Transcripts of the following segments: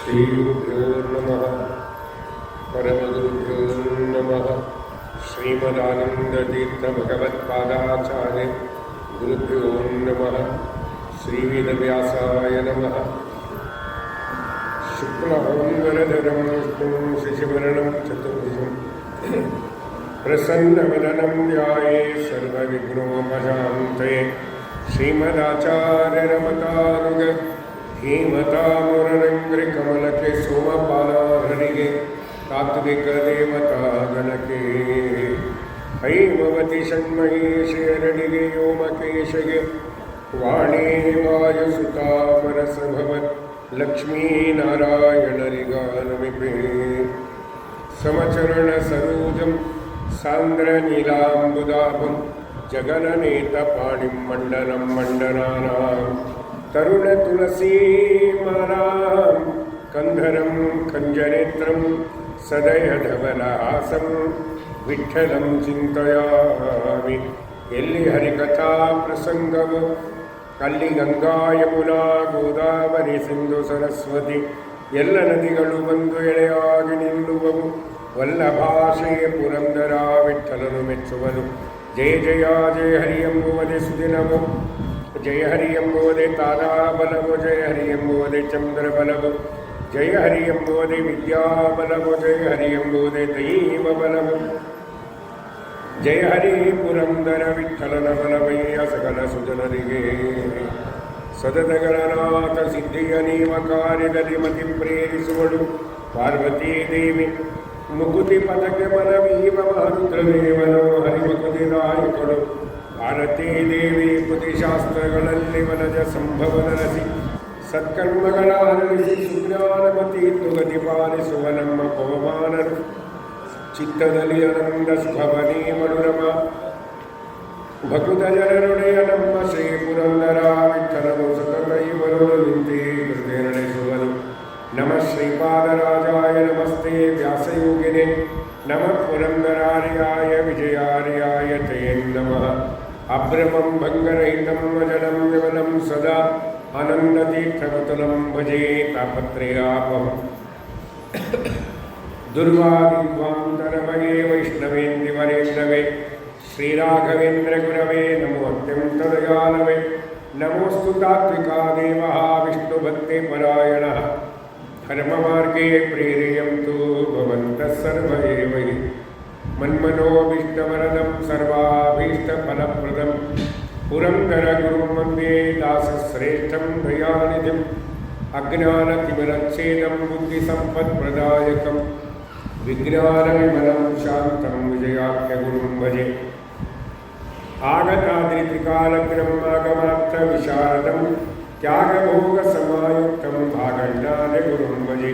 श्रीगुरुभ्यो नमः। परमगुरुभ्यो नमः। श्रीमदानन्दतीर्थभगवत्पादाचार्य गुरुभ्यो नमः। श्रीवेदव्यासाय नमः। शुक्लवरधरं विष्णुं शशिवर्णं चतुर्भुजं प्रसन्नवदनं ध्यायेत् सर्वविघ्नोपशान्तये। श्रीमदाचार्यरमतानुग ಹೇಮತಾಮುರರಂಗ್ರಿಕಮಲಕ್ಕೆ ಸೋಮಪಾಲಹರಿಗೆ ತಾತ್ವಿಕ ದೇವತಾಗಣಕ್ಕೆ ಹೈಮವತಿ ಷಣ್ಮಹೇಶರಡಿಗೆ ಯೋಮಕೇಶಗೆ ವಾಣಿ ವಾಯುಸುತಾಮರಸಭವತ್ ಲಕ್ಷ್ಮೀನಾರಾಯಣರಿಗಾನಮಿಪೇ ಸಮಚರಣ ಸರೋಜಂ ಸಾಂದ್ರ ನೀಲಾಂಬುದಾಭಂ ಜಗನನೇತ ಪಾಣಿಂ ಮಂಡನಂ ಮಂಡನಾನಾಂ ತರುಣ ತುಳಸೀಮಾಲಾಂ ಕಂಧರಂ ಕಂಜನೇತ್ರಂ ಸದಯಧವಲಹಾಸಂ ವಿಠ್ಠಲಂ ಚಿಂತಯಾಮಿ. ಎಲ್ಲಿ ಹರಿಕಥಾ ಪ್ರಸಂಗವು ಅಲ್ಲಿ ಗಂಗಾ ಯಮುನಾ ಗೋದಾವರಿ ಸಿಂಧು ಸರಸ್ವತಿ ಎಲ್ಲ ನದಿಗಳು ಬಂದು ಎಳೆಯಾಗಿ ನಿಲ್ಲುವವು. ವಲ್ಲಭಾಷೆಯ ಪುರಂದರ ವಿಠ್ಠಲನು ಮೆಚ್ಚುವನು. ಜಯ ಜಯ ಜಯ ಹರಿ ಎಂಬುವುದೇ ಸುದಿನವು, ಜಯ ಹರಿ ಎಂಬುವುದೇ ತಾರಾಬಲವು, ಜಯ ಹರಿ ಎಂಬುವುದೇ ಚಂದ್ರಬಲವು, ಜಯ ಹರಿ ಎಂಬುವುದೇ ವಿದ್ಯಾಬಲವು, ಜಯ ಹರಿ ಎಂಬುವುದೇ ದೈವ ಬಲವು. ಜಯ ಹರಿ ಪುರಂದರ ವಿಠ್ಠಲನ ಬಲವಯ್ಯ ಸಕಲ ಸುಜನರಿಗೆ. ಸದತಗಣನಾಥ ಸಿದ್ಧಿಯ ನೀವ ಕಾರ್ಯದಲ್ಲಿ ಮತಿ ಪ್ರೇರಿಸುವಳು ಪಾರ್ವತೀ ದೇವಿ. ಮುಕುತಿ ಪದಕ್ಕೆ ಮನವೀವ ಮಹರುದ್ರದೇವನು ಹರಿಮುಕುತಿ ನಾಯಕಳು ಭಾರತೀ ದೇವಿ. ಕೃತಿಶಾಸ್ತ್ರಗಳಲ್ಲಿ ವನಜ ಸಂಭವ ನರಸಿ ಸತ್ಕರ್ಮಗಳ ಹರಳಿಸಿ ಸುಜ್ಞಾನಮತಿ ತುಗತಿ ಪಾಲಿಸುವ ನಮ್ಮ ಪವಮಾನರು. ಚಿತ್ತದಲ್ಲಿ ಆನಂದ ಸುಖವನೇ ಮನುರಮ ಭಕುತ ಜನರುಡೆಯ ನಮ್ಮ ಶ್ರೀ ಪುರಂದರ ವಿಠ್ಠಲನು ಸತತ ಇವನು ನಿಂತೆ ಕೃತೆ ನಡೆಸುವನು. ನಮಃ ಶ್ರೀಪಾದರಾಜಾಯ ನಮಸ್ತೆ ವ್ಯಾಸಯೋಗಿನೇ ನಮಃ ಪುರಂದರಾರ್ಯಾಯ ವಿಜಯಾರ್ಯಾಯ ತೇ ನಮಃ. ಅಭ್ರಮಂ ಭಂಗರಹಿತಂ ಅಜಡಂ ವಿಮಲಂ ಸದಾ ಆನಂದತೀರ್ಥವತುಲಂ ಭಜೆ ತಾಪತ್ರಯಾಪಹಂ. ದುರ್ವಾದಿಧ್ವಾಂತರಮಯೇ ವೈಷ್ಣವೇಂದಿವರೇಂದ್ರವೇ ಶ್ರೀರಾಘವೇಂದ್ರ ಗುರವೇ ನಮೋ ಅತ್ಯಂತದಯಾಲವೇ. ನಮೋಸ್ತು ತಾತ್ವಿಕಾ ದೇವಃ ವಿಷ್ಣುಭಕ್ತಿ ಪರಾಯಣಃ. ಧರ್ಮಮಾರ್ಗೇ ಪ್ರೇರಯಂತು ಭವಂತಃ ಸರ್ವ ಏವ ಹಿ. ಮನ್ಮನೋಭೀಷ್ಟವರದಂ ಸರ್ವಾಭೀಷ್ಟಫಲಪ್ರದಂ ಪುರಂದರ ಗುರುಂ ವಂದೇ ದಾಸಶ್ರೇಷ್ಠಂ ದಯಾನಿಧಿಂ. ಅಜ್ಞಾನತಿಮಿರಚ್ಛೇದಂ ಬುದ್ಧಿಸಂಪತ್ಪ್ರದಾಯಕಂ ವಿಜ್ಞಾನವಿಮಲಂ ಶಾಂತಂ ವಿಜಯಾಖ್ಯ ಗುರುಂ ಭಜೆ. ಆಗತಾದ್ರಿತ್ರಿಕಾಲಗ್ರಂ ಆಗಮಾತ್ರ ವಿಶಾರದಂ ತ್ಯಾಗಭೋಗ ಸಮಾಯುಕ್ತಂ ಭಾಗಣ್ಣಾನ ಗುರುಂ ಭಜೆ.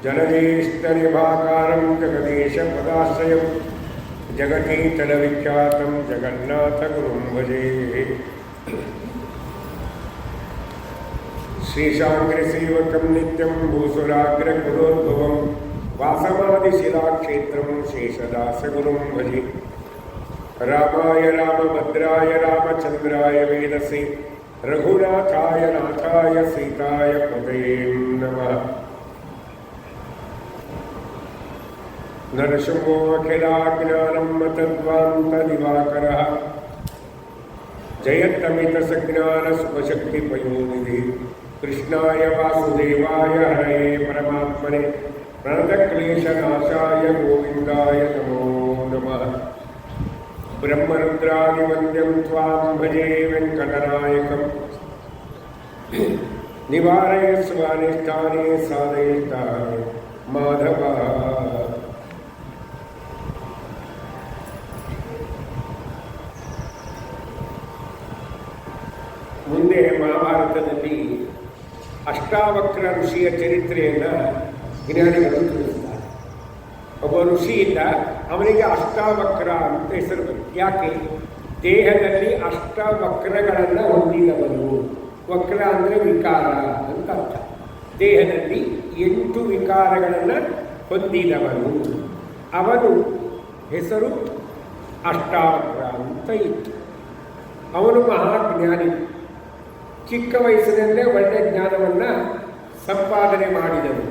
ಜನಜೇಷ್ಟನಿಭಾಕಾರಂ ಜಗದೀಶ ಪದಾಶ್ರಯಂ ಜಗತೀತಲ ವಿಖ್ಯಾತಂ ಜಗನ್ನಾಥ ಗುರುಂ ಭಜೆ. ಶ್ರೀಶಾಂಗ್ರಿ ಸೇವಕಂ ನಿತ್ಯಂ ಭೂಸುರಾಗ್ರ ಕುಲೋದ್ಭವಂ ವಾಸವಾದಿಶಿಲಾಕ್ಷೇತ್ರಂ ಶೇಷದಾಸ ಗುರುಂ ಭಜೆ. ರಾಮಾಯ ರಾಮಭದ್ರಾಯ ರಾಮಚಂದ್ರಾಯ ವೇದಸೆ ರಘುನಾಥಾಯ ನಾಥಾಯ ಸೀತಾಯ ಪತಯೇ ನಮಃ. ನರಸಿಂಹೋ ಅಖಿಲಾಜ್ಞಾನಂ ಮತದ್ವಾಂತದಿವಾಕರಃ ಜಯತ್ತಮಿತ ಸಜ್ಞಾನ ಸುಖಶಕ್ತಿ ಪಯೋನಿಧಿ. ಕೃಷ್ಣಾಯ ವಾಸುದೇವಾಯ ಹರಯೇ ಪರಮಾತ್ಮನೆ ಪ್ರಣತಕ್ಲೇಶನಾಶಾಯ ಗೋವಿಂದಾಯ ನಮೋ ನಮಃ. ಬ್ರಹ್ಮರುದ್ರಾದಿವಂದ್ಯಂ ತ್ವಾಂ ಭಜೆ ವೆಂಕಟನಾಯಕಂ. ನಿವಾರಯಸ್ವ ಅನಿಷ್ಟಾನಿ ಸಾಧಯಿಷ್ಟಾನಿ ಮಾಧವ. ಮುಂದೆ ಮಹಾಭಾರತದಲ್ಲಿ ಅಷ್ಟಾವಕ್ರ ಋಷಿಯ ಚರಿತ್ರೆಯನ್ನು ಜ್ಞಾನಿಗಳು ತಿಳಿಸ್ತಾರೆ. ಒಬ್ಬ ಋಷಿ ಇದ್ದ, ಅವನಿಗೆ ಅಷ್ಟಾವಕ್ರ ಅಂತ ಹೆಸರು ಬಂತು. ಯಾಕೆ? ದೇಹದಲ್ಲಿ ಅಷ್ಟವಕ್ರಗಳನ್ನು ಹೊಂದಿದವನು. ವಕ್ರ ಅಂದರೆ ವಿಕಾರ ಅಂತ ಅರ್ಥ. ದೇಹದಲ್ಲಿ 8 ವಿಕಾರಗಳನ್ನು ಹೊಂದಿದವನು. ಅವನು ಹೆಸರು ಅಷ್ಟಾವಕ್ರ ಅಂತ ಇತ್ತು. ಅವನು ಮಹಾಜ್ಞಾನಿ. ಚಿಕ್ಕ ವಯಸ್ಸಿನಲ್ಲೇ ಒಳ್ಳೆಯ ಜ್ಞಾನವನ್ನು ಸಂಪಾದನೆ ಮಾಡಿದನು.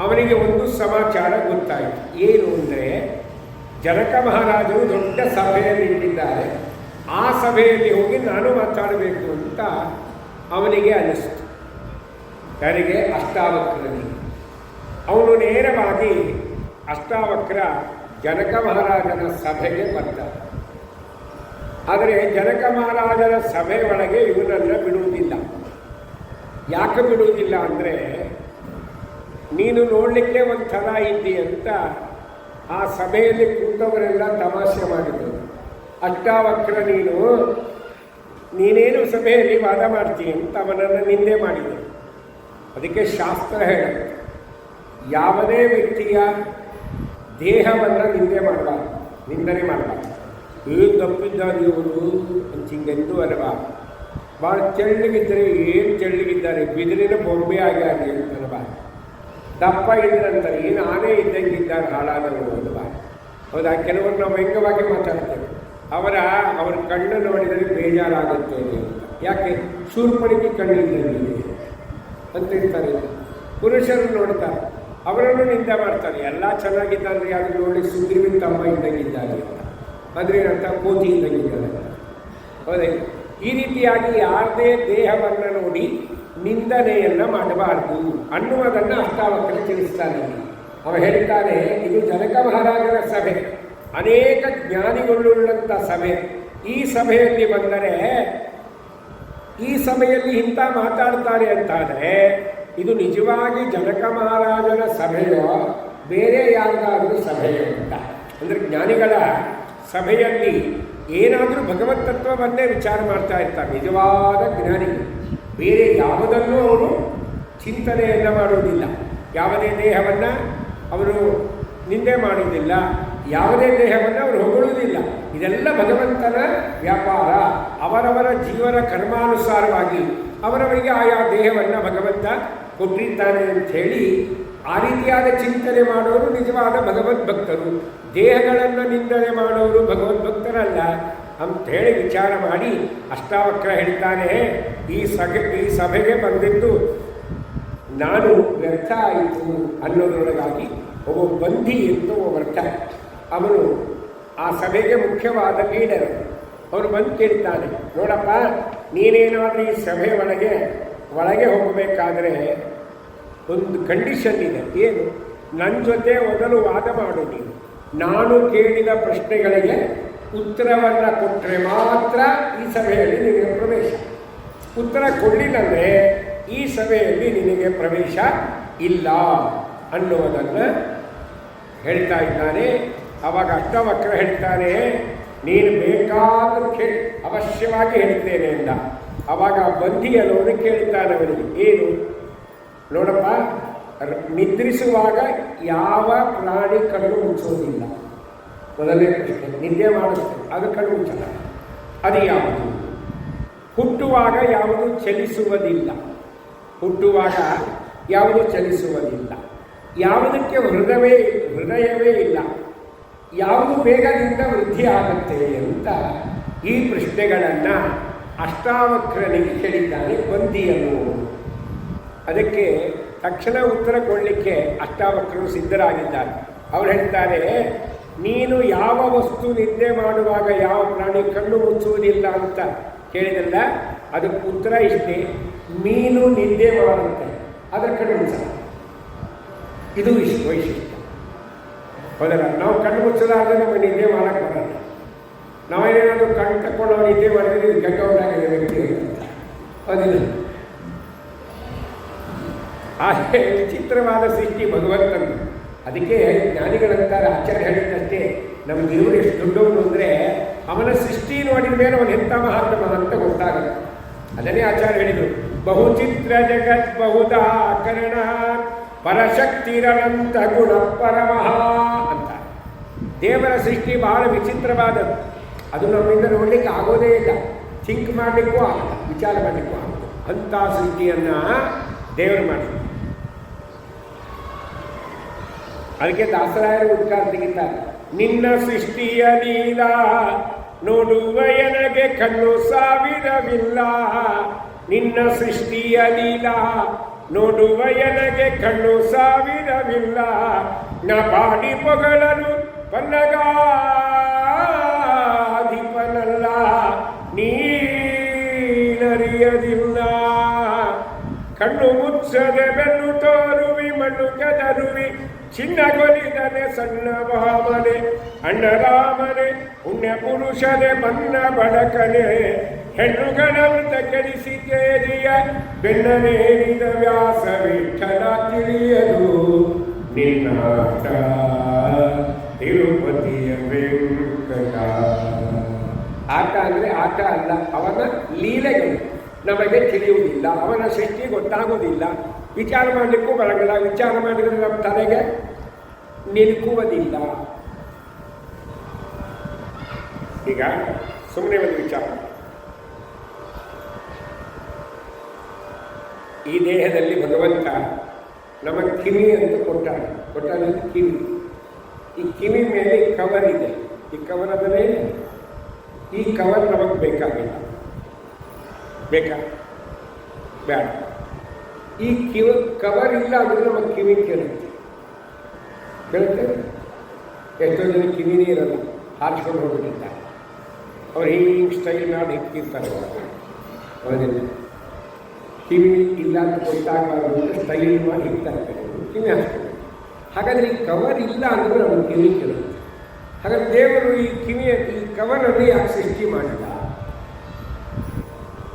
ಅವನಿಗೆ ಒಂದು ಸಮಾಚಾರ ಗೊತ್ತಾಯಿತು. ಏನು ಅಂದರೆ, ಜನಕ ಮಹಾರಾಜರು ದೊಡ್ಡ ಸಭೆಯಲ್ಲಿ ಇಟ್ಟಿದ್ದಾರೆ, ಆ ಸಭೆಯಲ್ಲಿ ಹೋಗಿ ನಾನು ಮಾತಾಡಬೇಕು ಅಂತ ಅವನಿಗೆ ಅನಿಸ್ತು. ಯಾರಿಗೆ? ಅಷ್ಟಾವಕ್ರನಿಗೆ. ಅವನು ನೇರವಾಗಿ ಅಷ್ಟಾವಕ್ರ ಜನಕ ಮಹಾರಾಜನ ಸಭೆಗೆ ಬರ್ತಾನೆ. ಆದರೆ ಜನಕ ಮಹಾರಾಜನ ಸಭೆ ಒಳಗೆ ಇವನನ್ನು ಬಿಡುವುದಿಲ್ಲ. ಯಾಕೆ ಬಿಡುವುದಿಲ್ಲ ಅಂದರೆ, ನೀನು ನೋಡಲಿಕ್ಕೆ ಒಂಥರ ಇದ್ದಿ ಅಂತ ಆ ಸಭೆಯಲ್ಲಿ ಕೂತವರೆಲ್ಲ ತಮಾಷೆ ಮಾಡಿದರು. ಅಷ್ಟಾವಕ್ರ ನೀನೇನು ಸಭೆಯಲ್ಲಿ ವಾದ ಮಾಡ್ತೀನಿ ಅಂತ ಅವನನ್ನು ನಿಂದೆ ಮಾಡಿದರು. ಅದಕ್ಕೆ ಶಾಸ್ತ್ರ ಹೇಳುತ್ತೆ, ಯಾವುದೇ ವ್ಯಕ್ತಿಯ ದೇಹವನ್ನು ನಿಂದನೆ ಮಾಡಬಾರ್ದು. ಏನು ತಪ್ಪಿದ್ದಾರೆ ಇವರು ಅಂತ ಹಿಂಗೆಂದು ಅಲ್ವಾ. ಭಾಳ ತೆಳ್ಳಗಿದ್ದರೆ ಏನು ತೆಳ್ಳಗಿದ್ದಾರೆ, ಬಿದಿರಿನ ಬೊಂಬೆ ಆಗಿ ಅಂತಲ್ವಾ. ದಪ್ಪ ಇದ್ರಂತಾರೆ, ಏನು ಆನೆ ಇದ್ದಂಗಿದ್ದಾರೆ ಹಾಳಾದವರು ಅಲ್ವಾ. ಹೌದಾ? ಕೆಲವರು ನಾವು ವ್ಯಂಗ್ಯವಾಗಿ ಮಾತಾಡ್ತೇವೆ. ಅವರ ಕಣ್ಣು ನೋಡಿದರೆ ಬೇಜಾರಾಗುತ್ತೆ ಅಂತ. ಯಾಕೆ? ಶೂರ್ಪಣಿಕೆ ಕಣ್ಣಿದ್ದಂಗಿದೆ ಅಂತ ಇರ್ತಾರೆ. ಪುರುಷರು ನೋಡ್ತಾರೆ, ಅವರನ್ನು ನಿಂದ ಮಾಡ್ತಾರೆ. ಎಲ್ಲ ಚೆನ್ನಾಗಿದ್ದಾರೆ, ಅದು ನೋಡಿ ಸುಗ್ರೀವಿನ ತಮ್ಮ ಇದ್ದಂಗಿದ್ದಾರೆ ಅಂತ. ಅಂದರೆ ಅಂತ ಕೋತಿ ಇದ್ದಂಗಿದ್ದಾರೆ. ಹೌದೇ? ಈ ರೀತಿಯಾಗಿ ಯಾರದೇ ದೇಹವನ್ನು ನೋಡಿ ನಿಂದನೆಯನ್ನು ಮಾಡಬಾರ್ದು ಅನ್ನುವುದನ್ನು ಅಷ್ಟಾವಕ್ರ ತಿಳಿಸ್ತಾನೆ. ಅವ ಹೇಳ್ತಾನೆ, ಇದು ಜನಕ ಮಹಾರಾಜರ ಸಭೆ, ಅನೇಕ ಜ್ಞಾನಿಗಳುಳ್ಳಂಥ ಸಭೆ. ಈ ಸಭೆಯಲ್ಲಿ ಬಂದರೆ, ಈ ಸಭೆಯಲ್ಲಿ ಇಂಥ ಮಾತಾಡ್ತಾರೆ ಅಂತಾದರೆ ಇದು ನಿಜವಾಗಿ ಜನಕ ಮಹಾರಾಜನ ಸಭೆಯೋ ಬೇರೆ ಯಾರಿಗಾದರೂ ಸಭೆಯೋ ಅಂತ. ಅಂದರೆ ಜ್ಞಾನಿಗಳ ಸಭೆಯಲ್ಲಿ ಏನಾದರೂ ಭಗವತ್ ತತ್ವವನ್ನೇ ವಿಚಾರ ಮಾಡ್ತಾ ಇರ್ತಾರೆ ನಿಜವಾದ ಜ್ಞಾನಿಗಳು. ಬೇರೆ ಯಾವುದನ್ನೂ ಅವರು ಚಿಂತನೆಯನ್ನು ಮಾಡುವುದಿಲ್ಲ. ಯಾವುದೇ ದೇಹವನ್ನು ಅವರು ನಿಂದೆ ಮಾಡುವುದಿಲ್ಲ, ಯಾವುದೇ ದೇಹವನ್ನು ಅವರು ಹೊಗಳುವುದಿಲ್ಲ. ಇದೆಲ್ಲ ಭಗವಂತನ ವ್ಯಾಪಾರ. ಅವರವರ ಜೀವನ ಕರ್ಮಾನುಸಾರವಾಗಿ ಅವರವರಿಗೆ ಆಯಾ ದೇಹವನ್ನು ಭಗವಂತ ಕೊಟ್ಟಿದ್ದಾನೆ ಅಂಥೇಳಿ ಆ ರೀತಿಯಾದ ಚಿಂತನೆ ಮಾಡೋರು ನಿಜವಾದ ಭಗವದ್ಭಕ್ತರು. ದೇಹಗಳನ್ನು ನಿಂದನೆ ಮಾಡೋರು ಭಗವದ್ಭಕ್ತರಲ್ಲ ಅಂಥೇಳಿ ವಿಚಾರ ಮಾಡಿ ಅಷ್ಟಾವಕ್ರ ಹೇಳ್ತಾನೆ, ಈ ಸಭೆಗೆ ಬಂದಿದ್ದು ನಾನು ವ್ಯರ್ಥ ಆಯಿತು ಅನ್ನೋದ್ರೊಳಗಾಗಿ ಒಬ್ಬ ಬಂಧಿ ಎಂದು ವ್ಯರ್ಥ. ಅವನು ಆ ಸಭೆಗೆ ಮುಖ್ಯವಾದ ಲೀಡರ್. ಅವನು ಬಂದು ಕೇಳ್ತಾನೆ, ನೋಡಪ್ಪ, ನೀನೇನಾದರೂ ಈ ಸಭೆ ಒಳಗೆ ಹೋಗಬೇಕಾದ್ರೆ ಒಂದು ಕಂಡೀಷನ್ ಇದೆ. ಏನು? ನನ್ನ ಜೊತೆ ಮೊದಲು ವಾದ ಮಾಡು. ನೀನು ನಾನು ಕೇಳಿದ ಪ್ರಶ್ನೆಗಳಿಗೆ ಉತ್ತರವನ್ನು ಕೊಟ್ಟರೆ ಮಾತ್ರ ಈ ಸಭೆಯಲ್ಲಿ ನಿನಗೆ ಪ್ರವೇಶ. ಉತ್ತರ ಕೊಡಲಿಲ್ಲಂದರೆ ಈ ಸಭೆಯಲ್ಲಿ ನಿನಗೆ ಪ್ರವೇಶ ಇಲ್ಲ ಅನ್ನುವುದನ್ನು ಹೇಳ್ತಾ ಇದ್ದಾನೆ. ಆವಾಗ ಅಷ್ಟವಕ್ರ ಹೇಳ್ತಾನೆ, ನೀನು ಬೇಕಾದರೂ ಕೇಳಿ, ಅವಶ್ಯವಾಗಿ ಹೇಳ್ತೇನೆ ಅಂತ. ಆವಾಗ ಬಂಧಿಯಲ್ಲವನು ಕೇಳ್ತಾನೆ ಅವನಿಗೆ, ಏನು? ನೋಡಪ್ಪ, ನಿದ್ರಿಸುವಾಗ ಯಾವ ಪ್ರಾಣಿ ಕಣ್ಣು ಮುಚ್ಚೋದಿಲ್ಲ. ಮೊದಲನೇ ಪ್ರಶ್ನೆ. ನಿದ್ದೆ ಮಾಡುತ್ತೆ, ಅದು ಕಣ್ಣು ಮುಚ್ಚಲ್ಲ. ಅದು ಯಾವುದು? ಹುಟ್ಟುವಾಗ ಯಾವುದು ಚಲಿಸುವುದಿಲ್ಲ. ಹುಟ್ಟುವಾಗ ಯಾವುದು ಚಲಿಸುವುದಿಲ್ಲ. ಯಾವುದಕ್ಕೆ ಹೃದಯವೇ ಇಲ್ಲ. ಯಾವುದು ಬೇಗದಿಂದ ವೃದ್ಧಿ ಆಗುತ್ತೆ ಅಂತ ಈ ಪ್ರಶ್ನೆಗಳನ್ನು ಅಷ್ಟಾವಕ್ರನಿಗೆ ಕೇಳಿದ್ದಾನೆ ಬಂಧಿಯನ್ನು. ಅದಕ್ಕೆ ತಕ್ಷಣ ಉತ್ತರ ಕೊಡಲಿಕ್ಕೆ ಅಷ್ಟಾವಕ್ರರು ಸಿದ್ಧರಾಗಿದ್ದಾರೆ. ಅವರು ಹೇಳ್ತಾರೆ, ನೀನು ಯಾವ ವಸ್ತು ನಿದ್ದೆ ಮಾಡುವಾಗ ಯಾವ ಪ್ರಾಣಿ ಕಣ್ಣು ಮುಚ್ಚುವುದಿಲ್ಲ ಅಂತ ಕೇಳಿದಲ್ಲ, ಅದಕ್ಕೆ ಉತ್ತರ ಇಷ್ಟೇ. ಮೀನು ನಿದ್ದೆ ಮಾಡುತ್ತೆ, ಅದರ ಕಣ್ಣು ಮುಚ್ಚಲ್ಲ. ಇದು ವೈಶಿಷ್ಟ್ಯ. ಹೌದಲ್ಲ? ನಾವು ಕಣ್ಣು ಮುಚ್ಚಲಾದ್ರೆ ನಮಗೆ ನಿದ್ದೆ ಮಾಡಕ್ಕೆ ಬರಲ್ಲ. ನಾವೇನಾದರೂ ಕಣ್ಣು ತಕ್ಕೊಂಡು ನಾವು ನಿದ್ದೆ ಮಾಡಿದ್ರೆ ಇದು ಗಂಗಾವಣಾಗಿದೆ ವ್ಯಕ್ತಿ ಅಂತ. ಅದಿಲ್ಲ. ಆ ವಿಚಿತ್ರವಾದ ಸೃಷ್ಟಿ ಭಗವಂತನು. ಅದಕ್ಕೆ ಜ್ಞಾನಿಗಳಂತಾರೆ, ಆಚಾರ್ಯ ಹೇಳಿದ್ದಷ್ಟೇ, ನಮ್ಮ ದೇವರು ಎಷ್ಟು ದೊಡ್ಡವನು ಅಂದರೆ ಅವನ ಸೃಷ್ಟಿ ನೋಡಿದ ಮೇಲೆ ಅವನು ಎಂಥ ಮಹಾತ್ಮ ಅಂತ ಗೊತ್ತಾಗುತ್ತೆ. ಅದನ್ನೇ ಆಚಾರ್ಯ ಹೇಳಿದರು, ಬಹುಚಿತ್ರ ಜಗತ್ ಬಹುದಾ ಕರಣ ಪರಶಕ್ತಿರಂತ ಗುಣ ಪರಮಃ ಅಂತ. ದೇವರ ಸೃಷ್ಟಿ ಬಹಳ ವಿಚಿತ್ರವಾದದ್ದು. ಅದು ನಮ್ಮಿಂದ ನೋಡಲಿಕ್ಕೆ ಆಗೋದೇ ಇಲ್ಲ, ಥಿಂಕ್ ಮಾಡಲಿಕ್ಕೂ ಆಗಲ್ಲ, ವಿಚಾರ ಮಾಡಲಿಕ್ಕೂ ಆಗಲ್ಲ. ಅಂಥ ಸೃಷ್ಟಿಯನ್ನು ದೇವರು ಮಾಡಿದ್ರು. ಅದಕ್ಕೆ ದಾಸರಾಯರು ಉದ್ಗಾರ ತೆಗಿತಾರೆ, ನಿನ್ನ ಸೃಷ್ಟಿಯ ಲೀಲ ನೋಡುವ ಎನಗೆ ಕಣ್ಣು ಸಾವಿರವಿಲ್ಲ. ನಿನ್ನ ಸೃಷ್ಟಿಯ ಲೀಲ ನೋಡುವ ಎನಗೆ ಕಣ್ಣು ಸಾವಿರವಿಲ್ಲ, ನ ಪಾಡಿ ಪೊಗಳನು ಪನ್ನಗಾಧಿಪನಲ್ಲ, ನೀನರಿಯದಿಲ್ಲ. ಕಣ್ಣು ಮುಚ್ಚದೆ ಬೆನ್ನು ತೋರುವಿ, ಮಣ್ಣು ಕೆದರುವಿ, ಚಿನ್ನಗೊಲಿದನೆ ಸಣ್ಣ ಭಾಮನೆ, ಅಣ್ಣರಾಮನೆ ಪುಣ್ಯ ಪುರುಷನೆ ಬನ್ನ ಬಡಕನೆ, ಹೆಣ್ಣುಗಳಂತ ಕೆಡಿಸಿ ಕೇರಿಯ ಬೆನ್ನನೇರಿದ ವ್ಯಾಸ ವಿಠಲ ತಿಳಿಯಲು ನಿನ್ನಾಟ ತಿರುಪತಿಯ ವೆಂಕಟ. ಆಟ ಅಂದರೆ ಆಟ ಅಲ್ಲ, ಅವನ ಲೀಲೆಗಳು ನಮಗೆ ತಿಳಿಯುವುದಿಲ್ಲ, ಅವನ ಸೃಷ್ಟಿ ಗೊತ್ತಾಗುವುದಿಲ್ಲ, ವಿಚಾರ ಮಾಡಲಿಕ್ಕೂ ಬರಲ್ಲ. ವಿಚಾರ ಮಾಡಿದರೆ ನಮ್ಮ ತಲೆಗೆ ನಿಲ್ಕುವುದಿಲ್ಲ. ಈಗ ಸುಮ್ಮನೆ ಒಂದು ವಿಚಾರ, ಈ ದೇಹದಲ್ಲಿ ಭಗವಂತ ನಮ್ಮ ಕಿವಿ ಅಂತ ಕೊಟ್ಟಾನೆ ಕಿವಿ. ಈ ಕಿವಿ ಮೇಲೆ ಕವರ್ ಇದೆ, ಈ ಕವರ್ ಅದನ್ನೇ, ಈ ಕವರ್ ನಮಗೆ ಬೇಕಾಗಿಲ್ಲ. ಬೇಕಾ? ಬೇಡ. ಈ ಕವರ್ ಇಲ್ಲ ಅಂದರೆ ನಮಗೆ ಕಿವಿ ಕೇಳುತ್ತೆ. ಎಷ್ಟೋ ಜನ ಕಿವಿನೇ ಇರಲ್ಲ, ಹಾರಿಸ್ಕೊಂಡು ಹೋಗ್ಬಿಟ್ಟಿರ್ತಾರೆ. ಅವ್ರು ಹಿಂಗೆ ಸ್ಟೈಲ್ ಮಾಡಿ ಇಟ್ಟಿರ್ತಾರೆ. ಅವರಲ್ಲಿ ಕಿವಿ ಇಲ್ಲ ಅಂತ ಗೊತ್ತಾಗಬಾರ್ದು ಅಂತ ಸ್ಟೈಲ್ ಮಾಡಿ ಇರ್ತಾರೆ, ಕಿವಿ ಹಾಕ್ತಾರೆ. ಹಾಗಾದರೆ ಈ ಕವರ್ ಇಲ್ಲ ಅಂದರೆ ನಮಗೆ ಕಿವಿ ಕೇಳುತ್ತೆ. ಹಾಗಾದ್ರೆ ದೇವರು ಈ ಕವರಲ್ಲಿ ಯಾಕೆ ಸೃಷ್ಟಿ ಮಾಡಿಲ್ಲ?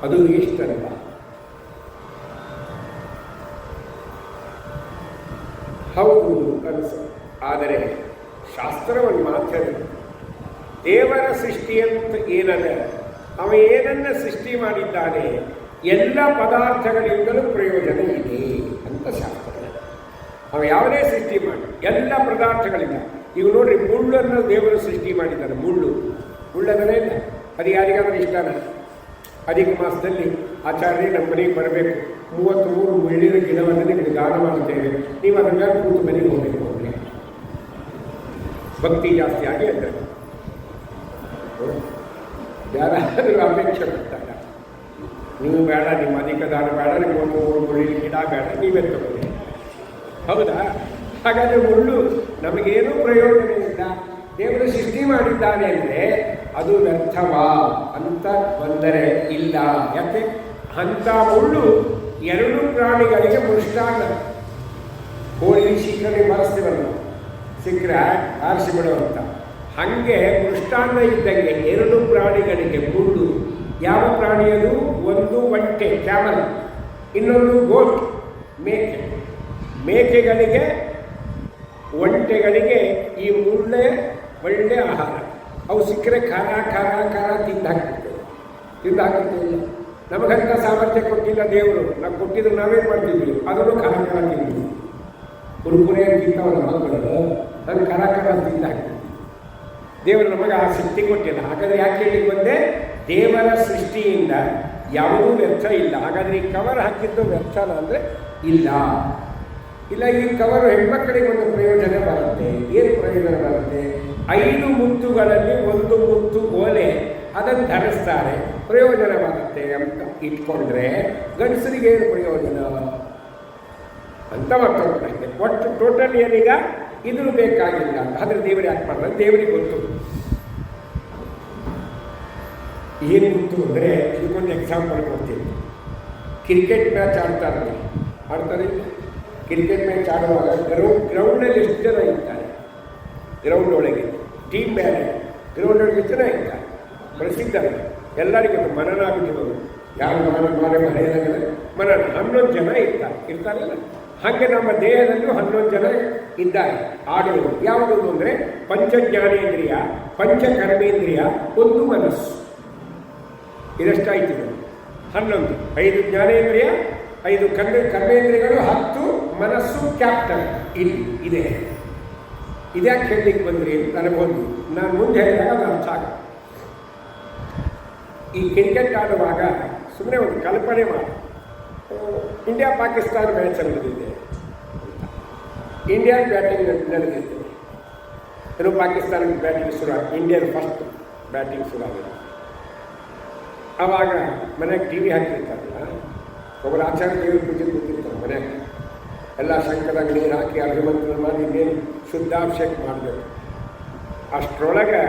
ಅದು ಇಷ್ಟಲ್ಲ. ಹೌದು ಅನಿಸ. ಆದರೆ ಶಾಸ್ತ್ರವನ್ನು ಮಾತ್ರ ದೇವರ ಸೃಷ್ಟಿ ಅಂತ ಏನದ, ಅವ ಏನನ್ನ ಸೃಷ್ಟಿ ಮಾಡಿದ್ದಾನೆ ಎಲ್ಲ ಪದಾರ್ಥಗಳಿಂದಲೂ ಪ್ರಯೋಜನ ಇದೆ ಅಂತ ಶಾಸ್ತ್ರ. ಅವ ಯಾವುದೇ ಸೃಷ್ಟಿ ಮಾಡಿ ಎಲ್ಲ ಪದಾರ್ಥಗಳಿಂದ. ಈಗ ನೋಡ್ರಿ, ಮುಳ್ಳನ್ನು ದೇವರು ಸೃಷ್ಟಿ ಮಾಡಿದ್ದಾನೆ. ಮುಳ್ಳದನೇ ಇಲ್ಲ. ಅದು ಯಾರಿಗಾದ್ರೂ ಇಷ್ಟನ? ಅಧಿಕ ಮಾಸದಲ್ಲಿ ಆಚಾರ್ಯ ನಮ್ಮ ಮನೆಗೆ ಬರಬೇಕು, 33 ಮುಳ್ಳಿನ ಗಿಡವನ್ನು ನಿಮಗೆ ದಾನ ಮಾಡುತ್ತೇವೆ, ನೀವು ಅದರ ಮೇಲೆ ಕೂತು ಮನೆಗೆ ಹೋಗಬೇಕು ಅಂದರೆ ಭಕ್ತಿ ಜಾಸ್ತಿ ಆಗಿ ಅಂದರೆ ಯಾರಾದರೂ ಅಪೇಕ್ಷೆ ಪಡ್ತಾರೆ, ನೀವು ಬೇಡ, ನಿಮ್ಮ ಅಧಿಕ ದಾನ ಬೇಡ, ನಿಮ್ಮ 33 ಮುಳ್ಳಿನ ಗಿಡ ಬೇಡ, ನೀವೇ ತಗೊಳ್ಳಿ. ಹೌದಾ? ಹಾಗಾದರೆ ಮುಳ್ಳು ನಮಗೇನೂ ಪ್ರಯೋಜನ ಇಲ್ಲ. ದೇವರು ಸೃಷ್ಟಿ ಮಾಡಿದ್ದಾನೆ ಅಂದರೆ ಅದು ವ್ಯರ್ಥವಾ ಅಂತ ಬಂದರೆ ಇಲ್ಲ. ಯಾಕೆ? ಅಂಥ ಮುಳ್ಳು 2 ಪ್ರಾಣಿಗಳಿಗೆ ಮೃಷ್ಟಾನ್ನ. ಕೋಳಿ ಶಿಖರೆ ಮರೆಸ್ತೀವಲ್ಲ, ಸಿಕ್ಕರೆ ಆರಿಸಿಬಿಡುವಂಥ ಹಾಗೆ ಮೃಷ್ಟಾನ್ನ ಇದ್ದಂಗೆ 2 ಪ್ರಾಣಿಗಳಿಗೆ ಮುಳ್ಳು. ಯಾವ ಪ್ರಾಣಿಯದು? ಒಂದು ಒಂಟೆ ಕ್ಯಾಮಲ್, ಇನ್ನೊಂದು ಗೋಟ್ ಮೇಕೆ. ಮೇಕೆಗಳಿಗೆ ಒಂಟೆಗಳಿಗೆ ಈ ಮುಳ್ಳೆ ಒಳ್ಳೆ ಆಹಾರ. ಅವು ಸಿಕ್ಕರೆ ಖಾರ ತಿಂದಾಕ್ತಿಲ್ಲ. ನಮಗಂತ ಸಾಮರ್ಥ್ಯ ಕೊಟ್ಟಿಲ್ಲ ದೇವರು. ನಾವು ಕೊಟ್ಟಿದ್ರು ನಾವೇನು ಮಾಡ್ತಿದ್ವಿ? ಅದನ್ನು ಖಾರ ತಿಂದ್ವಿ. ಕುರುಕುರೆ ತಿಂತವಲ್ಲ ಮಕ್ಕಳು, ನಾನು ಖಾರ ತಿಂದಾಕ್ತಿದ್ವಿ. ದೇವರು ನಮಗೆ ಆ ಶಕ್ತಿ ಕೊಟ್ಟಿಲ್ಲ. ಹಾಗಾದರೆ ಯಾಕೆ ಹೇಳಿ ಬಂದೆ? ದೇವರ ಸೃಷ್ಟಿಯಿಂದ ಯಾವುದೂ ವ್ಯರ್ಥ ಇಲ್ಲ. ಹಾಗಾದರೆ ಈ ಕವರ್ ಹಾಕಿದ್ದು ವ್ಯರ್ಥನ ಅಂದರೆ ಇಲ್ಲ. ಈ ಕವರು ಹೆಣ್ಮಕ್ಕಳಿಗೆ ಒಂದು ಪ್ರಯೋಜನ ಬರುತ್ತೆ. ಏನು ಪ್ರಯೋಜನ ಬರುತ್ತೆ? 5 ಮುತ್ತುಗಳಲ್ಲಿ 1 ಮುತ್ತು ಓಲೆ, ಅದನ್ನು ಧರಿಸ್ತಾರೆ, ಪ್ರಯೋಜನ ಬರುತ್ತೆ ಅಂತ ಇಟ್ಕೊಂಡ್ರೆ ಗಂಡಸರಿಗೆ ಏನು ಪ್ರಯೋಜನ ಅಂತ ಮತ್ತೊಂದು. ಒಟ್ಟು ಟೋಟಲ್ ಏನೀಗ ಇದು ಬೇಕಾಗಿಲ್ಲ. ಆದರೆ ದೇವರು ಯಾಕೆ ಮಾಡ್ತಾರೆ? ದೇವರಿಗೆ ಗೊತ್ತು ಏನು ಗೊತ್ತು ಅಂದರೆ, ಇದಕ್ಕೊಂದು ಎಕ್ಸಾಂಪಲ್ ಕೊಡ್ತೀನಿ. ಕ್ರಿಕೆಟ್ ಮ್ಯಾಚ್ ಆಡ್ತಾರೆ. ಕ್ರಿಕೆಟ್ ಮ್ಯಾಚ್ ಆಡುವಾಗ ಗ್ರೌಂಡಲ್ಲಿ ಎಷ್ಟು ಜನ ಇರ್ತಾರೆ? ಗ್ರೌಂಡ್ ಒಳಗೆ ಟೀಮ್ ಬೇರೆ, ಗ್ರೌಂಡ್ ಒಳಗೆ ಎಷ್ಟು ಜನ ಇರ್ತಾರೆ? ಪ್ರಸಿದ್ಧ ಎಲ್ಲರಿಗೂ ಮನನ ಆಗಿರೋದು. ಯಾರು ಮನೆಯಲ್ಲಿ ಮನನ 11 ಜನ ಇರ್ತಾರಲ್ಲ. ಹಾಗೆ ನಮ್ಮ ದೇಹದಲ್ಲೂ 11 ಜನ ಇದ್ದಾರೆ ಆಡುವುದು. ಯಾವುದು ಅಂದರೆ ಪಂಚಜ್ಞಾನೇಂದ್ರಿಯ, ಪಂಚಕರ್ಮೇಂದ್ರಿಯ, 1 ಮನಸ್ಸು. ಇದೆಷ್ಟಾಯ್ತು? 11. 5 ಜ್ಞಾನೇಂದ್ರಿಯ, 5 ಕರ್ಮೇಂದ್ರಿಯಗಳು, 10 ಮನಸ್ಸು ಕ್ಯಾಪ್ಟನ್ ಇಲ್ಲಿ ಇದೆ. ಇದ್ಯಾಕೆ ಹೇಳಲಿಕ್ಕೆ ಬಂದ್ರಿ ನನಗೊಂದು, ನಾನು ಮುಂದೆ ಹೇಳಿದಾಗ ಅದು ಅರ್ಥ ಆಗ. ಈ ಕ್ರಿಕೆಟ್ ಆಡುವಾಗ ಸುಮ್ಮನೆ ಒಂದು ಕಲ್ಪನೆ ಮಾಡಿ, ಇಂಡಿಯಾ ಪಾಕಿಸ್ತಾನ ಮ್ಯಾಚ್ ನಡೆದಿದೆ, ಇಂಡಿಯನ್ ಬ್ಯಾಟಿಂಗ್ ನಡೆದಿದೆ. ಏನು ಪಾಕಿಸ್ತಾನಕ್ಕೆ ಬ್ಯಾಟಿಂಗ್ ಶುರುವಾಗಿ, ಇಂಡಿಯನ್ ಫಸ್ಟ್ ಬ್ಯಾಟಿಂಗ್ ಶುರುವಾಗಿದೆ. ಆವಾಗ ಮನೆಗೆ ಟಿ ವಿ ಹಾಕಿರ್ತಾರಲ್ಲ, ಒಬ್ಬರು ಆಚಾರ್ಯ ದೇವ್ರ ಪೂಜೆ ಕೂತಿರ್ತಾರೆ ಮನೆಯಾಗ, ಎಲ್ಲ ಶಂಕರಾಗ ನೀರು ಹಾಕಿ ಅಭಿಮಂತ್ರಣ ಮಾಡಿ ಇನ್ನೇನು ಶುದ್ಧಾಭಿಷೇಕ ಮಾಡಬೇಕು. ಅಷ್ಟರೊಳಗೆ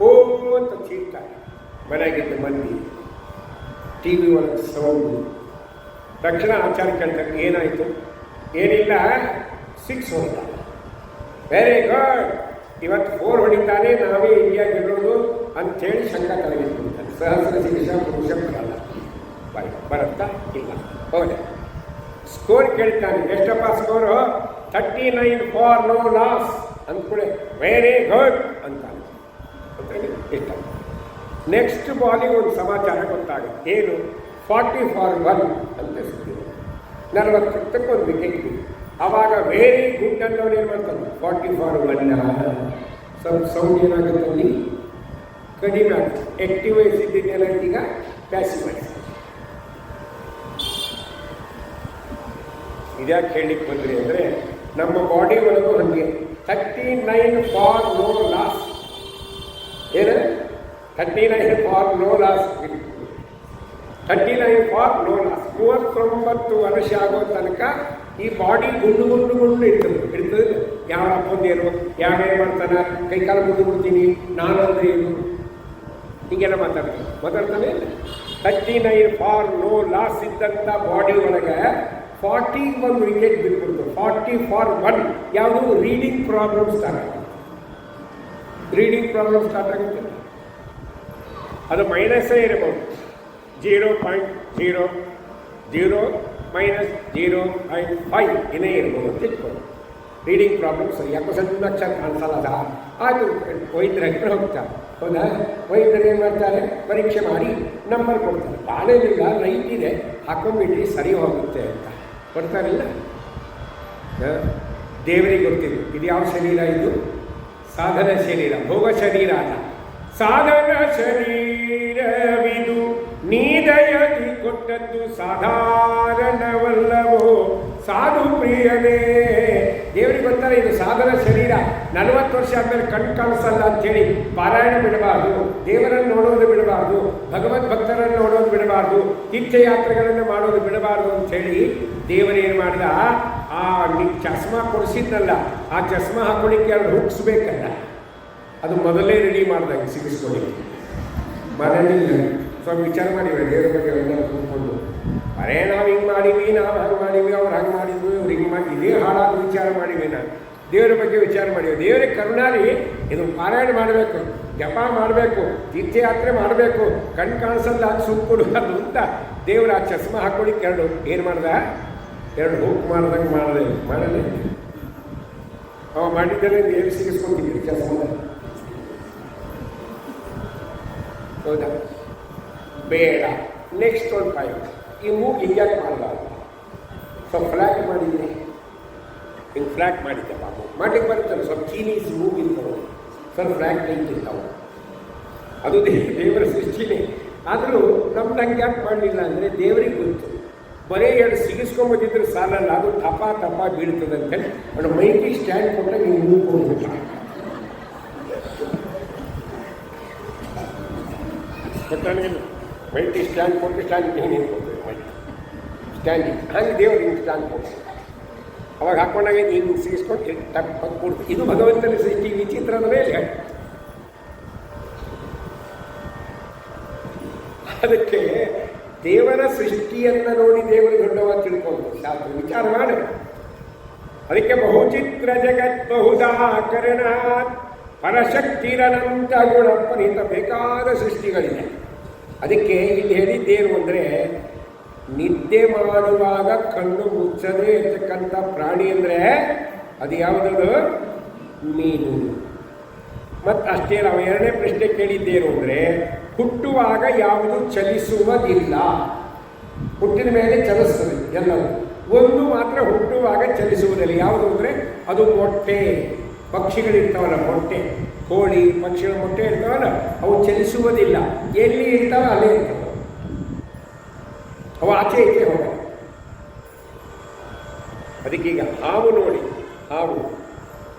ಓ ಅಂತ ಚೀರ್ತಾರೆ ಮನೆಯಾಗಿದ್ದ ಮಂದಿ, ಟಿ ವಿ ಒಳಗೆ ಸೌಂಡು. ತಕ್ಷಣ ಆಚಾರ್ಯ ಕೇಳ್ತಾರೆ, ಏನಾಯಿತು? ಏನಿಲ್ಲ, 6 ಹೊಡಿತ. ವೆರಿ ಗುಡ್, ಇವತ್ತು 4 ಹೊಡಿತಾನೆ, ನಾವೇ ಇಂಡಿಯಾ ಗೆಲ್ಲೋದು ಅಂಥೇಳಿ ಶಂಕ ಕಳೆದಿಟ್ಬಿಡ್ತಾರೆ. ಸಹಸ್ರ ಶೀರ್ಷ ಪುರುಷ ಬರಲ್ಲ, ಬರುತ್ತಾ ಇಲ್ಲ, ಹೌದಾ? ಸ್ಕೋರ್ ಕೇಳ್ತಾನೆ, ಎಷ್ಟಪ್ಪ ಸ್ಕೋರು? 39 ಫಾರ್ ನೋ ಲಾಸ್ ಅಂದ್ಕೊಳ್ಳಿ, ವೆರಿ ಗುಡ್ ಅಂತಾನೆ. ಇಷ್ಟ. ನೆಕ್ಸ್ಟ್ ಬಾಲಿಗೆ ಒಂದು ಸಮಾಚಾರ ಗೊತ್ತಾಗುತ್ತೆ, ಏನು? 40 ಫಾರ್ 1 ಅಂತ ಸಿಗ್ತಿದೆ. 40ಕ್ಕೆ ಒಂದು ವಿಕೆಟ್. ಆವಾಗ ವೆರಿ ಗುಡ್ ಅನ್ನೋರು ಏನು ಮಾಡ್ತಾರೆ? 40 ಫಾರ್ 1 ಸ್ವಲ್ಪ ಸೌಂಡ್ ಏನಾಗುತ್ತೆ ಅಲ್ಲಿ ಕಡಿಮೆ ಆಗುತ್ತೆ. ಆಕ್ಟಿವ್ ವಯಸ್ಸಿದ್ದೇನೆ ಈಗ ಪ್ಯಾಸಿವ್ ವಯಸ್ಸು. ಇದ್ಯಾಕೆ ಹೇಳಲಿಕ್ಕೆ ಬಂದ್ರಿ ಅಂದರೆ, ನಮ್ಮ ಬಾಡಿ ಒಳಗೂ ಹಾಗೆ 39 ಫಾರ್ ನೋ ಲಾಸ್. ಏನು? 39 for no loss. 39 for no loss. 39 ವರ್ಷ ಆಗೋ ತನಕ ಈ ಬಾಡಿ ಗುಂಡು ಇರ್ತದೆ. ಯಾವ ಅಪ್ಪಂದೇನು, ಯಾವೇನು ಮಾಡ್ತಾನೆ, ಕೈಕಾಲು ಮುಂದೆ ಬಿಡ್ತೀನಿ, ನಾನು ಅಂದ್ರೆ ಏನು, ಹೀಗೆಲ್ಲ ಮಾತಾಡ್ತಾನೆ. 39 ಫಾರ್ ನೋ ಲಾಸ್ ಇದ್ದಂಥ ಬಾಡಿ ಒಳಗೆ 41 ವಿಕೆಟ್ ಬಿಟ್ಬಿಡ್ತು. 40 ಫಾರ್ 1 ಯಾವುದು? ರೀಡಿಂಗ್ ಪ್ರಾಬ್ಲಮ್ ಸ್ಟಾರ್ಟ್ ಆಗುತ್ತೆ. ಅದು ಮೈನಸ್ಸೇ ಇರಬಹುದು. 0.00 -0.5 ಏನೇ ಇರ್ಬೋದು ಅಂತ ಇಟ್ಕೊಂಡು. ರೀಡಿಂಗ್ ಪ್ರಾಬ್ಲಮ್ಸ್ ಯಾಕೋ ಸಣ್ಣ ಅಕ್ಷರ ಕಾಣಿಸಲ್ಲ. ಅದು ವೈದ್ಯರ ಹತ್ರ ಹೋಗ್ತಾರೆ, ಹೌದಾ? ವೈದ್ಯರು ಏನು ಮಾಡ್ತಾರೆ? ಪರೀಕ್ಷೆ ಮಾಡಿ ನಂಬರ್ ಕೊಡ್ತಾರೆ. ಬಾಳೆನಿಲ್ಲ, ಲೈಟ್ ಇದೆ, ಹಾಕೊಂಡ್ಬಿಟ್ರಿ ಸರಿ ಹೋಗುತ್ತೆ ಅಂತ ಕೊಡ್ತಾರಿಲ್ಲ. ದೇವರಿಗೆ ಗೊತ್ತಿದೆ ಇದು ಯಾವ ಶರೀರ, ಇದು ಸಾಧನ ಶರೀರ, ಭೋಗ ಶರೀರ ಅಲ್ಲ. ಸಾಧನ ಶರೀರವಿದು ನೀದಯದಿ ಕೊಟ್ಟದ್ದು ಸಾಧಾರಣವಲ್ಲವೋ ಸಾಧು ಪ್ರಿಯನೇ. ದೇವರಿಗೆ ಗೊತ್ತಾರೆ ಇದು ಸಾಧನ ಶರೀರ. 40 ವರ್ಷ ಆದಮೇಲೆ ಕಣ್ಣು ಕಾಣಿಸಲ್ಲ ಅಂಥೇಳಿ ಪಾರಾಯಣ ಬಿಡಬಾರ್ದು, ದೇವರನ್ನು ನೋಡೋದು ಬಿಡಬಾರ್ದು, ಭಗವದ್ ಭಕ್ತರನ್ನು ನೋಡೋದು ಬಿಡಬಾರ್ದು, ತೀರ್ಥಯಾತ್ರೆಗಳನ್ನು ಮಾಡೋದು ಬಿಡಬಾರ್ದು ಅಂಥೇಳಿ ದೇವರೇನು ಮಾಡಿದ? ಆ ಚಸ್ಮಾ ಕೊಡಿಸಿದ್ನಲ್ಲ, ಆ ಚಸ್ಮಾ ಹಾಕೊಳ್ಳಿಕ್ಕೆ ಅವ್ರು ಹುಟ್ಟಿಸ್ಬೇಕಲ್ಲ, ಅದು ಮೊದಲೇ ರೆಡಿ ಮಾಡಿದಾಗ ಸಿಗಿಸ್ಕೊಳ್ಳಿ. ಮನೆಯಲ್ಲಿ ಸ್ವಲ್ಪ ವಿಚಾರ ಮಾಡಿವೆ ದೇವರ ಬಗ್ಗೆ ಎಲ್ಲರೂ ಕೂತ್ಕೊಂಡು, ಅರೇ ನಾವು ಹಿಂಗೆ ಮಾಡೀವಿ, ನಾವು ಹಂಗೆ ಮಾಡೀವಿ, ಅವ್ರು ಹಂಗೆ ಮಾಡಿದ್ವಿ, ಇವ್ರು ಹಿಂಗೆ ಮಾಡಿ, ಇದೇ ಹಾಳಾದ ವಿಚಾರ ಮಾಡಿವಿ. ನಾನು ದೇವರ ಬಗ್ಗೆ ವಿಚಾರ ಮಾಡಿವಿ. ದೇವರಿಗೆ ಕರುಣಾರಿ, ಇದು ಪಾರಾಯಣ ಮಾಡಬೇಕು, ಜಪ ಮಾಡಬೇಕು, ತೀರ್ಥಯಾತ್ರೆ ಮಾಡಬೇಕು, ಕಣ್ಣು ಕಾಣಿಸಲ್ಲ ಅದು ಸುಮ್ಕೊಡೋದು ಅಂತ ದೇವರ ಆ ಚಸ್ಮಾ ಹಾಕೊಳ್ಳಿಕ್ಕೆ ಏನು ಮಾಡ್ದ? 2 ಹುಕ್ ಮಾಡ್ದಂಗೆ ಮಾಡಲೇ ಅವ ಮಾಡಿದ್ದರೆ ಏನು ಸಿಗಿಸ್ಕೊತಿದ್ವಿ ಚಸ್ಮಾ, ಹೌದಾ? ಬೇಡ. ನೆಕ್ಸ್ಟ್ ಒಂದು ಪಾಯಿಂಟ್, ಈ ಮೂಗು ಹಿಂಗ್ಯಾಕೆ ಮಾಡಬಾರ್ದು? ಸ್ವಲ್ಪ ಫ್ಲ್ಯಾಟ್ ಮಾಡಿದ್ದೀನಿ, ಹಿಂಗೆ ಫ್ಲ್ಯಾಟ್ ಮಾಡಿದ್ದೆ ಬಾಬು, ಮಾಡ್ಲಿಕ್ಕೆ ಬರುತ್ತಲ್ಲ, ಸ್ವಲ್ಪ ಚೀನೀಸ್ ಮೂಗಿರ್ತಾವೆ, ಸ್ವಲ್ಪ ಫ್ಲ್ಯಾಟ್ ನಿಂತಿರ್ತಾವೆ, ಅದು ದೇವರ ಸೃಷ್ಟಿನೇ. ಆದರೂ ನಮ್ದು ಹಂಗೆ ಯಾಕೆ ಮಾಡಲಿಲ್ಲ ಅಂದರೆ ದೇವರಿಗೆ ಗೊತ್ತು. ಬರೀ 2 ಸಿಗಿಸ್ಕೊಂಬಂದಿದ್ರೆ ಸಾಲಲ್ಲ, ಅದು ತಪ ಬೀಳ್ತದೆ ಅಂತೇಳಿ ಅವನು ಮೈಕಿ ಸ್ಟ್ಯಾಂಡ್ ಕೊಟ್ಟರೆ ನೀವು ಮೂಗ್ಕೊಂಡು ಗೊತ್ತಾನೇನು? ಮೈಟಿ ಸ್ಟ್ಯಾಂಡ್ ಕೊಟ್ಟು ಸ್ಟ್ಯಾಂಡಿಗೆ ಹಿಂಗೆ ನಿಂತ್ಕೊಳ್ತೇವೆ, ಮೈಟಿ ಸ್ಟ್ಯಾಂಡಿಗೆ ಹಾಗೆ ದೇವರು ಹಿಂಗೆ ಸ್ಟ್ಯಾಂಡ್ ಕೊಟ್ಟು ಅವಾಗ ಹಾಕೊಂಡಾಗ ಹಿಂಗೆ ಸಿಗಿಸ್ಕೊಂಡು ತಪ್ಪ ಕೊಡ್ತೀವಿ. ಇದು ಭಗವಂತನ ಸೃಷ್ಟಿ ವಿಚಿತ್ರದ ಮೇಲೆ. ಅದಕ್ಕೆ ದೇವರ ಸೃಷ್ಟಿಯನ್ನು ನೋಡಿ ದೇವರು ದೊಡ್ಡವ ತಿಳ್ಕೊಂಡು ಶಾಸ್ತ್ರ ವಿಚಾರ ಮಾಡಿ. ಅದಕ್ಕೆ ಬಹುಚಿತ್ರ ಜಗತ್ ಬಹುದಾಕರಣ ಪರಶಕ್ತಿರನಂತ ಗುಣ ಪರಿತ ಬೇಕಾದ ಸೃಷ್ಟಿಗಳಿದೆ. ಅದಕ್ಕೆ ಇಲ್ಲಿ ಹೇಳಿದ್ದೇನು ಅಂದರೆ, ನಿದ್ದೆ ಮಾಡುವಾಗ ಕಣ್ಣು ಮುಚ್ಚದೇ ಇರ್ತಕ್ಕಂಥ ಪ್ರಾಣಿ ಅಂದರೆ ಅದು ಯಾವುದದು? ಮೀನು. ಮತ್ತು ಅಷ್ಟೇ ನಾವು 2ನೇ ಪ್ರಶ್ನೆ ಕೇಳಿದ್ದೇನು ಅಂದರೆ, ಹುಟ್ಟುವಾಗ ಯಾವುದು ಚಲಿಸುವುದಿಲ್ಲ, ಹುಟ್ಟಿದ ಮೇಲೆ ಚಲಿಸ್ತದೆ ಎಲ್ಲವೂ. ಒಂದು ಮಾತ್ರ ಹುಟ್ಟುವಾಗ ಚಲಿಸುವುದಿಲ್ಲ, ಯಾವುದು ಅಂದರೆ ಅದು ಮೊಟ್ಟೆ. ಪಕ್ಷಿಗಳಿರ್ತಾವಲ್ಲ ಮೊಟ್ಟೆ, ಕೋಳಿ ಪಕ್ಷಿಗಳ ಮೊಟ್ಟೆ ಇರ್ತಾವಲ್ಲ, ಅವು ಚಲಿಸುವುದಿಲ್ಲ. ಎಲ್ಲಿ ಇರ್ತಾವ ಅಲ್ಲೇ ಇರ್ತಾವೆ, ಅವು ಆಚೆ ಈಚೆ ಹೋಗಲ್ಲ. ಅದಕ್ಕೀಗ ಹಾವು ನೋಡಿ, ಹಾವು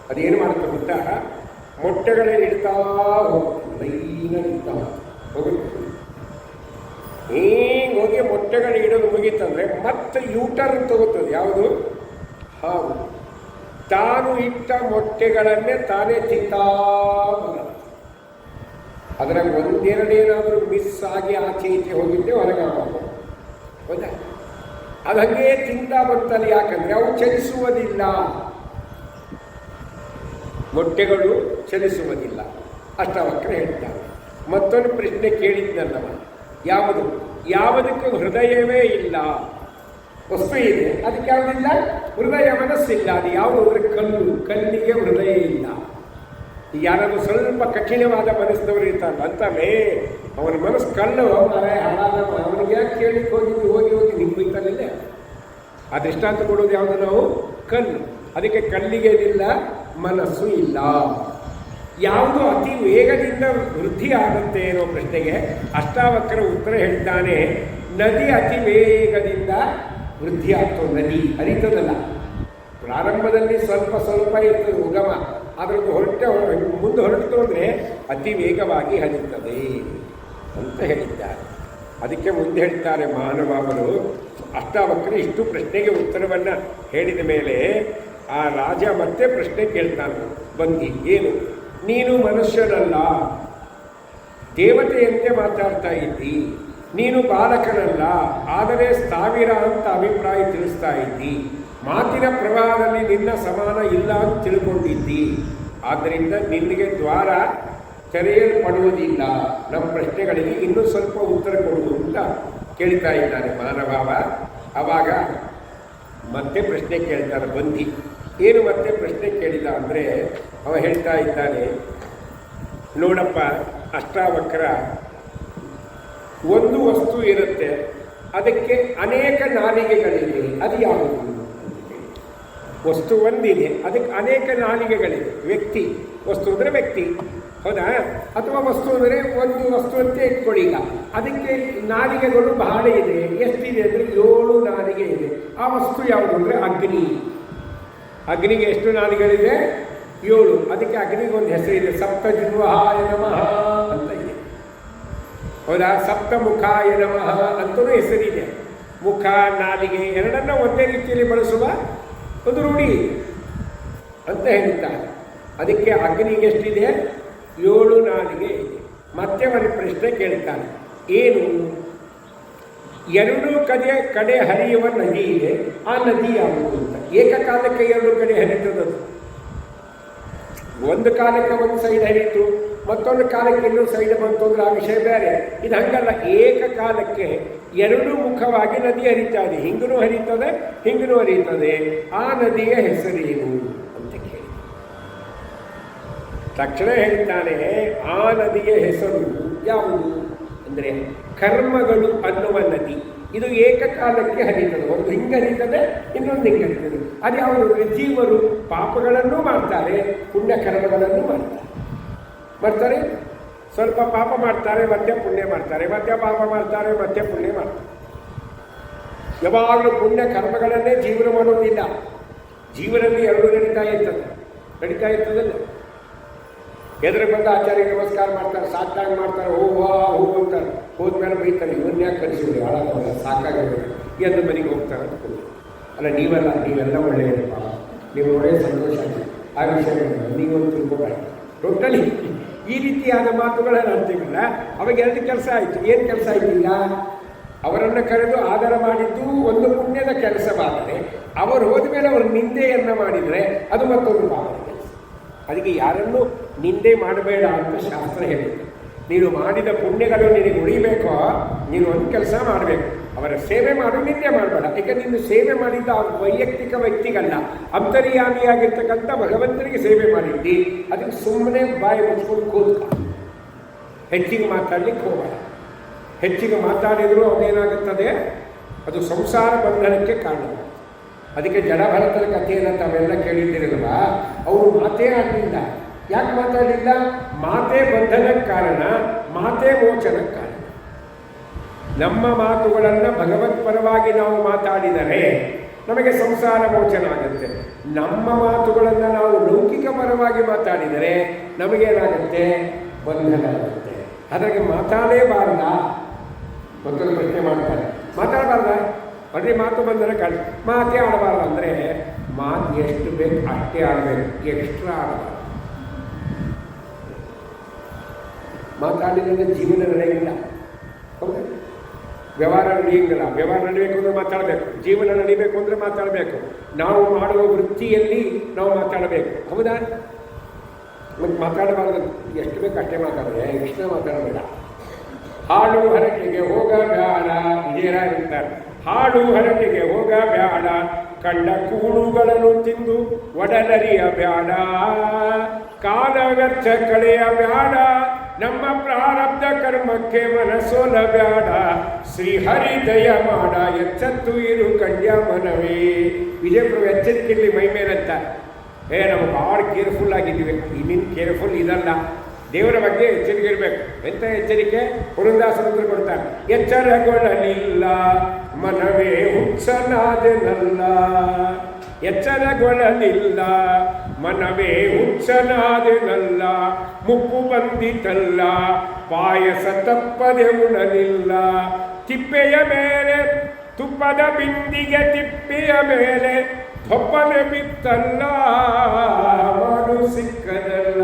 ಅದೇನು ಮಾಡುತ್ತೆ ಗೊತ್ತಾ? ಮೊಟ್ಟೆಗಳೇ ಇಡ್ತಾ ಹೋಗುತ್ತೆ, ಲೈನಾಗಿ ಇಡ್ತಾ ಹೋಗುತ್ತೆ. ಹಿಂಗೆ ಹೋಗಿ ಮೊಟ್ಟೆಗಳು ಇಡೋದು ಮುಗಿ ಮುಗೀತಂದರೆ ಮತ್ತೆ ಯೂಟರ್ನ್ ತಗೋತದೆ. ಯಾವುದು? ಹಾವು ತಾನು ಇಟ್ಟ ಮೊಟ್ಟೆಗಳನ್ನೇ ತಾನೇ ತಿಂತಾ ಬರುತ್ತೆ. ಅದರ ಒಂದೆರಡೇನಾದರೂ ಮಿಸ್ ಆಗಿ ಆಚೆ ಈಚೆ ಹೋಗಿದ್ದೆ ಹೊರಗೆ ಆಗೋದು. ಹೌದಾ? ಅದು ಹಾಗೇ ತಿಂತಾ ಬರ್ತಲ್ಲ. ಯಾಕಂದರೆ ಅವು ಚಲಿಸುವುದಿಲ್ಲ, ಮೊಟ್ಟೆಗಳು ಚಲಿಸುವುದಿಲ್ಲ. ಅಷ್ಟವಕ್ರ ಹೇಳ್ತಾರೆ. ಮತ್ತೊಂದು ಪ್ರಶ್ನೆ ಕೇಳಿದ್ನಲ್ಲವ, ಯಾವುದು? ಯಾವುದಕ್ಕೂ ಹೃದಯವೇ ಇಲ್ಲ. ವಸ್ತು ಇದೆ, ಅದಕ್ಕೆ ಯಾವುದಿಲ್ಲ? ಹೃದಯ, ಮನಸ್ಸಿಲ್ಲ. ಅದು ಯಾವುದು ಅಂದರೆ ಕಲ್ಲು. ಕಲ್ಲಿಗೆ ಹೃದಯ ಇಲ್ಲ. ಯಾರಾದರೂ ಸ್ವಲ್ಪ ಕಠಿಣವಾದ ಮನಸ್ಸಿನವರು ಇರ್ತಾರಲ್ಲ, ಅಂತಲೇ ಅವನ ಮನಸ್ಸು ಕಲ್ಲು. ಅವನಿಗೆ ಯಾಕೆ ಕೇಳಿಕ್ಕೆ ಹೋಗಿ ನಿಮ್ಗೆ ಬೈತಾನಿಲ್ಲ. ಆ ದೃಷ್ಟಾಂತ ಕೊಡೋದು ಯಾವುದು? ನಾವು ಕಲ್ಲು. ಅದಕ್ಕೆ ಕಲ್ಲಿಗೆ ಏನಿಲ್ಲ? ಮನಸ್ಸು ಇಲ್ಲ. ಯಾವುದು ಅತಿ ವೇಗದಿಂದ ವೃದ್ಧಿ ಆಗುತ್ತೆ ಅನ್ನೋ ಪ್ರಶ್ನೆಗೆ ಅಷ್ಟಾವಕ್ರ ಉತ್ತರ ಹೇಳ್ತಾನೆ. ನದಿ ಅತಿ ವೇಗದಿಂದ ವೃದ್ಧಿ ಆಗ್ತದೆ. ನದಿ ಹರಿತದಲ್ಲ, ಪ್ರಾರಂಭದಲ್ಲಿ ಸ್ವಲ್ಪ ಸ್ವಲ್ಪ ಇರ್ತದೆ ಉಗಮ, ಅದರದ್ದು ಮುಂದೆ ಹೊರಟು ಅಂದರೆ ಅತಿ ವೇಗವಾಗಿ ಹರಿಯುತ್ತದೆ ಅಂತ ಹೇಳಿದ್ದಾರೆ. ಅದಕ್ಕೆ ಮುಂದೆ ಹೇಳ್ತಾರೆ ಮಹಾನುಭಾವರು. ಅಷ್ಟಾವಕ್ರ ಇಷ್ಟು ಪ್ರಶ್ನೆಗೆ ಉತ್ತರವನ್ನು ಹೇಳಿದ ಮೇಲೆ ಆ ರಾಜ ಮತ್ತೆ ಪ್ರಶ್ನೆ ಕೇಳ್ತಾನೆ. ಬಂದಿ, ಏನು? ನೀನು ಮನುಷ್ಯನಲ್ಲ, ದೇವತೆಯಂತೆ ಮಾತಾಡ್ತಾ ಇದ್ದಿ. ನೀನು ಬಾಲಕನಲ್ಲ, ಆದರೆ ಸಾವಿರ ಅಂತ ಅಭಿಪ್ರಾಯ ತಿಳಿಸ್ತಾ ಇದ್ದಿ. ಮಾತಿನ ಪ್ರವಾಹದಲ್ಲಿ ನಿನ್ನ ಸಮಾನ ಇಲ್ಲ ಅಂತ ತಿಳ್ಕೊಂಡಿದ್ದಿ. ಆದ್ದರಿಂದ ನಿನಗೆ ದ್ವಾರ ತೆರೆಯಲ್ಪಡುವುದಿಲ್ಲ. ನಮ್ಮ ಪ್ರಶ್ನೆಗಳಿಗೆ ಇನ್ನೂ ಸ್ವಲ್ಪ ಉತ್ತರ ಕೊಡುವುದು ಅಂತ ಕೇಳ್ತಾ ಇದ್ದಾನೆ ಮಹಾನುಭಾವ. ಆವಾಗ ಮತ್ತೆ ಪ್ರಶ್ನೆ ಕೇಳ್ತಾನೆ ಬಂದಿ. ಏನು ಮತ್ತೆ ಪ್ರಶ್ನೆ ಕೇಳಿದ ಅಂದರೆ ಅವ ಹೇಳ್ತಾ ಇದ್ದಾನೆ, ನೋಡಪ್ಪ ಅಷ್ಟಾವಕ್ರ, ಒಂದು ವಸ್ತು ಇರುತ್ತೆ, ಅದಕ್ಕೆ ಅನೇಕ ನಾಲಿಗೆಗಳಿವೆ. ಅದು ಯಾವುದು? ವಸ್ತು ಒಂದಿದೆ, ಅದಕ್ಕೆ ಅನೇಕ ನಾಲಿಗೆಗಳಿವೆ. ವ್ಯಕ್ತಿ, ವಸ್ತು ಅಂದರೆ ವ್ಯಕ್ತಿ, ಹೌದಾ? ಅಥವಾ ವಸ್ತು ಅಂದರೆ ಒಂದು ವಸ್ತು ಅಂತ ಇಟ್ಕೊಳ್ಳಿ. ಈಗ ಅದಕ್ಕೆ ನಾಲಿಗೆಗಳು ಬಹಳ ಇದೆ. ಎಷ್ಟಿದೆ ಅಂದರೆ 7 ನಾಲಿಗೆ ಇದೆ. ಆ ವಸ್ತು ಯಾವುದು ಅಂದರೆ ಅಗ್ನಿ. ಅಗ್ನಿಗೆ ಎಷ್ಟು ನಾಲಿಗೆಗಳಿದೆ? 7. ಅದಕ್ಕೆ ಅಗ್ನಿಗೆ ಒಂದು ಹೆಸರಿದೆ, ಸಪ್ತಜಿಹ್ವಾಯ ನಮಃ ಅಂತ ಇದೆ. ಹೌದಾ? ಸಪ್ತಮುಖಾಯ ನಮಃ ಅಂತಲೂ ಹೆಸರಿದೆ. ಮುಖ, ನಾಲಿಗೆ ಎರಡನ್ನ ಒಂದೇ ರೀತಿಯಲ್ಲಿ ಬಳಸುವ ಒಂದು ರೂಢಿ ಅಂತ ಹೇಳ್ತಾರೆ. ಅದಕ್ಕೆ ಅಗ್ನಿಗೆ ಎಷ್ಟಿದೆ? 7 ನಾಲಿಗೆ ಇದೆ. ಮತ್ತೆ ಒಂದು ಪ್ರಶ್ನೆ ಕೇಳ್ತಾನೆ, ಏನು? 2 ಕಡೆ ಹರಿಯುವ ನದಿ ಇದೆ, ಆ ನದಿ ಯಾವುದು ಅಂತ. ಏಕಕಾಲಕ್ಕೆ 2 ಕಡೆ ಹರಿತದದು. ಒಂದು ಕಾಲಕ್ಕೆ ಒಂದು ಸೈಡ್ ಹರಿತು, ಮತ್ತೊಂದು ಕಾಲಕ್ಕೆ ಇನ್ನೊಂದು ಸೈಡ್ ಬಂತು ಅಂದ್ರೆ ಆ ವಿಷಯ ಬೇರೆ. ಇದು ಹಂಗಲ್ಲ, ಏಕಕಾಲಕ್ಕೆ 2 ಮುಖವಾಗಿ ನದಿ ಹರಿತಾ ಇದೆ. ಹಿಂಗನೂ ಹರಿತದೆ, ಹಿಂಗನೂ ಹರಿತದೆ. ಆ ನದಿಯ ಹೆಸರೇನು ಅಂತ ಕೇಳಿ ತಕ್ಷಣ ಹೇಳ್ತಾನೆ, ಆ ನದಿಯ ಹೆಸರು ಯಾವುದು ಅಂದರೆ ಕರ್ಮಗಳು ಅನ್ನುವ ನದಿ. ಇದು ಏಕಕಾಲಕ್ಕೆ ಹರಿತದೆ. ಒಂದು ಹಿಂಗೆ ಹರಿತದೆ, ಇನ್ನೊಂದು ಹಿಂಗೆ ಹರಿತದೆ. ಅದು ಯಾವುದು? ಜೀವರು ಪಾಪಗಳನ್ನು ಮಾಡ್ತಾರೆ, ಪುಣ್ಯ ಕರ್ಮಗಳನ್ನು ಮಾಡ್ತಾರೆ. ಸ್ವಲ್ಪ ಪಾಪ ಮಾಡ್ತಾರೆ, ಮತ್ತೆ ಪುಣ್ಯ ಮಾಡ್ತಾರೆ, ಮತ್ತೆ ಪಾಪ ಮಾಡ್ತಾರೆ, ಮತ್ತೆ ಪುಣ್ಯ ಮಾಡ್ತಾರೆ. ಯಾವಾಗಲೂ ಪುಣ್ಯ ಕರ್ಮಗಳನ್ನೇ ಜೀವನ ಮಾಡೋದಿಲ್ಲ. ಜೀವನದಲ್ಲಿ 2 ನಡೀತಾ ಇರ್ತದಲ್ಲ. ಎದುರು ಬಂದ ಆಚಾರ್ಯ ನಮಸ್ಕಾರ ಮಾಡ್ತಾರೆ, ಸಾಕಾಗಿ ಮಾಡ್ತಾರೆ, ಹೋ ಅಂತಾರೆ. ಹೋದ್ಮೇಲೆ ಬೈತಾರೆ, ಇವನ್ನ ಯಾಕೆ ಕಲಿಸಿಬಿಡಿ, ಹಾಳಾಗಲ್ಲ, ಸಾಕಾಗಿಲ್ಲ ಎಂದು ಮನೆಗೆ ಹೋಗ್ತಾರೆ ಅಂತ. ಅಲ್ಲ, ನೀವೆಲ್ಲ ಒಳ್ಳೆಯದಪ್ಪ, ನೀವು ಒಳ್ಳೆಯ ಸಂತೋಷ ಆಗಿದೆ, ಆ ವಿಷಯ ನೀವೊಂದು ತಿಳ್ಕೊಬೇಡ. ಟೋಟಲಿ ಈ ರೀತಿಯಾದ ಮಾತುಗಳನ್ನು ಅಂತೀವಲ್ಲ, ಅವಾಗ 2 ಕೆಲಸ ಆಯಿತು. ಏನು ಕೆಲಸ ಆಯ್ತು? ಈಗ ಅವರನ್ನು ಕರೆದು ಆಧಾರ ಮಾಡಿದ್ದು ಒಂದು ಪುಣ್ಯದ ಕೆಲಸವಾದರೆ, ಅವರು ಹೋದ ಮೇಲೆ ಅವರು ನಿಂದೆಯನ್ನು ಮಾಡಿದರೆ ಅದು ಮತ್ತೊಂದು ಪಾಪದ ಕೆಲಸ. ಅದಕ್ಕೆ ಯಾರನ್ನು ನಿಂದೆ ಮಾಡಬೇಡ ಅಂತ ಶಾಸ್ತ್ರ ಹೇಳಿದೆ. ನೀನು ಮಾಡಿದ ಪುಣ್ಯಗಳು ನಿನಗೆ ಉಳಿಬೇಕೋ, ನೀನು ಒಂದು ಕೆಲಸ ಮಾಡಬೇಕು, ಅವರ ಸೇವೆ ಮಾಡು, ನಿಂದೆ ಮಾಡಬೇಡ. ಯಾಕೆ ನೀನು ಸೇವೆ ಮಾಡಿದ್ದ ವೈಯಕ್ತಿಕ ವ್ಯಕ್ತಿಗಲ್ಲ, ಅಂತರ್ಯಾಮಿಯಾಗಿರ್ತಕ್ಕಂಥ ಭಗವಂತನಿಗೆ ಸೇವೆ ಮಾಡಿದ್ದಿ. ಅದಕ್ಕೆ ಸುಮ್ಮನೆ ಬಾಯಿ ಮುಚ್ಕೊಂಡು ಕೂತ್ಕ, ಹೆಚ್ಚಿಗೆ ಮಾತಾಡ್ಲಿಕ್ಕೆ ಹೋಗಬೇಡ. ಹೆಚ್ಚಿಗೆ ಮಾತಾಡಿದರೂ ಅದೇನಾಗುತ್ತದೆ? ಅದು ಸಂಸಾರ ಬಂಧನಕ್ಕೆ ಕಾರಣ. ಅದಕ್ಕೆ ಜಡಭರತನ ಕಥೆಯನ್ನು ತಾವೆಲ್ಲ ಕೇಳಿದ್ದೀರಲ್ವ, ಅವರು ಮಾತೇ ಆಡಲಿಲ್ಲ. ಯಾಕೆ ಮಾತಾಡಲಿಲ್ಲ? ಮಾತೇ ಬಂಧನಕ್ಕೆ ಕಾರಣ, ಮಾತೇ ಮೋಚನಕ್ಕೆ ಕಾರಣ. ನಮ್ಮ ಮಾತುಗಳನ್ನು ಭಗವತ್ಪರವಾಗಿ ನಾವು ಮಾತಾಡಿದರೆ ನಮಗೆ ಸಂಸಾರ ಮೋಚನ ಆಗುತ್ತೆ. ನಮ್ಮ ಮಾತುಗಳನ್ನು ನಾವು ಲೌಕಿಕ ಪರವಾಗಿ ಮಾತಾಡಿದರೆ ನಮಗೇನಾಗುತ್ತೆ? ಬಂಧನ ಆಗುತ್ತೆ. ಹಾಗಾಗಿ ಮಾತಾಡಲೇಬಾರ್ದ? ಮತ್ತೊಂದು ಪ್ರಶ್ನೆ ಮಾಡ್ತಾರೆ, ಮಾತಾಡಬಾರ್ದ? ಅಂದರೆ ಮಾತು ಬಂದರೆ ಮಾತೇ ಆಡಬಾರ್ದು ಅಂದರೆ ಮಾತು ಎಷ್ಟು ಬೇಕು ಅಷ್ಟೇ ಆಡಬೇಕು, ಎಕ್ಸ್ಟ್ರಾ ಆಡಬಾರ್ದು. ಮಾತಾಡಿದ್ರೆ ಜೀವನ ನಡೆಯಿಲ್ಲ. ಹೌದಾ? ವ್ಯವಹಾರ ನಡೆಯಂಗಿಲ್ಲ. ವ್ಯವಹಾರ ನಡೀಬೇಕು ಅಂದರೆ ಮಾತಾಡಬೇಕು, ಜೀವನ ನಡೀಬೇಕು ಅಂದರೆ ಮಾತಾಡಬೇಕು, ನಾವು ಮಾಡುವ ವೃತ್ತಿಯಲ್ಲಿ ನಾವು ಮಾತಾಡಬೇಕು. ಹೌದಾ? ಮತ್ತು ಮಾತಾಡಬಾರ್ದು, ಎಷ್ಟು ಬೇಕು ಅಷ್ಟೇ ಮಾತಾಡಿದ್ರೆ ಎಕ್ಸ್ಟ್ರಾ ಮಾತಾಡಬೇಡ. ಹಾಡು ಹರಟೆಗೆ ಹೋಗಬೇಡ, ವಿಜಯರಾಯ ಅಂತಾರೆ. ಹಾಡು ಹರಟೆಗೆ ಹೋಗಬೇಡ, ಕಂಡ ಕೂಳುಗಳನ್ನು ತಿಂದು ಒಡಲರಿಯ ಬ್ಯಾಡ, ಕಾಲ ವ್ಯರ್ಥ ಕಳೆಯ ಬ್ಯಾಡ, ನಮ್ಮ ಪ್ರಾರಬ್ಧ ಕರ್ಮಕ್ಕೆ ಮನಸೋಲ ಬ್ಯಾಡ, ಶ್ರೀಹರಿ ದಯ ಮಾಡ, ಎಚ್ಚತ್ತು ಇರು ಕಂಡ್ಯ ಮನವೇ. ವಿಜಯಪುರ ಎಚ್ಚರಿಕೆಯಲ್ಲಿ ಮೈ ಮೇಲಂತ ನಾವು ಭಾಳ ಕೇರ್ಫುಲ್ ಆಗಿದ್ದೀವಿ. ಇನ್ನಿನ್ ಕೇರ್ಫುಲ್ ಇದಲ್ಲ, ದೇವರ ಬಗ್ಗೆ ಎಚ್ಚರಿಕೆ ಇರಬೇಕು. ಎಂಥ ಎಚ್ಚರಿಕೆ? ಪುರಂದಾಸರಂತ್ರ ಕೊಡ್ತಾರೆ. ಎಚ್ಚರಗೊಳ್ಳಲಿಲ್ಲ ಮನವೇ ಹುಚ್ಚನಾದೆನಲ್ಲ, ಎಚ್ಚರಗೊಳ್ಳಲಿಲ್ಲ ಮನವೇ ಹುಚ್ಚನಾದೆನಲ್ಲ, ಮುಪ್ಪು ಬಂದಿತಲ್ಲ ಪಾಯಸ ತಪ್ಪದೆ ಉಣಲಿಲ್ಲ, ತಿಪ್ಪೆಯ ಮೇಲೆ ತುಪ್ಪದ ಬಿಂದಿಗೆ ತಿಪ್ಪೆಯ ಮೇಲೆ ಹೊಪ್ಪನೆ ಬಿತ್ತಲ್ಲ, ಮಾಡು ಸಿಕ್ಕದಲ್ಲ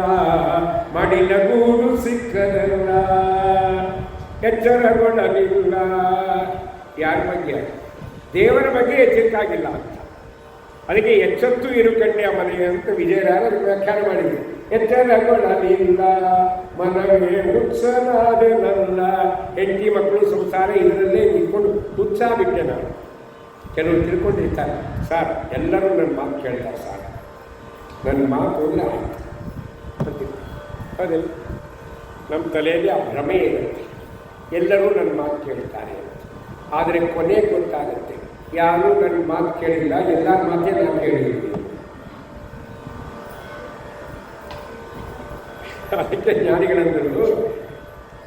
ಮಡಿಲ ಗೂಡು ಸಿಕ್ಕದಲ್ಲ, ಎಚ್ಚರಗೊಳ್ಳಲಿಲ್ಲ. ಯಾರ ಬಗ್ಗೆ? ದೇವರ ಬಗ್ಗೆ ಎಚ್ಚರಿಕಾಗಿಲ್ಲ ಅಂತ. ಅದಕ್ಕೆ ಎಚ್ಚತ್ತು ಇರು ಕನ್ಯಾ ಮನೆ ಅಂತ ವಿಜಯರಾಯರು ವ್ಯಾಖ್ಯಾನ ಮಾಡಿದರು. ಎಚ್ಚರಗೊಳ್ಳಲಿಲ್ಲ ಮನವೇ ಹುಚ್ಚನಾದೆನಲ್ಲ. ಹೆಂಡತಿ ಮಕ್ಕಳು ಸಂಸಾರ ಇದರಲ್ಲೇ ನಿಂತ್ಕೊಂಡು ಹುಚ್ಚ ಬಿಟ್ಟೆ ನಾನು. ಕೆಲವರು ತಿಳ್ಕೊಂಡಿರ್ತಾರೆ, ಸರ್ ಎಲ್ಲರೂ ನನ್ನ ಮಾತು ಕೇಳ್ತಾರೆ ಸರ್, ನನ್ನ ಮಾತು ಅಂದರೆ ಆಯ್ತು. ಹೌದಿಲ್ಲ? ನಮ್ಮ ತಲೆಯಲ್ಲಿ ಆ ಭ್ರಮೆ ಇರುತ್ತೆ, ಎಲ್ಲರೂ ನನ್ನ ಮಾತು ಕೇಳ್ತಾರೆ. ಆದರೆ ಕೊನೆಗೆ ಗೊತ್ತಾಗುತ್ತೆ ಯಾರೂ ನನ್ನ ಮಾತು ಕೇಳಿಲ್ಲ, ಎಲ್ಲರ ಮಾತೇ ನಾನು ಕೇಳಿದ್ದೀನಿ. ಅದಕ್ಕೆ ಜ್ಞಾನಿಗಳಂದರು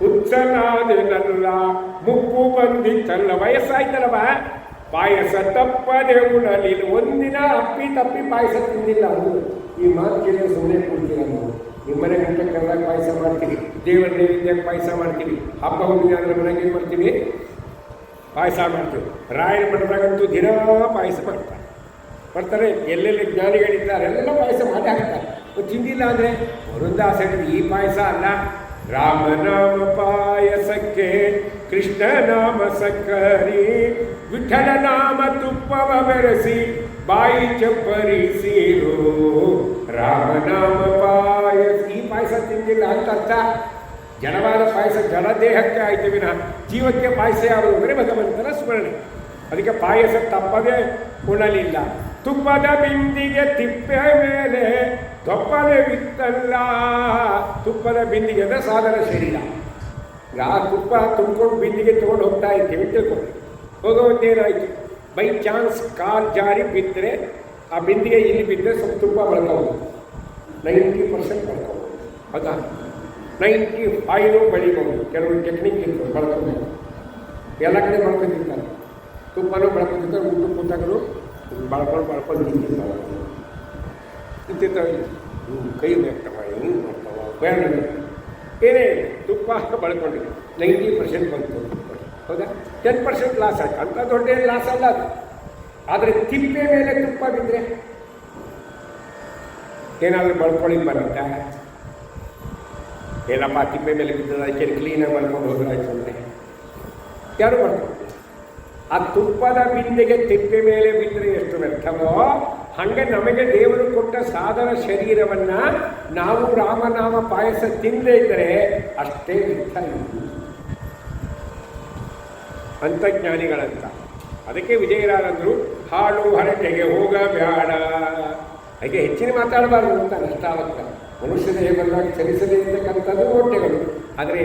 ಹುಚ್ಚನಾದೆನಲ್ಲ ಮುಪ್ಪು ಬಂದಿತ್ತಲ್ಲ, ವಯಸ್ಸಾಯ್ತಲ್ಲವ ಪಾಯಸ ತಪ್ಪದೆ ಉಣಲಿಲ್ಲ. ಒಂದಿನ ಅಪ್ಪಿ ತಪ್ಪಿ ಪಾಯಸ ತಿಂದಿಲ್ಲ. ಅದು ಈ ಮಾತು ಕೇಳಿ ಸುಮ್ಮನೆ ಕೊಡ್ತೀರ. ನಾವು ನಿಮ್ಮನೆ ಗಂಟೆ ಕರೆದಾಗ ಪಾಯಸ ಮಾಡ್ತೀವಿ, ದೇವರ ನೈವೇದ್ಯಕ್ಕೆ ಪಾಯಸ ಮಾಡ್ತೀವಿ, ಹಬ್ಬ ಹುಣ್ಣಿಮೆ ಆದರೆ ಮನೆಗೆ ಏನು ಮಾಡ್ತೀವಿ? ಪಾಯಸ ಮಾಡ್ತೀವಿ. ರಾಯರ ಮಠದಾಗಂತೂ ದಿನ ಪಾಯಸ ಮಾಡ್ತಾರೆ. ಎಲ್ಲೆಲ್ಲಿ ಜ್ಞಾನಿಗಳಿದ್ದಾರೆ ಎಲ್ಲ ಪಾಯಸ ಮಾಡಿ ಹಾಕ್ತಾರೆ. ತಿಂದಿಲ್ಲ ಅಂದರೆ ವರುಣದಾಸ ಈ ಪಾಯಸ ಅಲ್ಲ, ರಾಮನಾಮ ಪಾಯಸಕ್ಕೆ ಕೃಷ್ಣ ನಾಮ ಸಕ್ಕರಿ, ವಿಠಲ ನಾಮ ತುಪ್ಪವ ಬೆರೆಸಿ ಬಾಯಿ ಚಪ್ಪರಿಸಿರು, ರಾಮನಾಮ ಪಾಯಸ. ಈ ಪಾಯಸ ತಿಂದಿಲ್ಲ ಅಂತ ಅರ್ಥ. ಜಡವಾದ ಪಾಯಸ ಜಡ ದೇಹಕ್ಕೆ ಆಯ್ತು ವಿನ ಜೀವಕ್ಕೆ ಪಾಯಸ ಯಾವುದು ಅಂದರೆ ಭಗವಂತನ ಸ್ಮರಣೆ. ಅದಕ್ಕೆ ಪಾಯಸ ತಪ್ಪದೆ ಉಣಲಿಲ್ಲ. ತುಪ್ಪದ ಬಿಂದಿಗೆ ತಿಪ್ಪೆ ಮೇಲೆ ತೊಪ್ಪಲೆ ಬಿತ್ತಲ್ಲ. ತುಪ್ಪದ ಬಿಂದಿಗೆ ಅಂದರೆ ಸಾಧನ ಶರೀರ. ಆ ತುಪ್ಪ ತುಂಬಿಕೊಂಡು ಬಿಂದಿಗೆ ತೊಗೊಂಡು ಹೋಗ್ತಾ ಇರ್ತೀವಿ ತಿಳ್ಕೊಂಡು ಹೋಗೋದೇನಾಯಿತು, ಬೈ ಚಾನ್ಸ್ ಕಾಲ್ ಜಾರಿ ಬಿದ್ದರೆ ಆ ಬಿಂದಿಗೆ ಇಲ್ಲಿ ಬಿದ್ದರೆ ಸ್ವಲ್ಪ ತುಪ್ಪ ಬಳಕೋದು, 90% ಬಳಕೋದು. ಹೌದಾ? 95 ಬೆಳಿಬೋದು. ಕೆಲವರು ಟೆಕ್ನಿಕ್ ಇರ್ತದೆ ಬಳಕೋಬೇಕು. ಎಲ್ಲ ಕಡೆ ಬಳಕೊಂಡಿರ್ತಾರೆ, ತುಪ್ಪನೂ ಬಳಕೊಂಡಿರ್ತಾರೆ, ಊಟ ಕೂತಾಗಲು ಬಳಕೊಂಡು ನಿಂತಿರ್ತಾವೆ. ಕೈ ಬೇಕ್ತವ, ಹಿಂಗೆ ಮಾಡ್ತಾವ, ಬೇಡ ಏನೇ ತುಪ್ಪ ಬಳಕೊಂಡಿದೆ 90% ಬಂತು. ಹೌದಾ? 10% ಲಾಸ್ ಆಯ್ತು. ಅಂಥ ದೊಡ್ಡ ಲಾಸ್ ಅಲ್ಲ ಅದು. ಆದರೆ ತಿಪ್ಪೆ ಮೇಲೆ ತುಪ್ಪ ಬಿದ್ದರೆ ಏನಾದರೂ ಬಳ್ಕೊಳ್ಳಿ ಬರುತ್ತೆ. ಏನಪ್ಪ ತಿಪ್ಪೆ ಮೇಲೆ ಬಿದ್ದದ, ಅದಕ್ಕೆ ಕ್ಲೀನಾಗಿ ಮಾಡ್ಕೊಂಡು ಹೋದ್ರಾಯ್ತು ಅಂದರೆ ಯಾರು ಮಾಡ್ಕೊಂಡು. ಆ ತುಪ್ಪದ ಬಿಂದಿಗೆ ತಿಪ್ಪೆ ಮೇಲೆ ಬಿದ್ದರೆ ಎಷ್ಟು ವ್ಯರ್ಥವೋ ಹಾಗೆ ನಮಗೆ ದೇವರು ಕೊಟ್ಟ ಸಾಧನ ಶರೀರವನ್ನು ನಾವು ರಾಮನಾಮ ಪಾಯಸ ತಿನ್ನದೇ ಇದ್ದರೆ ಅಷ್ಟೇ ವ್ಯರ್ಥ ಇತ್ತು ಅಂತಜ್ಞಾನಿಗಳಂತ. ಅದಕ್ಕೆ ವಿಜಯರಾರಂದರು ಹಾಡು ಹರಟೆಗೆ ಹೋಗಬೇಡ. ಹಾಗೆ ಹೆಚ್ಚಿನ ಮಾತಾಡಬಾರ್ದು ಅಂತ ನಷ್ಟಾವತ್ತ. ಮನುಷ್ಯ ದೇಹ ಬಂದಾಗ ಚಲಿಸದೇ ಇರ್ತಕ್ಕಂಥದ್ದು ಹೊಟ್ಟೆಗಳು. ಆದರೆ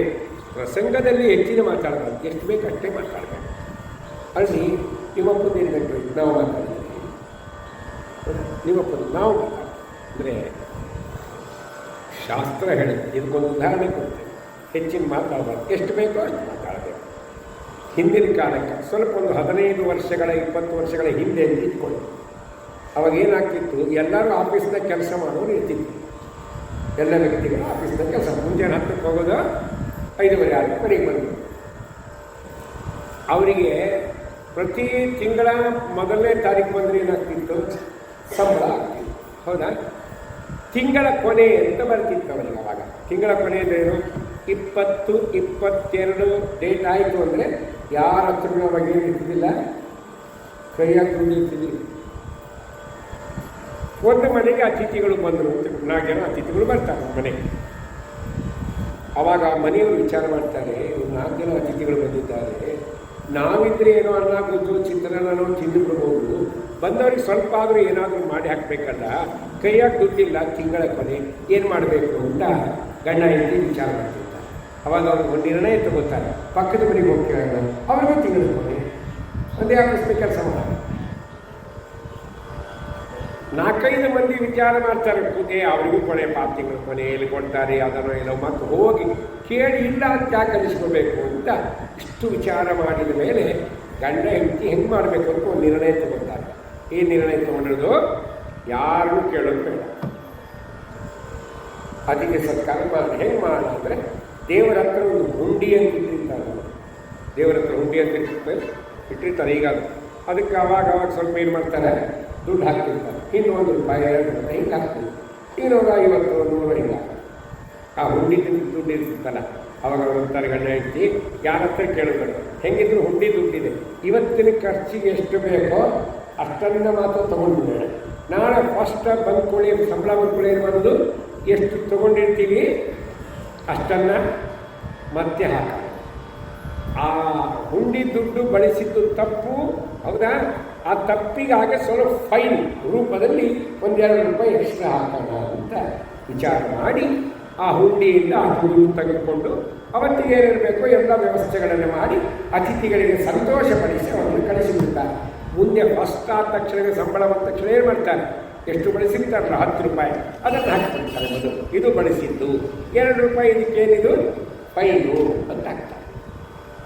ಪ್ರಸಂಗದಲ್ಲಿ ಹೆಚ್ಚಿನ ಮಾತಾಡಬಾರ್ದು, ಎಷ್ಟು ಬೇಕು ಅಷ್ಟೇ ಮಾತಾಡಬೇಕು. ಅಲ್ಲಿ ನಿಮ್ಮಪ್ಪನ ಏನು ಗಂಟು ನಾವು ಮಾತಾಡ್ತೀವಿ, ನಿಮ್ಮಪ್ಪನ ನಾವು ಅಂದರೆ ಶಾಸ್ತ್ರ ಹೇಳುತ್ತೆ. ಇದಕ್ಕೊಂದು ಉದಾಹರಣೆ ಕೊಡ್ತೇವೆ. ಹೆಚ್ಚಿನ ಮಾತಾಡಬಾರ್ದು, ಎಷ್ಟು ಬೇಕೋ ಅಷ್ಟು ಮಾತಾಡಬೇಕು. ಹಿಂದಿನ ಕಾಲಕ್ಕೆ ಸ್ವಲ್ಪ ಒಂದು 15 ವರ್ಷಗಳ 20 ವರ್ಷಗಳ ಹಿಂದೆ ಇಟ್ಕೊಳ್ಳಿ. ಅವಾಗ ಏನಾಗ್ತಿತ್ತು, ಎಲ್ಲರೂ ಆಫೀಸ್ನಾಗ ಕೆಲಸ ಮಾಡೋರು ಇರ್ತಿತ್ತು. ಎಲ್ಲ ವ್ಯಕ್ತಿಗಳು ಆಫೀಸ್ನಾಗ ಕೆಲಸ ಮುಂಜಾನೆ 10ಕ್ಕೆ ಹೋಗೋದು, 5:30 6 ಮನೆಗೆ ಬಂದರು. ಅವರಿಗೆ ಪ್ರತಿ ತಿಂಗಳ ಮೊದಲನೇ ತಾರೀಕು ಬಂದರೆ ಏನಾಗ್ತಿತ್ತು? ಸಂಬಳ ಆಗ್ತಿತ್ತು. ಹೌದಾ? ತಿಂಗಳ ಕೊನೆ ಅಂತ ಬರ್ತಿತ್ತು ಅವರಿಗೆ. ಅವಾಗ ತಿಂಗಳ ಕೊನೆಯದೇನು 20, 22 ಡೇಟ್ ಆಯಿತು ಅಂದರೆ ಯಾರ ಹತ್ರ ಅವಾಗ ಏನು ಇರ್ತಿದ್ದಿಲ್ಲ, ಕೈಯಾಗಿ ದುಡ್ಡು ಇರ್ತಿದ್ದಿಲ್ಲ. ಒಂದು ಮನೆಗೆ ಅತಿಥಿಗಳು ಬಂದರು ಅಂತ 4 ಜನ ಅತಿಥಿಗಳು ಬರ್ತಾರೆ ಮನೆಗೆ. ಆವಾಗ ಮನೆಯವರು ವಿಚಾರ ಮಾಡ್ತಾರೆ, 4 ಜನ ಅತಿಥಿಗಳು ಬಂದಿದ್ದಾರೆ, ನಾವಿದ್ರೆ ಏನೋ ಅನ್ನ ಗೊಜ್ಜು ಚಿತ್ರಾನ್ನೋ ತಿಂದುಬಿಡ್ಬೋದು, ಬಂದವ್ರಿಗೆ ಸ್ವಲ್ಪ ಆದರೂ ಏನಾದರೂ ಮಾಡಿ ಹಾಕಬೇಕಲ್ಲ, ಕೈಯಾಗಿ ದುಡ್ಡಿಲ್ಲ, ತಿಂಗಳ ಕೊನೆ ಏನು ಮಾಡಬೇಕು ಅಂತ ಗಂಡ ಹೆಂಡತಿ ವಿಚಾರ ಮಾಡ್ತಿರ್ತಾರೆ. ಅವಾಗ ಅವ್ರಿಗೆ ಒಂದು ನಿರ್ಣಯ ತಗೋತಾರೆ, ಪಕ್ಕದ ಮನೆಗೆ ಹೋಗ್ತೀರ, ಅವ್ರಿಗೂ ತಿಂಗಳ ಕೊನೆ ಒಂದೇ ಆಫೀಸ್ನ ಕೆಲಸ ಮಾಡ. 4-5 ಮಂದಿ ವಿಚಾರ ಮಾಡ್ತಾರೆ ಕೂತೆ, ಅವರಿಗೂ ಕೊನೆ ತಿಂಗಳ ಕೊನೆ ಎಲ್ಲಿ ಕೊಡ್ತಾರೆ ಅದನ್ನು ಏನೋ ಮತ್ತು ಹೋಗಿ ಕೇಳಿ ಇಲ್ಲ ಅಂತ ಯಾಕೆ ಅನಿಸ್ಕೋಬೇಕು ಅಂತ ಇಷ್ಟು ವಿಚಾರ ಮಾಡಿದ ಮೇಲೆ ಗಂಡ ಹೆಂಡತಿ ಹೆಂಗೆ ಮಾಡಬೇಕು ಅಂತ ಒಂದು ನಿರ್ಣಯ ತಗೊಳ್ತಾರೆ. ಈ ನಿರ್ಣಯ ತಗೊಂಡಿರೋದು ಯಾರಿಗೂ ಕೇಳೋದು ಬೇಡ, ಅದಕ್ಕೆ ಸತ್ಕಾರ ಮಾಡಿ ಹೆಂಗೆ ಮಾಡೋಣ ಅಂದರೆ ದೇವರ ಹತ್ರ ಒಂದು ಹುಂಡಿ ಅಂತ ಇಟ್ಟಿರ್ತಾರೆ. ದೇವರ ಹತ್ರ ಹುಂಡಿ ಅಂತ ಇಟ್ಟಿರ್ತಾರೆ. ಈಗ ಅದಕ್ಕೆ ಅವಾಗ ಸ್ವಲ್ಪ ಏನು ಮಾಡ್ತಾರೆ, ದುಡ್ಡು ಹಾಕ್ತಿರ್ತಾರೆ. ಇನ್ನು ₹1, ₹2 ಹಿಂಗೆ ಹಾಕ್ತೀವಿ, ಇನ್ನೂರ 50, 100 ಹಿಂಗೆ ಹಾಕ್ತಾರೆ. ಆ ಹುಂಡಿ ದುಡ್ಡು ಇರ್ತಿತ್ತಲ್ಲ, ಅವಾಗ ಅಂತಾರೆ ಗಂಡ ಹೆಂಡತಿ ಯಾರ ಹತ್ರ ಕೇಳಬೇಡ, ಹೆಂಗಿದ್ರು ಹುಂಡಿ ದುಡ್ಡಿದೆ, ಇವತ್ತಿನ ಖರ್ಚಿಗೆ ಎಷ್ಟು ಬೇಕೋ ಅಷ್ಟನ್ನು ಮಾತ್ರ ತೊಗೊಂಡಿದ್ದೇನೆ, ನಾಳೆ ಫಸ್ಟ್ ಬಂದ್ಕೊಳ್ಳಿ ಸಂಬಳ ಬಂದ್ಕೊಳ್ಳಿ ಏನು ಮಾಡೋದು, ಎಷ್ಟು ತೊಗೊಂಡಿರ್ತೀವಿ ಅಷ್ಟನ್ನು ಮತ್ತೆ ಹಾಕ. ಆ ಹುಂಡಿ ದುಡ್ಡು ಬಳಸಿದ್ದು ತಪ್ಪು, ಹೌದಾ? ಆ ತಪ್ಪಿಗಾಗೆ ಸ್ವಲ್ಪ ಫೈನ್ ರೂಪದಲ್ಲಿ ₹2 ಎಕ್ಸ್ಟ್ರಾ ಹಾಕೋಣ ಅಂತ ವಿಚಾರ ಮಾಡಿ ಆ ಹುಂಡಿಯಿಂದ ಆ ದುಡ್ಡು ತೆಗೆದುಕೊಂಡು ಅವತ್ತಿಗೆ ಏನಿರಬೇಕು ಎಲ್ಲ ವ್ಯವಸ್ಥೆಗಳನ್ನು ಮಾಡಿ ಅತಿಥಿಗಳಿಗೆ ಸಂತೋಷಪಡಿಸಿ ಅವರನ್ನು ಕಳಿಸಿಬಿಡ್ತಾರೆ. ಮುಂದೆ ಫಸ್ಟ್ ಆದ ತಕ್ಷಣ ಸಂಬಳ ಬಂದ ತಕ್ಷಣ ಏನು ಮಾಡ್ತಾರೆ, ಎಷ್ಟು ಬಳಸಿರ್ತಾರಲ್ಲ ₹10 ಅದನ್ನು ಹಾಕಿಬಿಡ್ತಾರೆ ಮೊದಲು, ಇದು ಬಳಸಿದ್ದು, ₹2 ಇದಕ್ಕೇನಿದು ಫೈನು ಅಂತ ಹಾಕ್ತಾರೆ.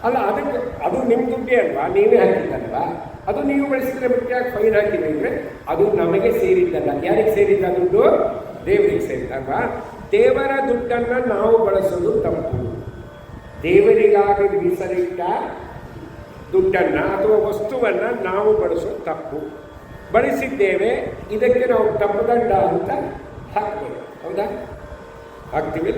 ಅಲ್ಲ, ಅದಕ್ಕೆ ಅದು ನಿಮ್ಮ ದುಡ್ಡೇ ಅಲ್ವಾ, ನೀವೇ ಹಾಕಿದ್ದಲ್ವಾ, ಅದು ನೀವು ಬಳಸಿದರೆ ಬಿಟ್ಟು ಯಾಕೆ ಫೈನ್ ಹಾಕಿದೆ ಅಂದರೆ ಅದು ನಮಗೆ ಸೇರಿದ್ದಲ್ಲ. ಯಾರಿಗೆ ಸೇರಿದ್ದ ದುಡ್ಡು? ದೇವರಿಗೆ ಸೇರಿದ್ದಲ್ವಾ. ದೇವರ ದುಡ್ಡನ್ನು ನಾವು ಬಳಸೋದು ತಪ್ಪು. ದೇವರಿಗಾಗಿ ಮೀಸಲಿಟ್ಟ ದುಡ್ಡನ್ನು ಅಥವಾ ವಸ್ತುವನ್ನು ನಾವು ಬಳಸೋದು ತಪ್ಪು. ಬಳಸಿದ್ದೇವೆ, ಇದಕ್ಕೆ ನಾವು ತಪ್ಪುದಂಡ ಅಂತ ಹಾಕಬೇಕು. ಹೌದಾ? ಹಾಕ್ತೀವಿ.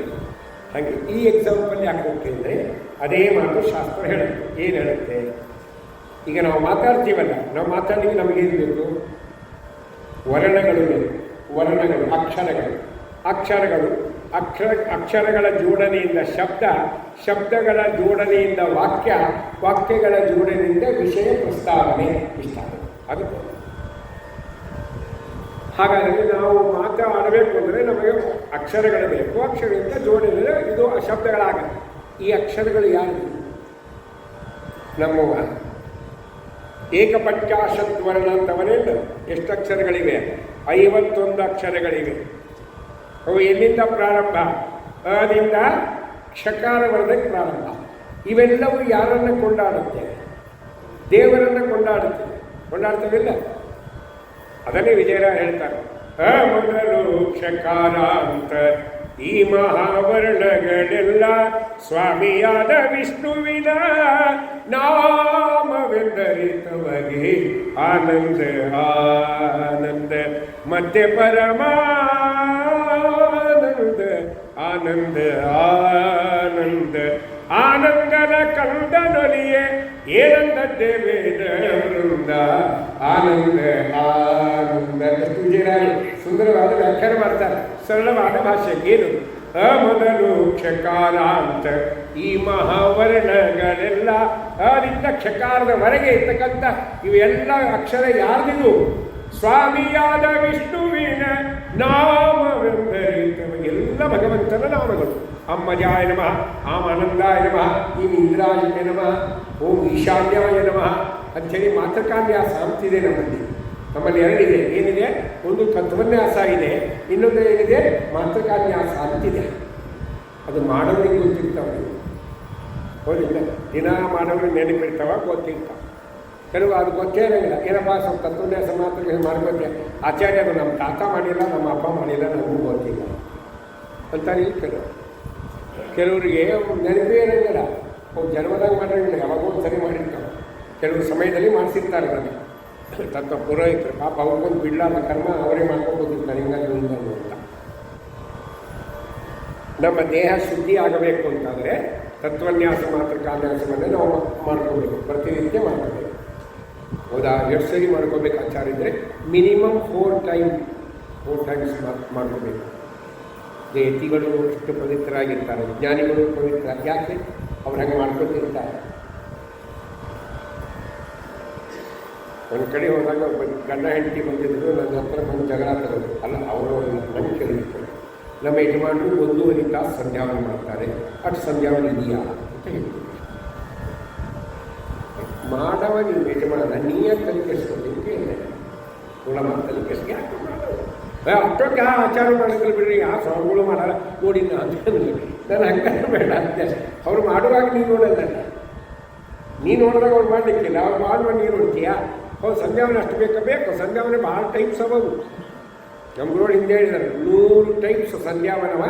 ಹಾಗೆ ಈ ಎಕ್ಸಾಂಪಲ್ ಯಾಕೆ ಹೋಗ್ತೀವಿ ಅಂದರೆ ಅದೇ ಮಾತು ಶಾಸ್ತ್ರ ಹೇಳುತ್ತೆ. ಏನು ಹೇಳುತ್ತೆ? ಈಗ ನಾವು ಮಾತಾಡ್ತೀವಲ್ಲ, ನಾವು ಮಾತಾಡಲಿಕ್ಕೆ ನಮಗೇನು ಬೇಕು? ವರ್ಣಗಳು ಬೇಕು. ವರ್ಣಗಳು, ಅಕ್ಷರಗಳು, ಅಕ್ಷರಗಳ ಜೋಡಣೆಯಿಂದ ಶಬ್ದ, ಶಬ್ದಗಳ ಜೋಡಣೆಯಿಂದ ವಾಕ್ಯ, ವಾಕ್ಯಗಳ ಜೋಡಣೆಯಿಂದ ವಿಷಯ ಪ್ರಸ್ತಾವನೆ, ಇಷ್ಟ ಅದು. ಹಾಗಾದರೆ ನಾವು ಮಾತಾಡಬೇಕು ಅಂದರೆ ನಮಗೆ ಅಕ್ಷರಗಳು ಬೇಕು, ಅಕ್ಷರಗಳಿಂದ ಜೋಡಣೆ ಇದು ಶಬ್ದಗಳಾಗತ್ತೆ. ಈ ಅಕ್ಷರಗಳು ಯಾರು? ನಮ್ಮವ ಏಕಪಂಚಾಶತ್ ವರ್ಣ ಅಂತವನೇನು ಎಷ್ಟು ಅಕ್ಷರಗಳಿವೆ? 51 ಅಕ್ಷರಗಳಿವೆ. ಅವು ಎಲ್ಲಿಂದ ಪ್ರಾರಂಭ? ಅದಿಂದ ಕ್ಷಕಾರ ವರ್ಣಕ್ಕೆ ಪ್ರಾರಂಭ. ಇವೆಲ್ಲವೂ ಯಾರನ್ನು ಕೊಂಡಾಡುತ್ತೆ? ದೇವರನ್ನು ಕೊಂಡಾಡ್ತೇವಿಲ್ಲ. ಅದನ್ನೇ ವಿಜಯರಾಯ ಹೇಳ್ತಾರೆ, ಮೊದಲು ಕ್ಷಕಾರ ಅಂತ ಈ ಮಹಾವರ್ಣಗಳೆಲ್ಲ ಸ್ವಾಮಿಯಾದ ವಿಷ್ಣುವಿನ ನಾಮವೆಂದರಿತವಗೆ ಆನಂದ ಆನಂದ ಮತ್ತೆ ಪರಮಾನಂದ ಆನಂದ ಆನಂದ ಆನಂದನ ಕಂದನೊಲಿಯೇ ಏನಂದದ್ದೇ ವೇದ ವೃಂದ ಆನಂದ ಆನಂದ. ವಿಜಯರಾಯ ಸುಂದರವಾದ ವ್ಯಾಖ್ಯಾನ ಮಾಡ್ತಾರೆ, ಸರಳವಾದ ಭಾಷೆ. ಏನು? ಮೊದಲು ಕ್ಷಕಾರ ಅಂತ ಈ ಮಹಾವರ್ಣಗಳೆಲ್ಲ ಅದಿಂದ ಕ್ಷಕಾರದವರೆಗೆ ಇರ್ತಕ್ಕಂಥ ಇವೆಲ್ಲ ಅಕ್ಷರ ಯಾರ್ದಿದು? ಸ್ವಾಮಿಯಾದ ವಿಷ್ಣುವಿನ ನಾಮವೆಂದರಿತವ ಎಲ್ಲ ಭಗವಂತನ ನಾಮಗಳು. ಅಮ್ಮಜಾಯ ನಮಃ, ಆನಂದಾಯ ನಮಃ, ಈ ಇಂದ್ರಾಯ ನಮಃ, ಓಂ ಈಶಾನ್ಯಾಯ ನಮಃ ಅಂಥೇಳಿ ಮಾತೃಕಾನ್ಯಾಸ ಅಂತಿದೆ ನಮ್ಮಲ್ಲಿ 2 ಇದೆ. ಏನಿದೆ? ಒಂದು ತತ್ವನ್ಯಾಸ ಇದೆ, ಇನ್ನೊಂದು ಏನಿದೆ? ಮಾತೃಕಾನ್ಯಾಸ ಅಂತಿದೆ. ಅದು ಮಾಡೋರಿಗೆ ಗೊತ್ತಿರ್ತಾವೆ, ಹೌದಿಲ್ಲ? ದಿನ ಮಾಡೋರಿಗೆ ನೆನಪಿರ್ತಾವ, ಗೊತ್ತಿರ್ತಾವೆ. ಕೆಲವು ಅದು ಗೊತ್ತೇ ಇರೋಂಗಿಲ್ಲ. ಏನಪ್ಪ ಸ್ವಲ್ಪ ತತ್ವನ್ಯಾಸ ಮಾತ್ರ ಮಾಡ್ಕೊತೀಯ, ಆಚಾರ್ಯರು ನಮ್ಮ ತಾತ ಮಾಡಿಲ್ಲ, ನಮ್ಮ ಅಪ್ಪ ಮಾಡಿಲ್ಲ, ನಮಗೂ ಗೊತ್ತಿಲ್ಲ ಅಂತಾರೆ. ಕೆಲವರಿಗೆ ನೆನಪೇ ಇರೋಂಗಿಲ್ಲ, ಜನ್ಮದಾಗ ಮಾಡಿರಂಗಿಲ್ಲ, ಯಾವಾಗೋ ಒಂದು ಸರಿ ಮಾಡಿರ್ತಾವೆ. ಕೆಲವು ಸಮಯದಲ್ಲಿ ಮಾಡಿಸಿರ್ತಾರೆ ನನಗೆ ತತ್ವ ಪುರೋಹಿತರು ಪಾಪ ಅವ್ರಿಗೊಂದು ಬಿಡ್ಲಾದ ಕರ್ಮ ಅವರೇ ಮಾಡ್ಕೊಂಡ್ಬಂದಿರ್ತಾರೆ ಹಿಂಗಾಗಿ ಹಿಂಗಾಗಿ ಅಂತ. ನಮ್ಮ ದೇಹ ಶುದ್ಧಿ ಆಗಬೇಕು ಅಂತಂದರೆ ತತ್ವನ್ಯಾಸ ಮಾತ್ರ ಕಾನ್ಯಾಸವನ್ನೇ ನಾವು ಮಾಡ್ಕೋಬೇಕು, ಪ್ರತಿನಿತ್ಯ ಮಾಡ್ಕೋಬೇಕು. ಹೌದಾ? ಎಷ್ಟು ಸರಿ ಮಾಡ್ಕೋಬೇಕು ಆಚಾರಿದ್ರೆ ಮಿನಿಮಮ್ 4 ಟೈಮ್ಸ್ ಮಾಡ್ಕೋಬೇಕು. ಯತಿಗಳು ಎಷ್ಟು ಪವಿತ್ರರಾಗಿರ್ತಾರೆ, ಜ್ಞಾನಿಗಳು ಪವಿತ್ರ. ಯಾಕೆ ಅವ್ರು ಹಂಗೆ ಮಾಡ್ಕೊತಿರ್ತಾರೆ. ಒಂದು ಕಡೆ ಹೋದಾಗ ಗಂಡ ಹೆಂಡತಿ ಬಂದಿದ್ರು, ನನ್ನ ಹತ್ರ ಬಂದು ಜಗಳ ತಗೋದು ಅಲ್ಲ, ಅವರು ನಂಗೆ ಕೇಳಿರ್ತಾರೆ. ನಮ್ಮ ಯಜಮಾನರು 1.5 ತಾಸು ಸಂಧ್ಯಾವನೆ ಮಾಡ್ತಾರೆ, ಅಷ್ಟು ಸಂಧ್ಯಾವನೆ ಇದೆಯಾ ಅಂತ ಹೇಳ್ತೀವಿ. ಮಾಡವ ನೀವು ಯಜಮಾನ ನೀಯಾಗಿ ತಲೆಕೆಸ್ಕೊಂಡು ಕೇಳಿದೆ ಗುಣ ತಲೆಕೆಸ್ಗೆ ಯಾಕೆ ಮಾಡೋದು ಅಷ್ಟೊಂದು ಯಾವ ಆಚಾರ ಮಾಡಿದ್ರೆ ಬಿಡ್ರಿ, ಯಾವ ಸ್ವಾಮಿಗಳು ಮಾಡಲ್ಲ ನೋಡಿ ಅಂತಂದ್ರೆ ನಾನು ಹಂಗಾರ ಬೇಡ ಅಂತ. ಅವ್ರು ಮಾಡುವಾಗ ನೀನು ನೋಡೋದಲ್ಲ, ನೀನು ನೋಡಿದಾಗ ಅವ್ರು ಮಾಡಲಿಕ್ಕಿಲ್ಲ, ಅವ್ರು ಮಾಡುವ ನೀನು ನೋಡ್ತೀಯಾ? ಹೌದು, ಸಂಧ್ಯಾವನೆ ಅಷ್ಟು ಬೇಕು. ಸಂಧ್ಯಾವನೆ ಭಾಳ ಟೈಪ್ಸ್ ಅವು. ನಮ್ಮ ಗುರುಗಳು ಹಿಂದೆ ಹೇಳಿದ್ದಾರೆ 100 ಟೈಪ್ಸ್ ಸಂಧ್ಯಾವನವ,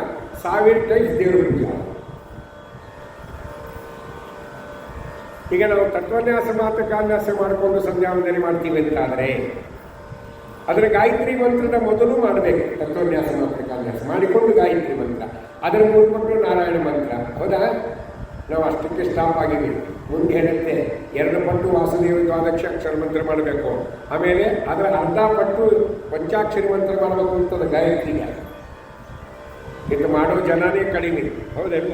1000 ಟೈಪ್ಸ್ ದೇವರು ಪೂಜಾ. ಈಗ ನಾವು ತತ್ವನ್ಯಾಸ ಮಾತ್ರ ಕಾನ್ಯಾಸ ಮಾಡಿಕೊಂಡು ಸಂಧ್ಯಾವಂದನೆ ಮಾಡ್ತೀವಿ ಅಂತಾದರೆ ಅದರ ಗಾಯತ್ರಿ ಮಂತ್ರದ ಮೊದಲು ಮಾಡಬೇಕು. ತತ್ವನ್ಯಾಸ ಮಾತ್ರ ಕಾನ್ಯಾಸ ಮಾಡಿಕೊಂಡು ಗಾಯತ್ರಿ ಮಂತ್ರ, ಅದರ ಮೂಲಕ ನಾರಾಯಣ ಮಂತ್ರ. ಹೌದಾ? ನಾವು ಅಷ್ಟಕ್ಕೆ ಸ್ಟಾಪ್ ಆಗಿದ್ದೀವಿ. ಮುಂದೆ ಹೇಳುತ್ತೆ 2 ಪಟ್ಟು ವಾಸುದೇವ ದ್ವಾದಶ ಅಕ್ಷರ ಮಂತ್ರ ಮಾಡಬೇಕು, ಆಮೇಲೆ ಅದರ ಅರ್ಧ ಪಟ್ಟು ಪಂಚಾಕ್ಷರಿ ಮಂತ್ರ ಮಾಡಬೇಕು ಅಂತದ ಗಾಯತ್ರಿಗೆ. ಇದು ಮಾಡೋ ಜನನೇ ಕಡಿಮೆ. ಹೌದಲ್ಲ?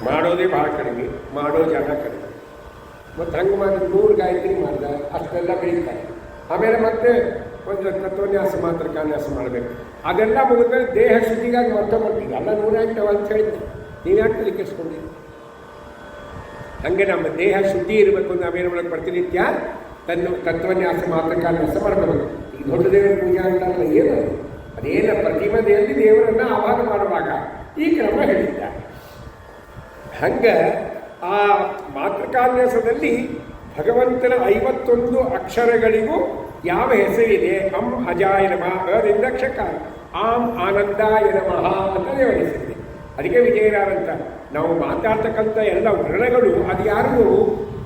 ಮಾಡೋದೇ ಭಾಳ ಕಡಿಮೆ, ಮಾಡೋ ಜನ ಕಡಿಮೆ. ಮತ್ತು ಹಂಗೆ ಮಾಡಿ 100 ಗಾಯತ್ರಿ ಮಾಡಿದ ಅಷ್ಟೆಲ್ಲ ಬೆಳೀತಾರೆ. ಆಮೇಲೆ ಮತ್ತೆ ಒಂದು ತತ್ವನ್ಯಾಸ ಮಾತ್ರ ಕಾನ್ಯಾಸ ಮಾಡಬೇಕು. ಅದೆಲ್ಲ ಮುಗಿದ್ಮೇಲೆ ದೇಹ ಶುದ್ಧಿಗಾಗಿ ಮಾಡ್ತೀವಿ. ಎಲ್ಲ 108 ಅಂತ ಹೇಳಿದ್ದೆ, ನೀವು ಯಾಕೆ ತಲೆಕೆಸ್ಕೊಂಡಿದ್ದೀರಿ? ಹಾಗೆ ನಮ್ಮ ದೇಹ ಶುದ್ಧಿ ಇರಬೇಕು ಅಂತ ನಾವೇನು ಮಾಡೋಕ್ಕೆ ಪ್ರತಿನಿತ್ಯ ತತ್ವನ್ಯಾಸ ಮಾತ್ರ ಕಾನ್ಯಾಸ ಮಾಡಬೇಕು. ಈಗ ದೊಡ್ಡ ದೇವರ ಪೂಜೆ ಅಂತಾರಲ್ಲ, ಏನು ಅದೇನ ಪ್ರತಿಮದೆಯಲ್ಲಿ ದೇವರನ್ನು ಆವಾಹನ ಮಾಡುವಾಗ ಈ ಕ್ರಮ ಹೇಳಿದ್ದಾರೆ. ಹಂಗೆ ಆ ಮಾತೃಕಾನ್ಯಾಸದಲ್ಲಿ ಭಗವಂತನ 51 ಅಕ್ಷರಗಳಿಗೂ ಯಾವ ಹೆಸರಿದೆ? ಅಂ ಅಜಾಯ ನಮಃ, ಅದಿಂದ ಕ್ಷಕಾರ, ಆಂ ಆನಂದಾಯ ನಮಃ ಅಂತ ದೇವರಿಸಿದೆ. ಅದಕ್ಕೆ ವಿಜಯರಾರಂತ ನಾವು ಮಾತಾಡ್ತಕ್ಕಂಥ ಎಲ್ಲ ವರ್ಣಗಳು ಅದು ಯಾರಿಗೂ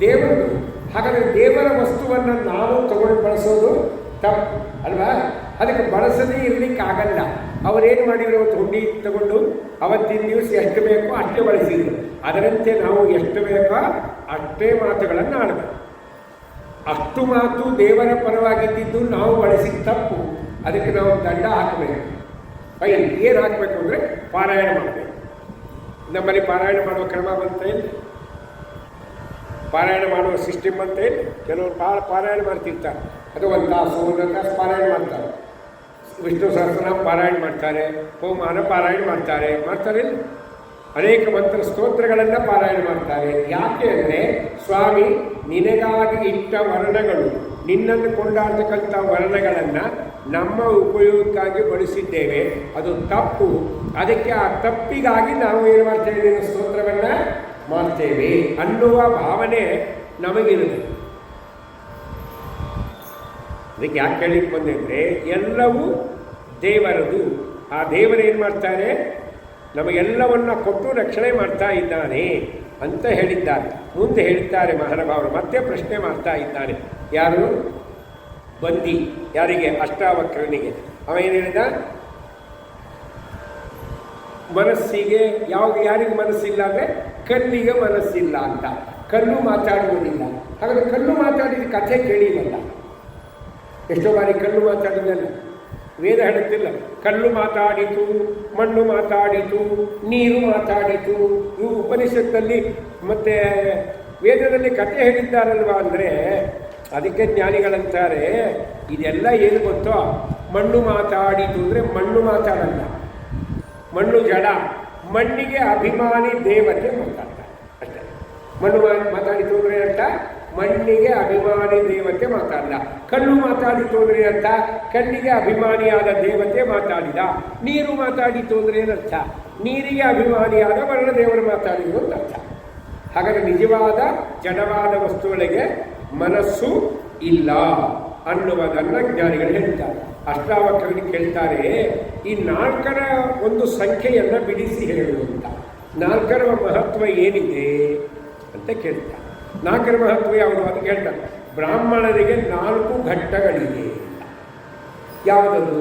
ದೇವರು. ಹಾಗಾದರೆ ದೇವರ ವಸ್ತುವನ್ನು ನಾವು ತಗೊಂಡು ಬಳಸೋದು ತಪ್ಪು ಅಲ್ವಾ? ಅದಕ್ಕೆ ಬಳಸದೇ ಇರಲಿಕ್ಕಾಗಲ್ಲ. ಅವರೇನು ಮಾಡಿದ್ರು, ಅವತ್ತು ಹುಂಡಿ ತಗೊಂಡು ಅವತ್ತಿನ ದಿವಸ ಎಷ್ಟು ಬೇಕೋ ಅಷ್ಟೇ ಬಳಸಿದ್ರು. ಅದರಂತೆ ನಾವು ಎಷ್ಟು ಬೇಕೋ ಅಷ್ಟೇ ಮಾತುಗಳನ್ನು ಆಡಬೇಕು. ಅಷ್ಟು ಮಾತು ದೇವರ ಪರವಾಗಿದ್ದು ನಾವು ಬಳಸಿದ ತಪ್ಪು. ಅದಕ್ಕೆ ನಾವು ದಂಡ ಹಾಕಬೇಕು. ಫೈನ್ ಏನು ಹಾಕಬೇಕು ಅಂದರೆ ಪಾರಾಯಣ ಮಾಡಬೇಕು. ನಮ್ಮಲ್ಲಿ ಪಾರಾಯಣ ಮಾಡುವ ಕ್ರಮ ಬಂತ ಇಲ್ಲ, ಪಾರಾಯಣ ಮಾಡುವ ಸಿಸ್ಟಮ್ ಅಂತ ಇಲ್ಲ. ಕೆಲವರು ಭಾಳ ಪಾರಾಯಣ ಮಾಡ್ತಿರ್ತಾರೆ, ಅದು 1 ತಾಸು 1 ತಾಸು ಪಾರಾಯಣ ಮಾಡ್ತಾರೆ. ವಿಷ್ಣು ಸಹಸ್ರನಾಮ ಪಾರಾಯಣ ಮಾಡ್ತಾರೆ, ಹೋಮಾನ ಪಾರಾಯಣ ಮಾಡ್ತಾರೆ ಇಲ್ಲ. ಅನೇಕ ಮಂತ್ರ ಸ್ತೋತ್ರಗಳನ್ನು ಪಾರಾಯಣ ಮಾಡ್ತಾರೆ. ಯಾಕೆ ಅಂದರೆ ಸ್ವಾಮಿ ನಿನಗಾಗಿ ಇಟ್ಟ ವರ್ಣಗಳು, ನಿನ್ನನ್ನು ಕೊಂಡಾಡ್ತಕ್ಕಂಥ ವರ್ಣಗಳನ್ನು ನಮ್ಮ ಉಪಯೋಗಕ್ಕಾಗಿ ಬಳಸಿದ್ದೇವೆ, ಅದು ತಪ್ಪು. ಅದಕ್ಕೆ ಆ ತಪ್ಪಿಗಾಗಿ ನಾವು ಏನು ಮಾಡ್ತೇವೆ, ನಿನ್ನ ಸ್ತೋತ್ರವನ್ನು ಮಾಡ್ತೇವೆ ಅನ್ನುವ ಭಾವನೆ ನಮಗಿರುತ್ತೆ. ಅದಕ್ಕೆ ಯಾಕೆ ಹೇಳಲಿಕ್ಕೆ ಬಂದೆ ಅಂದರೆ ಎಲ್ಲವೂ ದೇವರದು. ಆ ದೇವರೇನು ಮಾಡ್ತಾರೆ, ನಮಗೆಲ್ಲವನ್ನು ಕೊಟ್ಟು ರಕ್ಷಣೆ ಮಾಡ್ತಾ ಇದ್ದಾನೆ ಅಂತ ಹೇಳಿದ್ದಾರೆ. ಮುಂದೆ ಹೇಳಿದ್ದಾರೆ ಮಹಾನುಭಾವರು, ಮತ್ತೆ ಪ್ರಶ್ನೆ ಮಾಡ್ತಾ ಇದ್ದಾನೆ. ಯಾರು? ಬಂದಿ. ಯಾರಿಗೆ? ಅಷ್ಟಾವಕ್ರನಿಗೆ. ಅವ ಏನು ಹೇಳಿದ? ಮನಸ್ಸಿಗೆ ಯಾರಿಗೆ ಮನಸ್ಸಿಲ್ಲ ಅಂದರೆ ಕಣ್ಣಿಗೆ ಮನಸ್ಸಿಲ್ಲ ಅಂತ. ಕಣ್ಣು ಮಾತಾಡುವುದಿಲ್ಲ. ಹಾಗಾದರೆ ಕಣ್ಣು ಮಾತಾಡಿದ ಕಥೆ ಕೇಳಿಲ್ಲ. ಎಷ್ಟೋ ಬಾರಿ ಕಣ್ಣು ಮಾತಾಡಿದಲ್ಲ, ವೇದ ಹೇಳುತ್ತಿಲ್ಲ. ಕಲ್ಲು ಮಾತಾಡಿತು, ಮಣ್ಣು ಮಾತಾಡಿತು, ನೀರು ಮಾತಾಡಿತು. ಇವು ಉಪನಿಷತ್ತಲ್ಲಿ ಮತ್ತು ವೇದದಲ್ಲಿ ಕಥೆ ಹೇಳಿದ್ದಾರಲ್ವ. ಅಂದರೆ ಅದಕ್ಕೆ ಜ್ಞಾನಿಗಳಂತಾರೆ, ಇದೆಲ್ಲ ಏನು ಗೊತ್ತೋ, ಮಣ್ಣು ಮಾತಾಡಿತು ಅಂದರೆ ಮಣ್ಣು ಮಾತಾಡಲ್ಲ, ಮಣ್ಣು ಜಡ. ಮಣ್ಣಿಗೆ ಅಭಿಮಾನಿ ದೇವತೆ ಮಾತಾಡ್ತಾರೆ ಅಷ್ಟೇ. ಮಣ್ಣು ಮಾತಾಡಿತು ಅಂದರೆ ಅಂತ ಮಣ್ಣಿಗೆ ಅಭಿಮಾನಿ ದೇವತೆ ಮಾತಾಡಲ್ಲ. ಕಣ್ಣು ಮಾತಾಡಿತು ಅಂದರೆ ಅರ್ಥ ಕಣ್ಣಿಗೆ ಅಭಿಮಾನಿಯಾದ ದೇವತೆ ಮಾತಾಡಿದ. ನೀರು ಮಾತಾಡಿತು ಅಂದರೆ ಏನರ್ಥ? ನೀರಿಗೆ ಅಭಿಮಾನಿಯಾದ ವರ್ಣದೇವರು ಮಾತಾಡಿದ್ರು ಅಂತ ಅರ್ಥ. ಹಾಗಾದರೆ ನಿಜವಾದ ಜಡವಾದ ವಸ್ತುಗಳಿಗೆ ಮನಸ್ಸು ಇಲ್ಲ ಅನ್ನುವುದನ್ನು ಜ್ಞಾನಿಗಳು ಹೇಳ್ತಾರೆ. ಅಷ್ಟಾವಕ್ರನಿಗೆ ಕೇಳ್ತಾರೆ, ಈ 4ರ ಒಂದು ಸಂಖ್ಯೆಯನ್ನು ಬಿಡಿಸಿ ಹೇಳುವಂತ 4ರ ಮಹತ್ವ ಏನಿದೆ ಅಂತ ಕೇಳ್ತಾರೆ. ನಾಲ್ಕರ ಮಹತ್ವ ಯಾವುದು ಅದಕ್ಕೆ ಹೇಳ್ತಾರೆ. ಬ್ರಾಹ್ಮಣರಿಗೆ 4 ಘಟ್ಟಗಳಿವೆ. ಯಾವುದದು?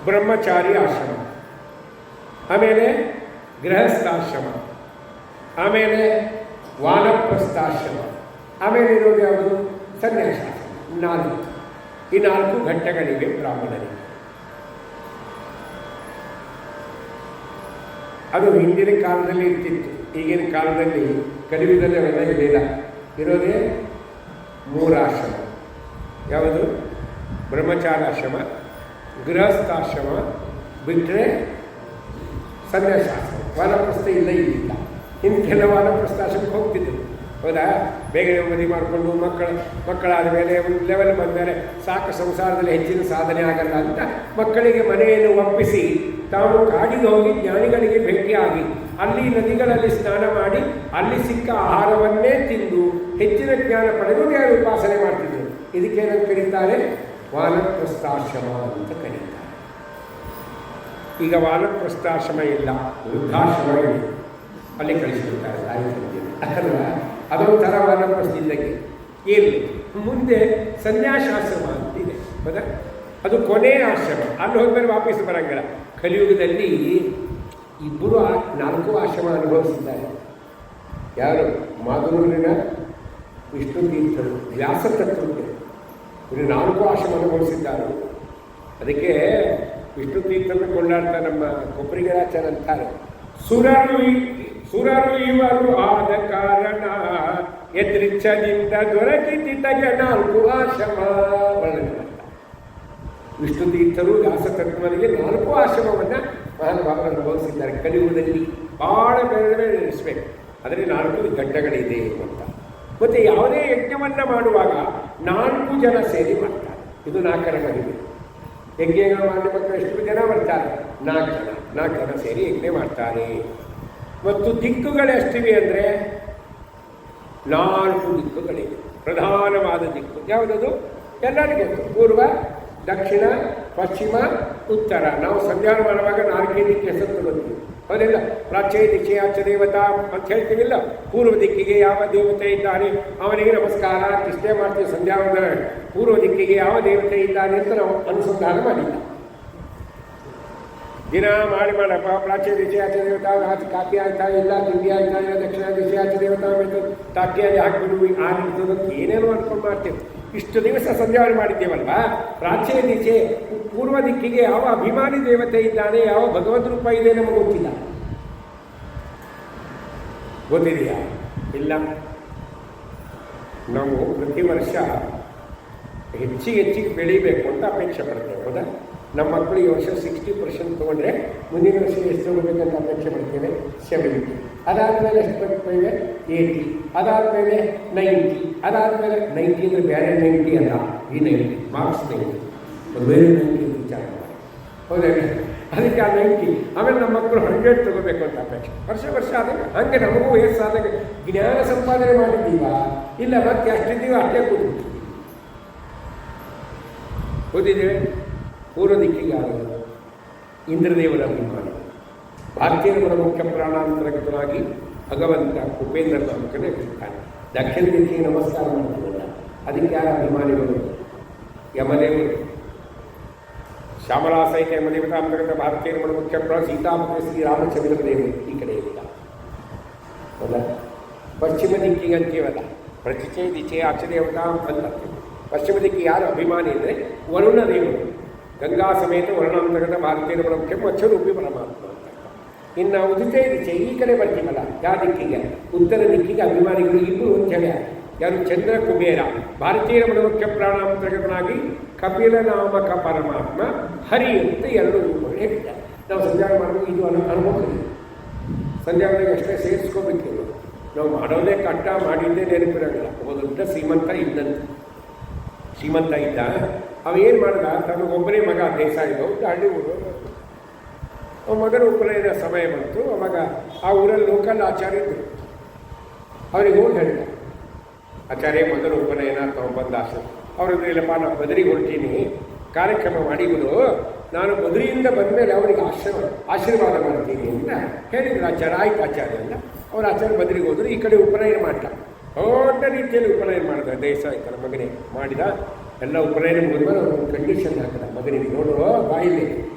ಬ್ರಹ್ಮಚಾರಿ ಆಶ್ರಮ, ಆಮೇಲೆ ಗೃಹಸ್ಥಾಶ್ರಮ, ಆಮೇಲೆ ವಾನಪ್ರಸ್ಥಾಶ್ರಮ, ಆಮೇಲೆ ಇರೋದು ಯಾವುದು? ಸನ್ಯಾಸಾಶ್ರಮ. 4. ಈ 4 ಘಟ್ಟಗಳಿವೆ ಬ್ರಾಹ್ಮಣರಿಗೆ. ಅದು ಹಿಂದಿನ ಕಾಲದಲ್ಲಿ ಇರ್ತಿತ್ತು, ಈಗಿನ ಕಾಲದಲ್ಲಿ ಕಲಿಯುಗದಲ್ಲಿ ಅವೆಲ್ಲ ಇರಲಿಲ್ಲ. ಇರೋದೇ 3 ಆಶ್ರಮ. ಯಾವುದು? ಬ್ರಹ್ಮಚಾರಾಶ್ರಮ, ಗೃಹಸ್ಥಾಶ್ರಮ, ಬಿಟ್ಟರೆ ಸನ್ಯಾಸಾಶ್ರಮ. ವಾನಪ್ರಸ್ಥ ಇಲ್ಲ, ಇಲ್ಲಿಲ್ಲ. ಇನ್ನು ಕೆಲವು ವಾನಪ್ರಸ್ಥಾಶ್ರಮಕ್ಕೆ ಹೋಗ್ತಿದ್ರು, ಹೌದಾ? ಬೇಗನೆ ಮದುವೆ ಮಾಡಿಕೊಂಡು ಮಕ್ಕಳಾದ ಮೇಲೆ ಒಂದು ಲೆವೆಲ್ ಬಂದ ಮೇಲೆ ಸಾಕು, ಸಂಸಾರದಲ್ಲಿ ಹೆಚ್ಚಿನ ಸಾಧನೆ ಆಗಲ್ಲ ಅಂತ ಮಕ್ಕಳಿಗೆ ಮನೆಯನ್ನು ಒಪ್ಪಿಸಿ ತಾವು ಕಾಡಿಗೆ ಹೋಗಿ ಜ್ಞಾನಿಗಳಿಗೆ ಭೇಟಿಯಾಗಿ ಅಲ್ಲಿ ನದಿಗಳಲ್ಲಿ ಸ್ನಾನ ಮಾಡಿ ಅಲ್ಲಿ ಸಿಕ್ಕ ಆಹಾರವನ್ನೇ ತಿಂದು ಹೆಚ್ಚಿನ ಜ್ಞಾನ ಪಡೆದು ಯಾರು ಉಪಾಸನೆ ಮಾಡ್ತಿದ್ರು. ಇದಕ್ಕೇನಂತ ಕರೀತಾರೆ? ವಾನಪ್ರಸ್ಥಾಶ್ರಮ ಅಂತ ಕರೀತಾರೆ. ಈಗ ವಾನಪ್ರಸ್ಥಾಶ್ರಮ ಇಲ್ಲ, ವೃದ್ಧಾಶ್ರಮ ಇದೆ, ಅಲ್ಲಿ ಕಳಿಸಿಬಿಡ್ತಾರೆ ತಾಯಿ ತಂದೆ ಅಲ್ವಾ? ಅದೊಂಥರ ವಾನಪ್ರಸ್ಥಿದ್ದಕ್ಕೆ ಇರಲಿ. ಮುಂದೆ ಸನ್ಯಾಸಾಶ್ರಮ ಅಂತಿದೆ, ಹೌದಾ? ಅದು ಕೊನೆಯ ಆಶ್ರಮ. ಅಲ್ಲಿ ಹೋದ್ಮೇಲೆ ವಾಪಸ್ ಬರಂಗಿಲ್ಲ. ಕಲಿಯುಗದಲ್ಲಿ 4 ಆಶ್ರಮ ಅನುಭವಿಸಿದ್ದಾರೆ. ಯಾರು? ಮಾಧುರೂರಿನ ವಿಷ್ಣು ತೀರ್ಥರು, ವ್ಯಾಸ ತತ್ವಜ್ಞರು, ಇವರು 4 ಆಶ್ರಮ ಅನುಭವಿಸಿದ್ದಾರೆ. ಅದಕ್ಕೆ ವಿಷ್ಣು ತೀರ್ಥರನ್ನು ಕೊಂಡಾಡ್ತಾ ನಮ್ಮ ಕೊಪ್ಪರಿಗರಾಚಾರ ಅಂತಾರೆ, ಸುರರು ಇವರು ಆದ ಕಾರಣ ಎದೃಚ್ಛದಿಂದ ದೊರಕಿತಿದ್ದಗೆ 4 ಆಶ್ರಮ ವರ್ಣನೆ ಮಾಡ್ತಾರೆ. ವಿಷ್ಣು ತೀರ್ಥರು ವ್ಯಾಸತತ್ವರಿಗೆ 4 ಆಶ್ರಮವನ್ನು ಮಹಾನುಭಾವರು ಅನುಭವಿಸಿದ್ದಾರೆ. ಕಲಿಯುಗದಲ್ಲಿ ಭಾಳ ಬೇರೆ ನಡೆಸಬೇಕು. ಅದರಲ್ಲಿ 4 ಘಟ್ಟಗಳಿದೆ ಅಂತ. ಮತ್ತು ಯಾವುದೇ ಯಜ್ಞವನ್ನು ಮಾಡುವಾಗ 4 ಜನ ಸೇರಿ ಮಾಡ್ತಾರೆ. ಇದು 4ರ ಮಹಿಮೆ. ಯಜ್ಞಗಳು ಮಾಡಿ ಮಕ್ಕಳು ಎಷ್ಟು ಜನ ಬರ್ತಾರೆ? 4 ಜನ ಸೇರಿ ಯಜ್ಞ ಮಾಡ್ತಾರೆ. ಮತ್ತು ದಿಕ್ಕುಗಳು ಎಷ್ಟಿವೆ ಅಂದರೆ 4 ದಿಕ್ಕುಗಳಿವೆ. ಪ್ರಧಾನವಾದ ದಿಕ್ಕು ಯಾವುದದು? ಎಲ್ಲರಿಗೂ ಗೊತ್ತು. ಪೂರ್ವ, ದಕ್ಷಿಣ, ಪಶ್ಚಿಮ, ಉತ್ತರ. ನಾವು ಸಂಧ್ಯಾನ ಮಾಡುವಾಗ 4 ದಿಕ್ಕು ಹೆಸರು ತಗೋತೀವಿ, ಹೌದಿಲ್ಲ? ಪ್ರಾಚ್ಯ ದಿಶೆಯಾಚ ದೇವತಾ ಅಂತ ಹೇಳ್ತೀವಿಲ್ಲ. ಪೂರ್ವ ದಿಕ್ಕಿಗೆ ಯಾವ ದೇವತೆ ಇದ್ದಾನೆ ಅವನಿಗೆ ನಮಸ್ಕಾರ ಇಷ್ಟೇ ಮಾಡ್ತೀವಿ ಸಂಧ್ಯಾವಂದನ. ಪೂರ್ವ ದಿಕ್ಕಿಗೆ ಯಾವ ದೇವತೆ ಇದ್ದಾನೆ ಅಂತ ನಾವು ಅನುಸಂಧಾನ ಮಾಡಿಲ್ಲ. ದಿನ ಮಾಡಪ್ಪ ಪ್ರಾಚ್ಯ ದಿಶೆಯಾಚ ದೇವತಾ ಕಾಪಿ ಆಯ್ತಾ ಇಲ್ಲ, ತಿಂಡಿ ಆಯ್ತಾ ಇಲ್ಲ, ದಕ್ಷಿಣ ದಿಶೆಯಾಚ ದೇವತಾ ತಾಕಿಯಾಗಿ ಹಾಕ್ಬಿಡು ಆ ರೀತಿ ಏನೇನೋ ಅನ್ಕೊಂಡು ಮಾಡ್ತೇವೆ. ಇಷ್ಟು ದಿವಸ ಸಂಧ್ಯಾವನೆ ಮಾಡಿದ್ದೇವಲ್ವಾ? ಪ್ರಾಚ್ಯ ದಿಶೆ ಪೂರ್ವ ದಿಕ್ಕಿಗೆ ಯಾವ ಅಭಿಮಾನಿ ದೇವತೆ ಇದ್ದಾನೆ, ಯಾವ ಭಗವದ್ ರೂಪ ಇದೆ ನಮಗೆ ಗೊತ್ತಿಲ್ಲ. ಗೊತ್ತಿದೆಯಾ? ಇಲ್ಲ. ನಾವು ಪ್ರತಿ ವರ್ಷ ಹೆಚ್ಚಿಗೆ ಬೆಳೀಬೇಕು ಅಂತ ಅಪೇಕ್ಷೆ ಪಡ್ತೇವೆ, ಹೌದಾ? ನಮ್ಮ ಮಕ್ಕಳು ಈ ವರ್ಷ 60% ತೊಗೊಂಡ್ರೆ ಮುಂದಿನ ವರ್ಷ ಎಷ್ಟು ತೊಗೋಬೇಕಂತ ಅಪೇಕ್ಷೆ ಪಡ್ತೇವೆ? 70. ಅದಾದಮೇಲೆ ಎಷ್ಟು ಬರ್ತೀವಿ? 80. ಅದಾದಮೇಲೆ 90. ಅದಾದಮೇಲೆ 90 ಅಂದರೆ ಬೇರೆ 90 ಅಲ್ಲ, ಈ 90 ಮಾರ್ಕ್ಸ್ 90 ಒಂದು ಬೇರೆ 90 ವಿಚಾರ ಮಾಡಿ, ಹೌದಾ? ಅದಕ್ಕೆ ಆ 90. ಆಮೇಲೆ ನಮ್ಮ ಮಕ್ಕಳು 100 ತೊಗೋಬೇಕು ಅಂತ ಅಪೇಕ್ಷೆ. ವರ್ಷ ಆದಾಗ ಹಂಗೆ ನಮಗೂ ವಯಸ್ಸಾದಾಗ ಜ್ಞಾನ ಸಂಪಾದನೆ ಮಾಡಿದ್ದೀವ ಇಲ್ಲ, ಮತ್ತೆ ಅಷ್ಟಿದ್ದೀವ ಅಷ್ಟೇ ಕೂತ್ಬಿಟ್ಟು ಓದಿದ್ದೇವೆ. ಪೂರ್ವ ದಿಕ್ಕಿಗೆ ಆಗೋದು ಇಂದ್ರದೇವರ ಅಭಿಮಾನಿ. ಭಾರತೀಯರ ಮುಖ್ಯ ಪ್ರಾಣಾಂತರಗತನಾಗಿ ಭಗವಂತ ಉಪೇಂದ್ರ ನಾಮಕನೇ ಇರ್ತಾನೆ. ದಕ್ಷಿಣ ದಿಕ್ಕಿಗೆ ನಮಸ್ಕಾರ ಮಾಡ್ತೀವಲ್ಲ, ಅದಕ್ಕೆ ಯಾರ ಅಭಿಮಾನಿಗಳು? ಯಮದೇವರು. ಶ್ಯಾಮಲಾ ಸಹಿತ ಯಮದೇವತಾಂತರ್ಗತ ಭಾರತೀಯರ ಮುಖ್ಯ ಪ್ರಾಣ ಸೀತಾಪತಿ ಶ್ರೀರಾಮಚಂದ್ರ ದೇವರು ಈ ಕಡೆ ಇಲ್ಲ, ಹೌದಾ? ಪಶ್ಚಿಮ ದಿಕ್ಕಿಗೆ ಅಂತೀವಲ್ಲ, ಪ್ರತಿಚೆ ದಿಚೆ ಆಚದೇವತಾ ಅಂತ. ಪಶ್ಚಿಮ ದಿಕ್ಕಿಗೆ ಯಾರು ಅಭಿಮಾನಿ ಅಂದರೆ ವರುಣ ದೇವರು. ಗಂಗಾ ಸಮೇತ ವರ್ಣಾಂತರ್ಗತ ಭಾರತೀಯರ ಮುಖ್ಯ ಮಚ್ಚರೂಪಿ ಪರಮಾತ್ಮ ಅಂತ. ಇನ್ನು ಉದಿತೇ ದಿಚೆ ಈ ಕಡೆ ಬರ್ತೀವಲ್ಲ, ಯಾವ ದಿಕ್ಕಿಗೆ? ಉತ್ತರ ದಿಕ್ಕಿಗೆ ಅಭಿಮಾನಿಗಳು ಇಬ್ಬರು ಅಂತ ಹೇಳಿ. ಯಾರು? ಚಂದ್ರ ಕುಬೇರ. ಭಾರತೀಯರ ಮುಖ್ಯ ಪ್ರಾಣಾಂತರ್ಗತನಾಗಿ ಕಪಿಲ ನಾಮಕ ಪರಮಾತ್ಮ ಹರಿ ಅಂತ 2 ರೂಪಗಳು ಹೇಳ್ತಾರೆ. ನಾವು ಸಂಧ್ಯಾನ ಮಾಡಬೇಕು, ಇದು ಅನುಭವ. ಸಂಧ್ಯಾವನೆಗೆ ಅಷ್ಟೇ ಸೇರಿಸ್ಕೋಬೇಕು. ನಾವು ಮಾಡೋದೇ ಕಟ್ಟ, ಮಾಡಿದ್ದೇ ನೆನಪಿರೋಲ್ಲ. ಒಬ್ಬ ದೊಡ್ಡ ಶ್ರೀಮಂತ ಇದ್ದ. ಅವೇನು ಮಾಡ್ದ? ತನಗೊಬ್ಬನೇ ಮಗ ದೇಸಾಯಿದು ಹಳ್ಳಿ ಊರು. ಮಗನ ಉಪನಯನ ಸಮಯ ಬಂತು. ಅವಾಗ ಆ ಊರಲ್ಲಿ ಲೋಕಲ್ ಆಚಾರ್ಯ ಇದ್ದರು. ಅವರಿಗೆ ಹೋಗಿ ಹೇಳಿದ, ಆಚಾರ್ಯ ಮಗನ ಉಪನಯನ ತಗೊಂಬಂದ ಆಸೆ. ಅವ್ರಿಗೆ ಇಲ್ಲಪ್ಪ, ನಾನು ಬದರಿಗೆ ಹೊರಟೀನಿ, ಕಾರ್ಯಕ್ರಮ ಮಾಡಿದ್ರು, ನಾನು ಬದರಿಯಿಂದ ಬಂದಮೇಲೆ ಅವರಿಗೆ ಆಶೀರ್ವಾದ ಮಾಡ್ತೀನಿ ಅಂತ ಹೇಳಿದ್ರು ಆಚಾರ್ಯ. ಆಯ್ತು ಆಚಾರ್ಯ ಅಂತ ಅವ್ರ ಆಚಾರ್ಯ ಬದರಿಗೆ ಹೋದ್ರು. ಈ ಕಡೆ ಉಪನಯನ ಮಾಡ್ತಾರೆ. ದೊಡ್ಡ ರೀತಿಯಲ್ಲಿ ಉಪನಯನ ಮಾಡಿದ ದೇಶ ಆಯ್ತಲ್ಲ ಮಗನೇ ಮಾಡಿದ. ಎಲ್ಲ ಉಪನಯನ ಮುಗಿದ್ಮೇಲೆ ಒಂದು ಕಂಡೀಷನ್ ಹಾಕಿದ ಮಗನಿಗೆ, ನೋಡು ಬಾಯಿಲಿ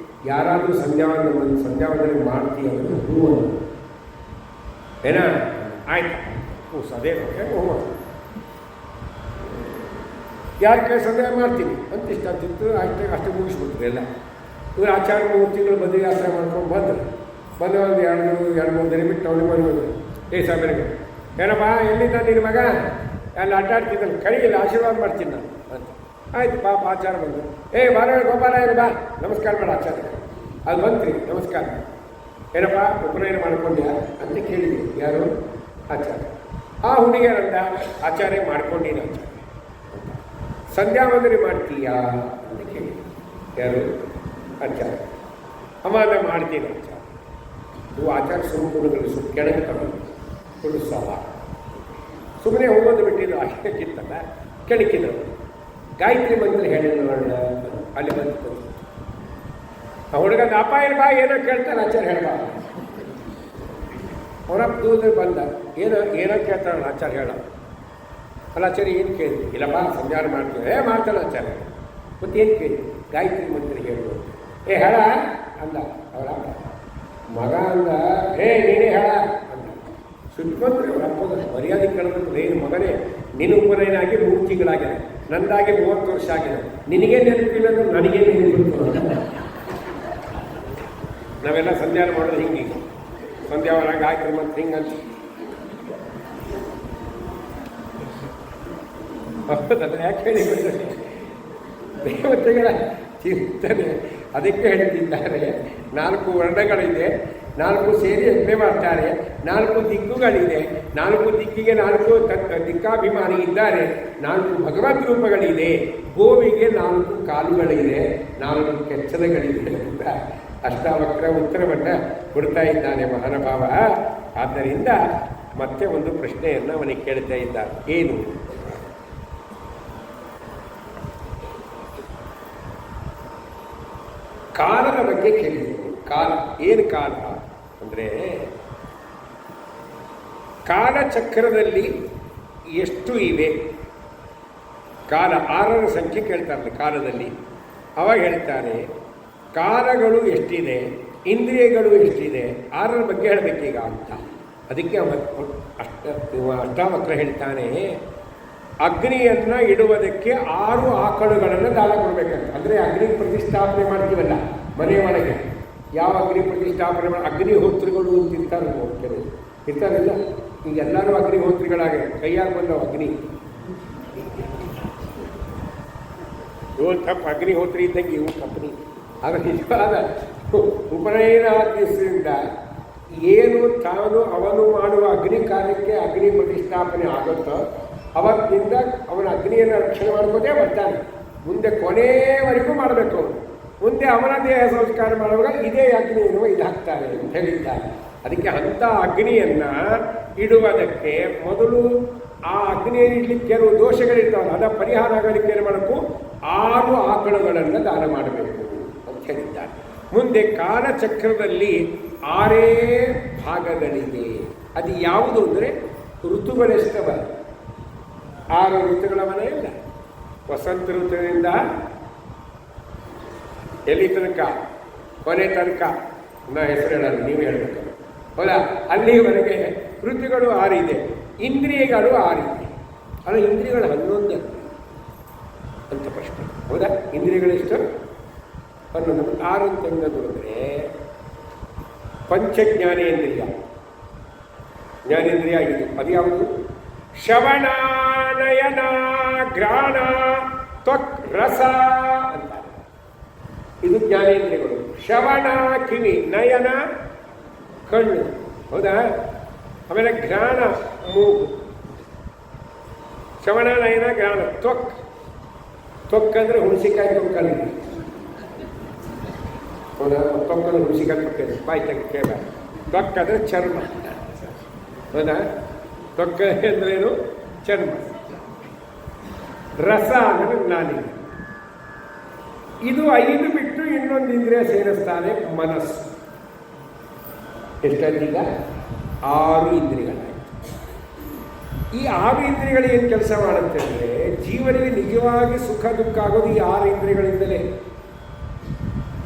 ಯಾರಾದರೂ ಸಂಧ್ಯಾವಂದನೆ ಮಾಡ್ತೀಯ ಅಂದರೆ ಹೂ ಏನ ಆಯ್ತು ಸದೇ ಹೂ ಯಾರ ಕೈ ಸಂದೇಹ ಮಾಡ್ತೀನಿ ಅಂತ ಇಷ್ಟ ಅಂತಿತ್ತು. ಅಷ್ಟೇ ಮುಗಿಸ್ಬಿಟ್ರು ಎಲ್ಲ. ಇವರು ಆಚಾರ 3 ತಿಂಗಳು ಮದುವೆ ಆಶ್ರಯ ಮಾಡ್ಕೊಂಡು ಬಂದು ಒಂದು ಎರಡು ಮೂರು ದಿನ ಬಿಟ್ಟು ಅವನಿಗೆ ಮನೆ ಬಂದರು. ಸಾಬೇರಿಗೆ ಏನಪ್ಪ ಎಲ್ಲಿದ್ದ ನಿನ್ನ ಮಗ ಎಲ್ಲ ಅಡ್ಡಾಡ್ತಿದ್ದಾನೆ, ಕೈಯಲ್ಲಿ ಆಶೀರ್ವಾದ ಮಾಡ್ತೀನಿ ನಾನು ಅಂತ. ಆಯ್ತು ಪಾಪ ಆಚಾರ ಬಂದು ಬಾರ ಗೋಪಾಲ ಏನು ಬಾ ನಮಸ್ಕಾರ ಮಾಡ ಆಚಾರ. ಅದು ಬಂತ್ರಿ ನಮಸ್ಕಾರ. ಏನಪ್ಪ ಉಪನಯನ ಮಾಡ್ಕೊಂಡ್ಯಾ ಅಂತ ಕೇಳಿದ್ವಿ. ಯಾರು? ಆಚಾರ. ಆ ಹುಡುಗಿಯರಂತ ಆಚಾರ್ಯ ಮಾಡ್ಕೊಂಡೀನಿ ಆಚಾರ್ಯ. ಸಂಧ್ಯಾವಂದನೆ ಮಾಡ್ತೀಯಾ ಅಂತ ಕೇಳಿ. ಯಾರು? ಆಚಾರ್ಯ. ಅಮ್ಮ ಮಾಡ್ತೀನಿ ಆಚಾರ್ಯ. ಇವು ಆಚಾರ ಸುಮ್ಮನೆ ಕೆಳಗೆ ತಗೊಂಡು ಫುಲ್ ಸಾಲ ಸುಮ್ಮನೆ ಹೋಗೋದು ಬಿಟ್ಟಿದ್ದು ಅಷ್ಟಕ್ಕಿತ್ತಲ್ಲ ಕೆಳಕಿದ್ರು. ಗಾಯತ್ರಿ ಮಂತ್ರ ಹೇಳಿದ್ರು ಅಲ್ಲಿ ಬಂತು. ಆ ಹುಡುಗನ ಅಪ್ಪ ಏನು ಬಾ ಏನೋ ಕೇಳ್ತಾನೆ ಆಚಾರ್ಯ ಹೇಳ. ಅವರಪ್ಪ ದೂರ ಬಂದ ಏನೋ ಕೇಳ್ತಾನೆ ಆಚಾರ್ಯ ಹೇಳ. ಅಲ್ಲ ಆಚಾರ್ಯ ಏನು ಕೇಳಿದ್ವಿ? ಇಲ್ಲಪ್ಪ ಸಂಧ್ಯಾನ ಮಾಡ್ತೀವಿ. ಮಾಡ್ತಾನೆ ಆಚಾರ್ಯ. ಮತ್ತೇನು ಕೇಳಿ? ಗಾಯತ್ರಿ ಮಂತ್ರ ಹೇಳು. ಹೇಳ ಅಂದ ಅವರ ಮಗ ಅಂದ. ನೀನೇ ಹೇಳ ಅಂದ. ಸುಟ್ಕೊಂಡ್ರೆ ಅವರಪ್ಪದ ಮರ್ಯಾದೆ ಕಳೆದ್ರೆ ಏನು ಮಗನೇ, ನಿನ್ನ ಉಪನಯನಾಗಿ 3 ತಿಂಗಳಾಗಿದೆ, ನಂದಾಗಿ 30 ವರ್ಷ ಆಗಿದೆ, ನಿನಗೇ ನೆನಪಿಲ್ಲ ಅಂದ್ರೆ ನನಗೇ ನೆನಪಿತ್ತು. ನಾವೆಲ್ಲ ಸಂಧ್ಯಾನ ಮಾಡೋದು ಹಿಂಗೆ, ಸಂಧ್ಯಾವನ ಗಾಯತ್ರಿ ಮಂತ್ರ ಹಿಂಗಂತ ಯಾಕೆ ಹೇಳಿ ದೇವತೆಗಳ ಚಿಂತನೆ. ಅದಕ್ಕೆ ಹೇಳ್ತಿದ್ದಾರೆ 4 ವರ್ಣಗಳಿದೆ, 4 ಸೇರಿ ಯಜ್ಞ ಮಾಡ್ತಾರೆ, 4 ದಿಕ್ಕುಗಳಿದೆ, 4 ದಿಕ್ಕಿಗೆ 4 ದಿಕ್ಕಾಭಿಮಾನಿ ಇದ್ದಾರೆ, 4 ಭಗವದ್ ರೂಪಗಳಿದೆ, ಗೋವಿಗೆ 4 ಕಾಲುಗಳಿದೆ, 4 ಕೆಚ್ಚಲಗಳಿದೆ ಅಂತ ಅಷ್ಟಾವಕ್ರ ಉತ್ತರವನ್ನು ಕೊಡ್ತಾ ಇದ್ದಾನೆ ಮಹಾನುಭಾವ. ಆದ್ದರಿಂದ ಮತ್ತೆ ಒಂದು ಪ್ರಶ್ನೆಯನ್ನು ಅವನಿಗೆ ಕೇಳ್ತಾ ಇದ್ದಾರೆ. ಏನು? ಕಾಲದ ಬಗ್ಗೆ ಕೇಳಿದರು. ಕಾಲ ಏನು? ಕಾಲ ಅಂದರೆ ಕಾಲಚಕ್ರದಲ್ಲಿ ಎಷ್ಟು ಇವೆ? ಕಾಲ 6ರ ಸಂಖ್ಯೆ ಕೇಳ್ತಾರಲ್ಲ ಕಾಲದಲ್ಲಿ. ಅವಾಗ ಹೇಳ್ತಾರೆ ಕಾಲಗಳು ಎಷ್ಟಿದೆ, ಇಂದ್ರಿಯಗಳು ಎಷ್ಟಿದೆ, 6ರ ಬಗ್ಗೆ ಹೇಳಬೇಕೀಗ ಅಂತ. ಅದಕ್ಕೆ ಅಷ್ಟಾವಕ್ರ ಹೇಳ್ತಾನೆ ಅಗ್ನಿಯನ್ನು ಇಡುವುದಕ್ಕೆ 6 ಆಕಳುಗಳನ್ನು ದಾನ ಕೊಡಬೇಕಂತ. ಅಂದರೆ ಅಗ್ನಿ ಪ್ರತಿಷ್ಠಾಪನೆ ಮಾಡ್ತೀವಲ್ಲ ಮನೆಯ ಒಳಗೆ, ಯಾವ ಅಗ್ನಿ ಪ್ರತಿಷ್ಠಾಪನೆ ಮಾಡಿ ಅಗ್ನಿಹೋತ್ರಿಗಳು ಅಂತ ಇರ್ತಾರೆ ಕೆಲವು ಇರ್ತಾರಿಲ್ಲ. ಈಗ ಎಲ್ಲರೂ ಅಗ್ನಿಹೋತ್ರಿಗಳಾಗಿವೆ, ಕೈಯಾಗಿ ಬಂದವು ಅಗ್ನಿ. ಇವು ತಪ್ಪು ಅಗ್ನಿಹೋತ್ರಿ ಇದ್ದಂಗೆ ಇವು ಕಂಪನಿ. ಆಗ ನಿಜವಾದ ಉಪನಯನ ದಿವಸದಿಂದ ಏನು ತಾನು ಅವನು ಮಾಡುವ ಅಗ್ನಿ ಕಾರ್ಯಕ್ಕೆ ಅಗ್ನಿ ಪ್ರತಿಷ್ಠಾಪನೆ ಆಗುತ್ತೋ ಅವತ್ತಿನಿಂದ ಅವನ ಅಗ್ನಿಯನ್ನು ರಕ್ಷಣೆ ಮಾಡ್ಕೋದೇ ಬರ್ತಾನೆ. ಮುಂದೆ ಕೊನೆಯವರೆಗೂ ಮಾಡಬೇಕು ಅವನು. ಮುಂದೆ ಅವನ ದೇಹ ಸಂಸ್ಕಾರ ಮಾಡುವಾಗ ಇದೇ ಅಗ್ನಿ ಎನ್ನುವ ಇದಾಗ್ತಾರೆ ಅಂತ ಹೇಳಿದ್ದಾರೆ. ಅದಕ್ಕೆ ಅಂಥ ಅಗ್ನಿಯನ್ನು ಇಡುವುದಕ್ಕೆ ಮೊದಲು ಆ ಅಗ್ನಿಯನ್ನು ಇಡ್ಲಿಕ್ಕೆ ಕೆಲವು ದೋಷಗಳಿರ್ತಾವಲ್ಲ, ಅದರ ಪರಿಹಾರ ಆಗಲಿಕ್ಕೆ ಏನು ಮಾಡಬೇಕು? 6 ಆಕಳುಗಳನ್ನು ದಾನ ಮಾಡಬೇಕು ಅಂತ ಹೇಳಿದ್ದಾರೆ. ಮುಂದೆ ಕಾಲಚಕ್ರದಲ್ಲಿ 6 ಭಾಗಗಳಿವೆ. ಅದು ಯಾವುದು ಅಂದರೆ ಋತುಗಳೆಷ್ಟವ? 6 ಋತುಗಳ ಮನೆ ಇಲ್ಲ. ವಸಂತ ಋತುವಿನಿಂದ ಎಲ್ಲಿ ತನಕ? ಕೊನೆ ತನಕ. ನಾ ಹೆಸರು ಹೇಳಲ್ಲ, ನೀವು ಹೇಳಬೇಕು. ಹೌದಾ? ಅಲ್ಲಿವರೆಗೆ ಋತುಗಳು 6 ಇದೆ, ಇಂದ್ರಿಯಗಳು 6 ಇದೆ. ಅಲ್ಲ, ಇಂದ್ರಿಯಗಳು 11 ಅಂತ ಪ್ರಶ್ನೆ. ಹೌದಾ? ಇಂದ್ರಿಯಗಳೆಷ್ಟು? 11. 6 ಅಂತ ನೋಡಿದ್ರೆ ಪಂಚಜ್ಞಾನೇಂದ್ರಿಯ, ಜ್ಞಾನೇಂದ್ರಿಯ 5. ಅದು ಯಾವುದು? ಶ್ರವಣ, ನಯನ, ಘ್ರಾಣ, ತ್ವಕ್, ರಸ ಅಂತಾರೆ. ಇದು ಜ್ಞಾನೇಂದ್ರಿಯಗಳು. ಶ್ರವಣ ಕಿವಿ, ನಯನ ಕಣ್ಣು, ಹೌದಾ? ಆಮೇಲೆ ಘ್ರಾಣ ಮೂಗು, ಶ್ರವಣ, ನಯನ, ಘ್ರಾಣ. ತ್ವಕ್, ತ್ವಕ್ ಅಂದರೆ ಹುಣಸಿಕಾಯಿ ತೊಕ್ಕಲ್ಲಿ, ಹೌದಾ? ತೊಕ್ಕಲ್ಲಿ ಹುಣಸಿಕಾಯಿ ತೊಕ್ಕಿದೆ, ಬಾಯಿ ತೆಗೆದ. ತ್ವಕ್ ಅಂದರೆ ಚರ್ಮ, ಹೌದಾ? ತ್ವಕ್ ಅಂದ್ರೇನು? ಚರ್ಮ. ರಸ ಅಂದರೆ ಜ್ಞಾನಿ. ಇದು 5 ಬಿಟ್ಟು ಇನ್ನೊಂದು ಇಂದ್ರಿಯ ಸೇರಿಸ್ತಾನೆ, ಮನಸ್ಸು. ಎಷ್ಟೀಗ? 6 ಇಂದ್ರಿಯಗಳಾಯಿತು. ಈ 6 ಇಂದ್ರಿಯಗಳು ಏನು ಕೆಲಸ ಮಾಡುತ್ತೆ ಅಂದರೆ ಜೀವನಿಗೆ ನಿಜವಾಗಿ ಸುಖ ದುಃಖ ಆಗೋದು ಈ 6 ಇಂದ್ರಿಯಗಳಿಂದಲೇ.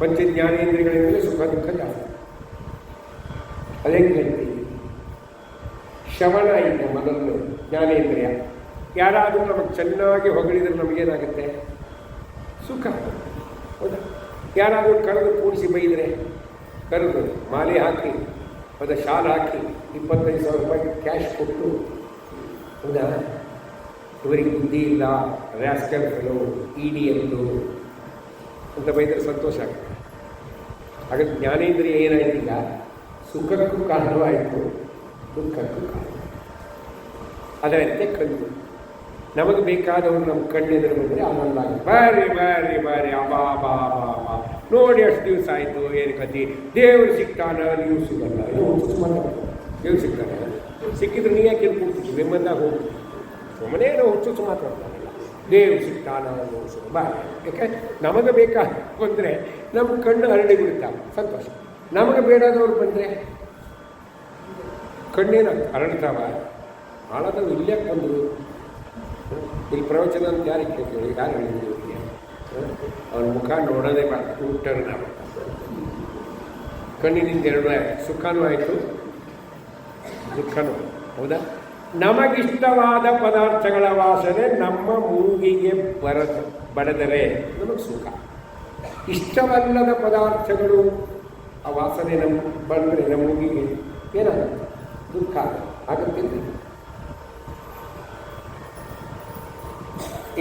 ಪಂಚಜ್ಞಾನೇಂದ್ರಿಯಗಳಿಂದಲೇ ಸುಖ ದುಃಖ ಜಾಸ್ತಿ. ಅದೇ ಹೇಳ್ತೀವಿ. ಶ್ರವಣ ಇದೆ ಮೊದಲು ಜ್ಞಾನೇಂದ್ರಿಯ. ಯಾರಾದರೂ ನಮಗೆ ಚೆನ್ನಾಗಿ ಹೊಗಳಿದ್ರೆ ನಮಗೇನಾಗುತ್ತೆ? ಸುಖ. ಹೌದಾ? ಯಾರಾದರೂ ಕರೆದು ಕೂಡಿಸಿ ಬೈದರೆ, ಕರೆದು ಮಾಲೆ ಹಾಕಿ ಮತ್ತು ಶಾಲ್ ಹಾಕಿ 25,000 ರೂಪಾಯಿ ಕ್ಯಾಶ್ ಕೊಟ್ಟು, ಹೌದಾ, ಇವರಿಗೆ ಬುದ್ಧಿ ಇಲ್ಲ, ರ್ಯಾಸ್ಕಲ್ ಫೆಲೋ, ಇಡಿಯತ್ತು ಅಂತ ಬೈದರೆ ಸಂತೋಷ ಆಗುತ್ತೆ. ಹಾಗಾದ್ರೆ ಜ್ಞಾನೇಂದ್ರಿಯ ಏನಾಯ್ತಿಲ್ಲ, ಸುಖಕ್ಕೂ ಕಾರಣವಾಯಿತು, ದುಃಖಕ್ಕೂ ಕಾರಣ. ಅದರಂತೆ ಕಣ್ಣು. ನಮಗೆ ಬೇಕಾದವರು ನಮ್ಮ ಕಣ್ಣೆದುರು ಬಂದರೆ ಆನಂದ ಆಗುತ್ತೆ. ಬಾರಿ ಬಾರಿ ಬಾರಿ ಅಬಾ ಬಾ ಬಾ ಬಾ ನೋಡಿ ಅಷ್ಟು ದಿವಸ ಆಯಿತು, ಏನು ಕತಿ, ದೇವರು ಸಿಗ್ತಾನ, ನೀವು ಸಿಗಲ್ಲ, ಇದು ಹುಚ್ಚು ಮಾತಾಡ್ತಾರೆ. ದೇವ್ರು ಸಿಗ್ತಾನೆ, ಸಿಕ್ಕಿದ್ರೆ ನೀ ಯಾಕೆ ಕೂಡ್ತೀವಿ, ನಿಮ್ಮಂದಾಗ ಹೋಗ್ತೀವಿ, ಸುಮ್ಮನೆ ಹುಚ್ಚು ಮಾತಾಡ್ತಾರಲ್ಲ, ದೇವ್ರು ಸಿಗ್ತಾನ ಅನ್ನೋ ಬಾರಿ. ಯಾಕೆ ನಮಗೆ ಬೇಕಾದ ಬಂದರೆ ನಮ್ಮ ಕಣ್ಣು ಹರಡಿ ಬಿಡ್ತಾವೆ, ಸಂತೋಷ. ನಮಗೆ ಬೇಡಾದವ್ರು ಬಂದರೆ ಕಣ್ಣೇನು ಹರಡ್ತಾವ, ಹಾಳಾದವು ಇಲ್ಲೇ ಬಂದರು. ಇಲ್ಲಿ ಪ್ರವಚನ ಅಂತ ಯಾರಿಗೆ ಕೇಳ್ತೀವಿ, ಯಾರು ಹೇಳಿದ್ದೀವಿ, ಅವ್ರ ಮುಖ ನೋಡೋದೇ ಊಟರು ನಾವು. ಕಣ್ಣಿನಿಂದ 2 ಸುಖನೂ ಆಯಿತು, ದುಃಖನೂ. ಹೌದಾ? ನಮಗಿಷ್ಟವಾದ ಪದಾರ್ಥಗಳ ವಾಸನೆ ನಮ್ಮ ಮೂಗಿಗೆ ಬಡದರೆ ನಮಗೆ ಸುಖ. ಇಷ್ಟವಲ್ಲದ ಪದಾರ್ಥಗಳು ಆ ವಾಸನೆ ಬಂದರೆ ನಮ್ಮ ಮೂಗಿಗೆ ಏನಾಗುತ್ತೆ? ದುಃಖ ಆಗುತ್ತಿಲ್ಲ.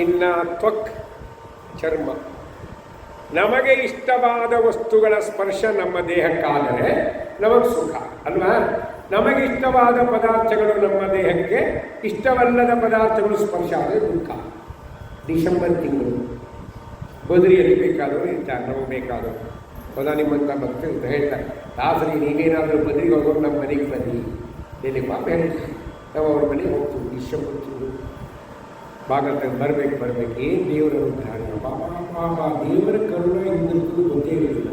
ಇನ್ನು ತ್ವಕ್, ಚರ್ಮ. ನಮಗೆ ಇಷ್ಟವಾದ ವಸ್ತುಗಳ ಸ್ಪರ್ಶ ನಮ್ಮ ದೇಹಕ್ಕಾದರೆ ನಮಗೆ ಸುಖ ಅಲ್ವಾ? ನಮಗೆ ಇಷ್ಟವಾದ ಪದಾರ್ಥಗಳು ನಮ್ಮ ದೇಹಕ್ಕೆ, ಇಷ್ಟವಲ್ಲದ ಪದಾರ್ಥಗಳು ಸ್ಪರ್ಶ ಆದರೆ ದುಃಖ. ಡಿಸೆಂಬರ್ ತಿಂಗಳು ಬದರಿಯಲ್ಲಿ ಬೇಕಾದವರು ಇರ್ತಾರೆ, ನಮಗೆ ಬೇಕಾದವರು. ಹೌದಾ? ನಿಮ್ಮಂಥ ಭಕ್ತರು ಹೇಳ್ತಾರೆ, ದಾಸರಿ ನೀವೇನಾದರೂ ಬದರಿಗೆ ಹೋಗೋರು ನಮ್ಮ ಮನೆಗೆ ಬನ್ನಿ, ಎಲ್ಲಿ ಪಾಪ ಹೇಳ್ತಾರೆ, ನಾವು ಅವ್ರ ಮನೆಗೆ ಹೋಗ್ತೀವಿ. ಡಿಸೆಂಬರ್ ತಿಂಗಳು ಭಾಗವತ ಬರಬೇಕು. ಏನು ದೇವರ ಉದ್ಧಾರ, ಬಾಬಾ ದೇವರ ಕರುಣೆ ಹಿಂದಿರುವುದು ಗೊತ್ತೇ ಇರಲಿಲ್ಲ.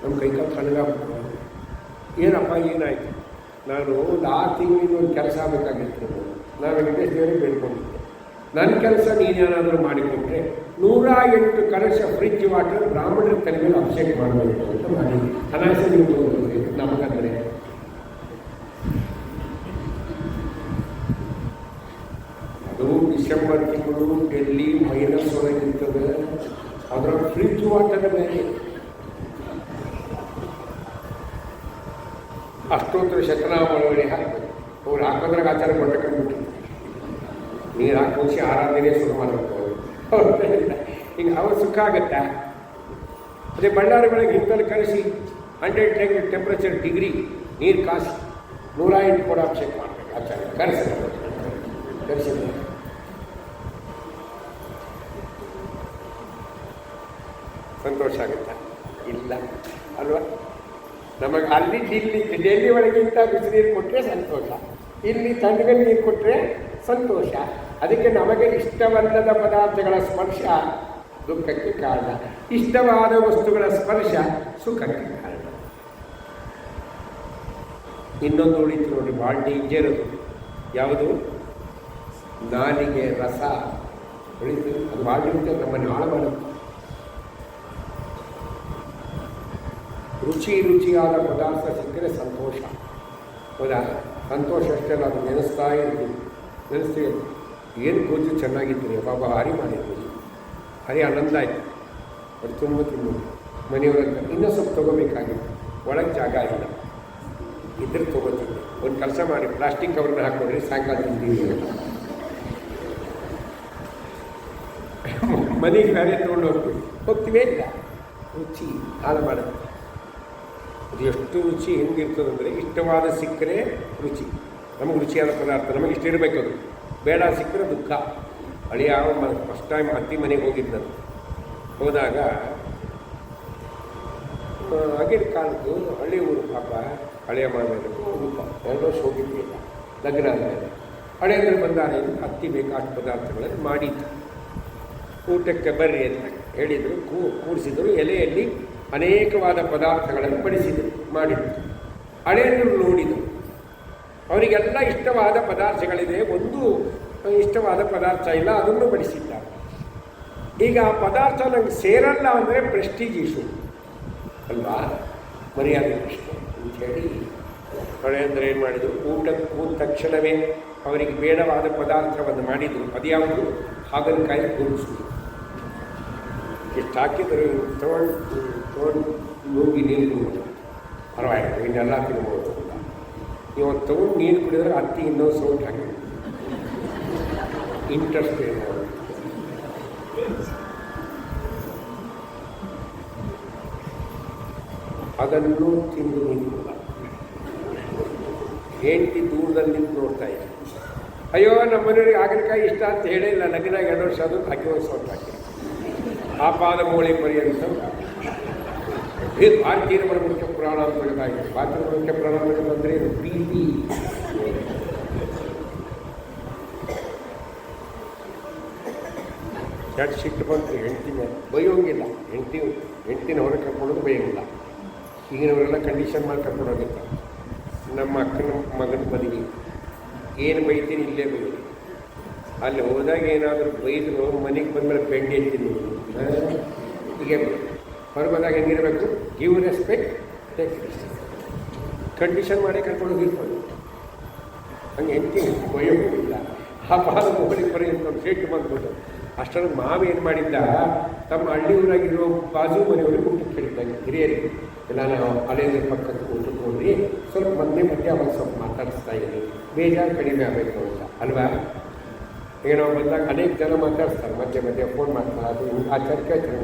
ನಮ್ಮ ಕೈಕಾಲು ತಣ್ಣಗಾಗ್ಬಿಟ್ಟು, ಏನಪ್ಪ ಏನಾಯಿತು, ನಾನು ಒಂದು 6 ತಿಂಗಳಿಂದ ಒಂದು ಕೆಲಸ ಆಗಬೇಕಾಗಿತ್ತು. ನಾನು ವೆಂಕಟೇಶ್ ದೇವರೇ ಬೇಡ್ಕೊಂಡಿದ್ದೆ, ನನ್ನ ಕೆಲಸ ನೀನೇನಾದರೂ ಮಾಡಿಕೊಟ್ರೆ 108 ಕಲಶ ಫ್ರಿಜ್ ವಾಟರ್ ಬ್ರಾಹ್ಮಣರ ತಲೆ ಮೇಲೆ ಅಭಿಷೇಕ ಮಾಡಬೇಕು ಅಂತ ಮಾಡಿ ಅನಾಸ ನೀವು ನಮಗಂದರೆ. ಅದು ಡಿಸೆಂಬರ್ ತಿಂಗಳು ಡೆಲ್ಲಿ -1 ಹೊರಗಿರ್ತದೆ, ಅದರ ಫ್ರಿಜ್ ವಾಟರ್ ಮೇಲೆ ಅಷ್ಟೋತ್ತರ ಶತನಾಮಳವಳಿ ಹಾಕಬೇಕು. ಅವ್ರು ಹಾಕೋದ್ರಾಗ ಆಚಾರ ಕೊಟ್ಟಕೊಂಡ್ಬಿಟ್ಟು ನೀರು ಹಾಕಿ ಮುಗಿಸಿ ಆರಾಧನೆ ಶುರು ಮಾಡಬೇಕು. ಈಗ ಅವ್ರು ಸುಖ ಆಗುತ್ತಾ? ಅದೇ ಬಳ್ಳಾರಿಗಳಿಗೆ ಹಿತ್ತಲು ಕರೆಸಿ 100 ಟೆಂಪ್ರೇಚರ್ ಡಿಗ್ರಿ ನೀರು ಕಾಸಿ 108 ಕೂಡ ಅಭಿಷೇಕ ಮಾಡಬೇಕು. ಆಚಾರ್ಯ ಕರೆಸಿದ ಸಂತೋಷ ಆಗುತ್ತಾ? ಇಲ್ಲ ಅಲ್ವಾ? ನಮಗೆ ಅಲ್ಲಿ ಡೆಲ್ಲಿ ಒಳಗಿಂತ ಬಿಸಿನೀರು ಕೊಟ್ಟರೆ ಸಂತೋಷ, ಇಲ್ಲಿ ತಣ್ಣಗೆ ನೀರು ಕೊಟ್ಟರೆ ಸಂತೋಷ. ಅದಕ್ಕೆ ನಮಗೆ ಇಷ್ಟವಲ್ಲದ ಪದಾರ್ಥಗಳ ಸ್ಪರ್ಶ ದುಃಖಕ್ಕೆ ಕಾರಣ, ಇಷ್ಟವಾದ ವಸ್ತುಗಳ ಸ್ಪರ್ಶ ಸುಖಕ್ಕೆ ಕಾರಣ. ಇನ್ನೊಂದು ಉಳಿತು ನೋಡಿ, ಭಾಳ ಡೇಂಜರ್ ಅದು. ಯಾವುದು? ನಾಲಿಗೆ ರಸ ಉಳಿತು. ಅದು ಭಾಳ ಉಳಿತು, ನಮ್ಮನ್ನು ಹಾಳು ಮಾಡುತ್ತೆ. ರುಚಿಯಾದ ಪದಾರ್ಥ ಸಿಕ್ಕರೆ ಸಂತೋಷ. ಹೌದಾ? ಸಂತೋಷ ಅಷ್ಟೇ ಅಲ್ಲ, ಅದು ನೆನೆಸ್ತೀವಿ. ಏನು ಗೊಜ್ಜು ಚೆನ್ನಾಗಿತ್ತು, ಬಾಬಾ ಹಾರಿ ಮಾಡಿರ್ಬೋದು, ಹರಿ ಆನಂದ ಆಯಿತು, ಅದು ತುಂಬ ತಿನ್ನೋದು. ಮನೆಯವರಂತ ಇನ್ನೂ ಸ್ವಲ್ಪ ತೊಗೋಬೇಕಾಗಿತ್ತು, ಒಳಗೆ ಜಾಗ ಇಲ್ಲ, ಇದ್ರೆ ತೊಗೋತೀವಿ. ಒಂದು ಕೆಲಸ ಮಾಡಿ, ಪ್ಲಾಸ್ಟಿಕ್ ಕವರ್ನ ಹಾಕ್ಕೊಡ್ರಿ, ಸಾಯಂಕಾಲ ತಿಂತೀವಿ. ಮನೆಗೆ ಬೇರೆ ತೊಗೊಂಡು ಹೋಗ್ತೀವೇ ಇಲ್ಲ. ರುಚಿ ಹಾಳು ಮಾಡುತ್ತೆ. ಅದು ಎಷ್ಟು ರುಚಿ ಹೆಂಗಿರ್ತದಂದರೆ, ಇಷ್ಟವಾದ ಸಿಕ್ಕರೆ ರುಚಿ, ನಮಗೆ ರುಚಿಯಾದ ಪದಾರ್ಥ ನಮಗೆ ಇಷ್ಟ ಇರಬೇಕು. ಅದು ಬೇಡ ಸಿಕ್ಕರೆ ದುಃಖ. ಹಳೆಯ ಫಸ್ಟ್ ಟೈಮ್ ಅತ್ತಿ ಮನೆಗೆ ಹೋಗಿದ್ದು ನಾನು. ಹೋದಾಗ ಆಗಿನ ಕಾಲದ್ದು ಹಳ್ಳಿ ಊರು, ಪಾಪ ಹಳೆಯ ಮಾಡಬೇಕು ದುಃಖ. 2 ವರ್ಷ ಹೋಗಿದ್ದಿಲ್ಲ ಲಗ್ನ ಆದಮೇಲೆ. ಹಳೆಯಂದ್ರೆ ಬಂದಾರೆ, ಅತ್ತಿ ಬೇಕಾದ ಪದಾರ್ಥಗಳನ್ನು ಮಾಡಿದ್ದು. ಊಟಕ್ಕೆ ಬರ್ರಿ ಅಂತ ಹೇಳಿದರು, ಕೂಡಿಸಿದರು. ಎಲೆಯಲ್ಲಿ ಅನೇಕವಾದ ಪದಾರ್ಥಗಳನ್ನು ಬಡಿಸಿದರು, ಮಾಡಿದರು. ಹಳೆಯಂದ್ರು ನೋಡಿದರು, ಅವರಿಗೆಲ್ಲ ಇಷ್ಟವಾದ ಪದಾರ್ಥಗಳಿದೆ, ಒಂದು ಇಷ್ಟವಾದ ಪದಾರ್ಥ ಇಲ್ಲ, ಅದನ್ನು ಬಡಿಸಿದ್ದಾರೆ. ಈಗ ಆ ಪದಾರ್ಥ ನಂಗೆ ಸೇರಲ್ಲ ಅಂದರೆ ಪ್ರೆಸ್ಟೀಜ್ ಇಶ್ಯೂ ಅಲ್ವಾ, ಮರ್ಯಾದೆ ಪ್ರಶ್ನೆ ಅಂಥೇಳಿ ಹೊಳೆಂದ್ರೆ ಏನು ಮಾಡಿದರು, ಊಟಕ್ಕೆ ಕೂತ ತಕ್ಷಣವೇ ಅವರಿಗೆ ಬೇಡವಾದ ಪದಾರ್ಥವನ್ನು ಮಾಡಿದರು. ಅದ್ಯಾವುದು, ಹಾಗಲಕಾಯಿ ಗುರುಸು. ಎಷ್ಟು ಹಾಕಿದರು, ತೊಗೊಂಡು ನುಗ್ಗಿ ನೀರು ಕುಡಿಬೋದು, ಪರವಾಗಿಲ್ಲ, ಇನ್ನೆಲ್ಲ ತಿನ್ಬೋದು ಅಂತ. ಇವತ್ತು ತೊಗೊಂಡು ನೀರು ಕುಡಿದ್ರೆ ಅತ್ತಿ ಇನ್ನೊಂದು ಸೌಂಡ್ ಹಾಕಿ ಇಂಟ್ರೆಸ್ಟ್ ಏನು, ಅದನ್ನು ತಿಂದು ನಿಂತಿಲ್ಲ. ಹೆಂಡತಿ ದೂರದಲ್ಲಿ ನಿಂತು ನೋಡ್ತಾ ಇದೆ. ಅಯ್ಯೋ ನಮ್ಮ ಮನೆಯವ್ರಿಗೆ ಹಾಗಲಕಾಯಿ ಇಷ್ಟ ಅಂತ ಹೇಳಿಲ್ಲ, ಲಗ್ನ 2 ವರ್ಷ ಅದು ಹಾಕಿ ಒಂದು ಸೌಂಡ್ ಹಾಕಿ ಆ ಪಾದ ಮೂಳೆ ಪರ್ಯಂತ ಭಾರತೀಯ ಮುಖ್ಯ ಪುರಾಣ ಅಂತ ತೆಗೆದಾಗಿದೆ. ಭಾರತೀಯ ಮುಖ್ಯ ಪುರಾಣ ತೆಗೆದಂದ್ರೆ ಇದು ಪ್ರೀತಿ. ಎರಡು ಸಿಟ್ಟು ಬಂತು ಹೆಂಡತಿ ಮೇಲೆ, ಬೈಯೋಂಗಿಲ್ಲ. ಹೆಂಡತಿನ ಹೊರಗೆ ಕರ್ಕೊಳ್ಳೋದು ಬೈಯೋಂಗಿಲ್ಲ. ಈಗಿನವರೆಲ್ಲ ಕಂಡೀಷನ್ ಮಾಡಿ ಕರ್ಕೊಂಡೋಗಿರ್ತ. ನಮ್ಮ ಅಕ್ಕನ ಮಗನ ಮದುವೆ ಏನು ಬೈತೀನಿ ಇಲ್ಲೇ ಬೈತೀನಿ, ಅಲ್ಲಿ ಹೋದಾಗ ಏನಾದರೂ ಬೈದ್ರು ಮನೆಗೆ ಬಂದಮೇಲೆ ಬೆಂಡಿ ಎತ್ತೀನಿ. ಹೀಗೆ ಹೊರಗೆ ಬಂದಾಗ ಹೆಂಗಿರಬೇಕು, give respect take respect, condition ಮಾಡೇ ಕರ್ಕೊಂಡು ಹೋಗಿರ್ಬೋದು. ಹಂಗೆ ಹೆಂಡತಿ ಬೈಯೋಗಿಲ್ಲ. ಆ ಪಾದ ಮೊಬೈಲಿಗೆ ಬರೀ ಅಂತ ಸಿಟ್ಟು ಬಂದ್ಬಿಟ್ಟು ಅಷ್ಟರಲ್ಲಿ ಮಾವ ಏನು ಮಾಡಿದ್ದ, ತಮ್ಮ ಹಳ್ಳಿಯೂರಾಗಿರೋ ಬಾಜು ಮನೆಯವ್ರಿಗೆ ಊಟಕ್ಕೆ ಕೇಳಿದ್ದಂಗೆ ಹಿರಿಯರಿಗೆ ಎಲ್ಲ ನಾವು ಹಳೆಯದ್ರ ಪಕ್ಕಕ್ಕೆ ಊಟಕ್ಕೆ ಹೋಗಿ ಸ್ವಲ್ಪ ಮಧ್ಯೆ ಅವಾಗ ಸ್ವಲ್ಪ ಮಾತಾಡಿಸ್ತಾ ಇದ್ದೀನಿ, ಬೇಜಾರು ಕಡಿಮೆ ಆಗಬೇಕು ಅಂತ ಅಲ್ವಾ. ಈಗ ನಾವು ಬಂದಾಗ ಅನೇಕ ಜನ ಮಾತಾಡ್ತಾರೆ, ಮಧ್ಯೆ ಫೋನ್ ಮಾಡ್ತಾರೆ, ಅದು ಆ ಚರ್ಚೆ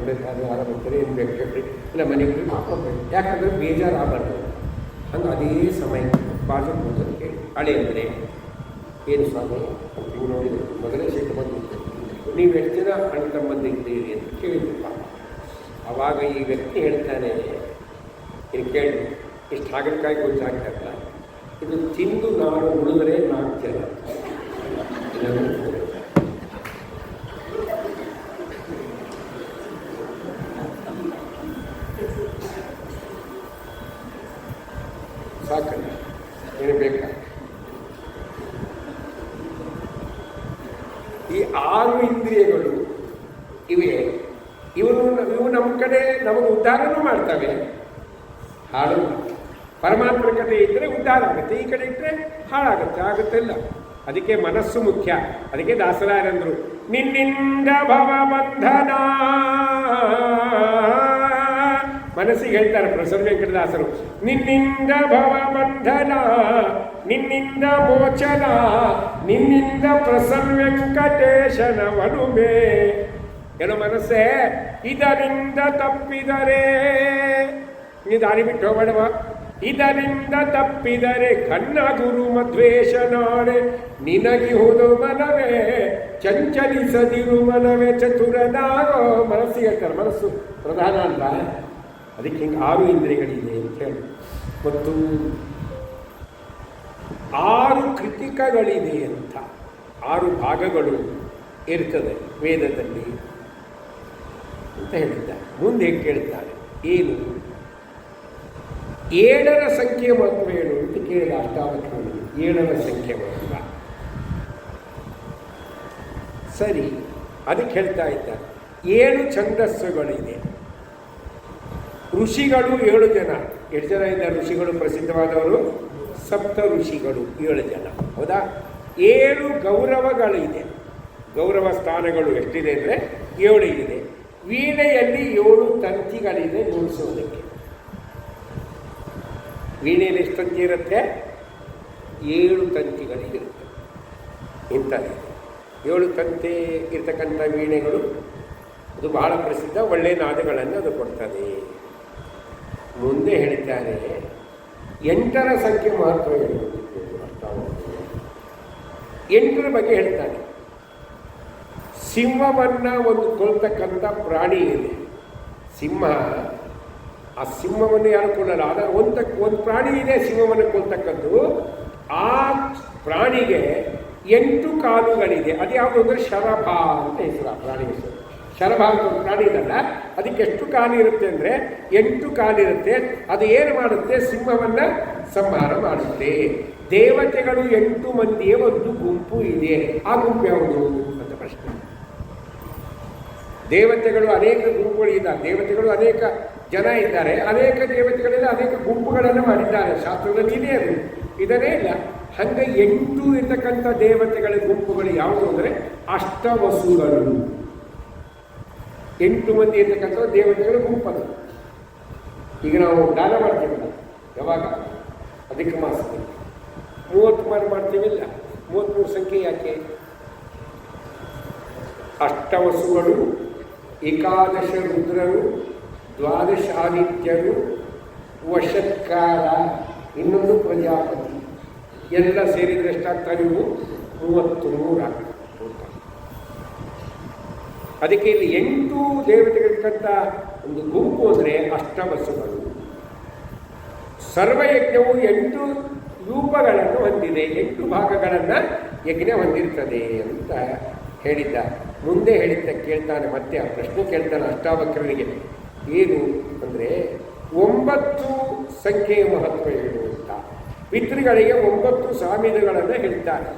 ಅದು ಆರಾಮಂತಾರೆ, ಏನು ಬೇಕು ಹೇಳಿ ಇಲ್ಲ ಮನೆಗೆ ಮಾಡ್ಕೊಬೇಕು, ಯಾಕಂದರೆ ಬೇಜಾರು ಆಗಬಾರ್ದು. ಹಂಗೆ ಅದೇ ಸಮಯ ಬಾಜು ಕೂತಕ್ಕೆ ಹಳೆ ಅಂದರೆ ಏನು ಸ್ವಾಮಿ ಅಂತ ನೀವು ನೋಡಿದ್ರು, ಮೊದಲೇ ಸಿಟ್ಟು ಬಂದಿತ್ತು, ನೀವು ಎಷ್ಟು ಜನ ಅಣ್ಣ ತಮ್ಮಂದಿದ್ದೀರಿ ಅಂತ ಕೇಳಿದ್ರಪ್ಪ. ಆವಾಗ ಈ ವ್ಯಕ್ತಿ ಹೇಳ್ತಾನೆ, ಇದು ಕೇಳಿ ಇಷ್ಟು ಹಾಗಲಕಾಯಿ ಗೊಜ್ಜು ಹಾಕ್ತಾರಲ್ಲ, ಇದು ತಿಂದು ನಾನು ಉಳಿದ್ರೆ 4 ಜನ ಸಾಕಲ್ಲ, ಏನು ಬೇಕಾ. ಈ 6 ಇಂದ್ರಿಯಗಳು ಇವು ನಮ್ಮ ಕಡೆ ನಮಗೆ ಉದ್ಧಾರನೂ ಮಾಡ್ತವೆ, ಹಾಳು ಪರಮಾತ್ಮ ಕಡೆ ಇದ್ದರೆ ಉದ್ಧಾರ ಆಗುತ್ತೆ, ಈ ಕಡೆ ಇದ್ದರೆ ಹಾಳಾಗುತ್ತೆ, ಇಲ್ಲ. ಅದಕ್ಕೆ ಮನಸ್ಸು ಮುಖ್ಯ. ಅದಕ್ಕೆ ದಾಸರಾಯರಂದರು, ನಿನ್ನಿಂದ ಭವಬಂಧನ, ಮನಸ್ಸಿಗೆ ಹೇಳ್ತಾರೆ ಪ್ರಸನ್ನ ವೆಂಕಟದಾಸರು, ನಿನ್ನಿಂದ ಭವಬಂಧನ, ನಿನ್ನಿಂದ ಮೋಚನ, ನಿನ್ನಿಂದ ಪ್ರಸನ್ನ ವೆಂಕಟೇಶನ ಒಲುಮೆ. ಏನು ಮನಸ್ಸೇ, ಇದರಿಂದ ತಪ್ಪಿದರೆ ನೀ ದಾರಿ ಬಿಟ್ಟು ಹೋಗಬೇಡವ, ಇದರಿಂದ ತಪ್ಪಿದರೆ ಕನ್ನ ಗುರು ಮಧ್ವೇಶನಾಡೆ, ನಿನಗಿಹುದು ಮನವೇ ಚಂಚಲಿಸದಿರು ಮನವೇ ಚತುರನಾಗೋ. ಮನಸ್ಸಿಗೆ ಹೇಳ್ತಾರೆ, ಮನಸ್ಸು ಪ್ರಧಾನ ಅಲ್ಲ. ಅದಕ್ಕೆ ಹಿಂಗೆ 6 ಇಂದ್ರಿಯಗಳಿದೆ ಅಂತ ಹೇಳಿ, ಮತ್ತು 6 ಕೃತಿಕಗಳಿದೆ ಅಂತ, 6 ಭಾಗಗಳು ಇರ್ತದೆ ವೇದದಲ್ಲಿ ಅಂತ ಹೇಳಿದ್ದಾರೆ. ಮುಂದೆ ಹೇಗೆ ಕೇಳ್ತಾರೆ, ಏನು 7ರ ಸಂಖ್ಯೆ ಮಹತ್ವ ಏನು ಅಂತ ಕೇಳಿದ ಅಷ್ಟಾವಕ್ರದಲ್ಲಿ. 7ರ ಸಂಖ್ಯೆ ಮಹತ್ವ ಸರಿ, ಅದಕ್ಕೆ ಹೇಳ್ತಾ ಇದ್ದಾರೆ 7 ಛಂದಸ್ಸುಗಳಿದೆ. ಋಷಿಗಳು 7 ಜನ. ಎಷ್ಟು ಜನ ಇದ್ದಾರೆ ಋಷಿಗಳು? ಪ್ರಸಿದ್ಧವಾದವರು ಸಪ್ತ ಋಷಿಗಳು 7 ಜನ, ಹೌದಾ. 7 ಗೌರವಗಳಿದೆ. ಗೌರವ ಸ್ಥಾನಗಳು ಎಷ್ಟಿದೆ ಅಂದರೆ 7 ಇದೆ. ವೀಣೆಯಲ್ಲಿ 7 ತಂತಿಗಳಿದೆ ನುಡಿಸೋದಕ್ಕೆ. ವೀಣೆಯಲ್ಲಿ ಎಷ್ಟು ತಂತಿ ಇರುತ್ತೆ? 7 ತಂತಿಗಳಿರುತ್ತೆ. ಇಂಥದ್ದು 7 ತಂತಿ ಇರ್ತಕ್ಕಂಥ ವೀಣೆಗಳು, ಅದು ಬಹಳ ಪ್ರಸಿದ್ಧ, ಒಳ್ಳೆಯ ನಾದಗಳನ್ನು ಅದು ಕೊಡ್ತದೆ. ಮುಂದೆ ಹೇಳ್ತಾರೆ 8ರ ಸಂಖ್ಯೆ ಮಹತ್ವ ಹೇಳುವುದು. 8ರ ಬಗ್ಗೆ ಹೇಳ್ತಾನೆ. ಸಿಂಹವನ್ನು ಒಂದು ಕೊಲ್ತಕ್ಕಂಥ ಪ್ರಾಣಿ ಇದೆ. ಸಿಂಹ, ಆ ಸಿಂಹವನ್ನು ಯಾರು ಕೊಲ್ಲಲ್ಲ. ಆದರೆ ಒಂದು ಪ್ರಾಣಿ ಇದೆ ಸಿಂಹವನ್ನು ಕೊಲ್ತಕ್ಕದ್ದು. ಆ ಪ್ರಾಣಿಗೆ 8 ಕಾಲುಗಳಿದೆ. ಅದು ಯಾವುದು ಅಂದರೆ ಶರಭ ಅಂತ ಹೆಸರು. ಆ ಪ್ರಾಣಿ ಹೆಸರು ಶರಭ ಅಂತ ಒಂದು ಪ್ರಾಣಿ ಇದಲ್ಲ, ಅದಕ್ಕೆ ಎಷ್ಟು ಕಾಲು ಇರುತ್ತೆ ಅಂದರೆ 8 ಕಾಲಿರುತ್ತೆ. ಅದು ಏನು ಮಾಡುತ್ತೆ? ಸಿಂಹವನ್ನು ಸಂಹಾರ ಮಾಡುತ್ತೆ. ದೇವತೆಗಳು 8 ಮಂದಿಯ ಒಂದು ಗುಂಪು ಇದೆ. ಆ ಗುಂಪು ಯಾವುದು ಅಂತ ಪ್ರಶ್ನೆ. ದೇವತೆಗಳು ಅನೇಕ ಗುಂಪುಗಳು ಇದ್ದಾರೆ, ದೇವತೆಗಳು ಅನೇಕ ಜನ ಇದ್ದಾರೆ, ಅನೇಕ ದೇವತೆಗಳಿಂದ ಅನೇಕ ಗುಂಪುಗಳನ್ನು ಮಾಡಿದ್ದಾರೆ. ಶಾಸ್ತ್ರದಲ್ಲಿ ಇದೆ ಅದು, ಇದನ್ನೇ ಇಲ್ಲ. ಹಂಗೆ 8 ಇರ್ತಕ್ಕಂಥ ದೇವತೆಗಳ ಗುಂಪುಗಳು ಯಾವುದು ಅಂದರೆ ಅಷ್ಟವಸುಗಳು. 8 ಮಂದಿ ಇರ್ತಕ್ಕಂಥ ದೇವತೆಗಳ ಗುಂಪದು. ಈಗ ನಾವು ದಾನ ಮಾಡ್ತೀವಲ್ಲ, ಯಾವಾಗ ಅಧಿಕ ಮಾಸದಲ್ಲಿ 30 ಮಾಡ್ತೀವಿಲ್ಲ, 33 ಸಂಖ್ಯೆ ಯಾಕೆ? ಅಷ್ಟವಸುಗಳು, ಏಕಾದಶ ರುದ್ರರು, 12 ಆದಿತ್ಯರು, ವಶತ್ಕಾರ, ಇನ್ನೊಂದು ಪ್ರಜಾಪತಿ ಎಲ್ಲ ಸೇರಿದರೆ ಎಷ್ಟಾಗ್ತಾರೆ? ನೀವು 33 ಆಗ್ತದೆ. ಅದಕ್ಕೆ ಇಲ್ಲಿ 8 ದೇವತೆಗಳಿಗಂತ ಒಂದು ಗುಂಪು ಅಂದರೆ ಅಷ್ಟವಸುಗಳು. ಸರ್ವಯಜ್ಞವು 8 ರೂಪಗಳನ್ನು ಹೊಂದಿದೆ, 8 ಭಾಗಗಳನ್ನು ಯಜ್ಞ ಹೊಂದಿರ್ತದೆ ಅಂತ ಹೇಳಿದ್ದ. ಮುಂದೆ ಹೇಳಿದ್ದ ಕೇಳ್ತಾನೆ, ಮತ್ತೆ ಆ ಪ್ರಶ್ನೆ ಕೇಳ್ತಾನೆ ಅಷ್ಟಾವಕ್ರನಿಗೆ. ಏನು ಅಂದರೆ 9 ಸಂಖ್ಯೆಯ ಮಹತ್ವ ಏನು ಅಂತ. ಪಿತೃಗಳಿಗೆ 9 ಸ್ವಾಮಿಗಳನ್ನು ಹೇಳ್ತಾರೆ.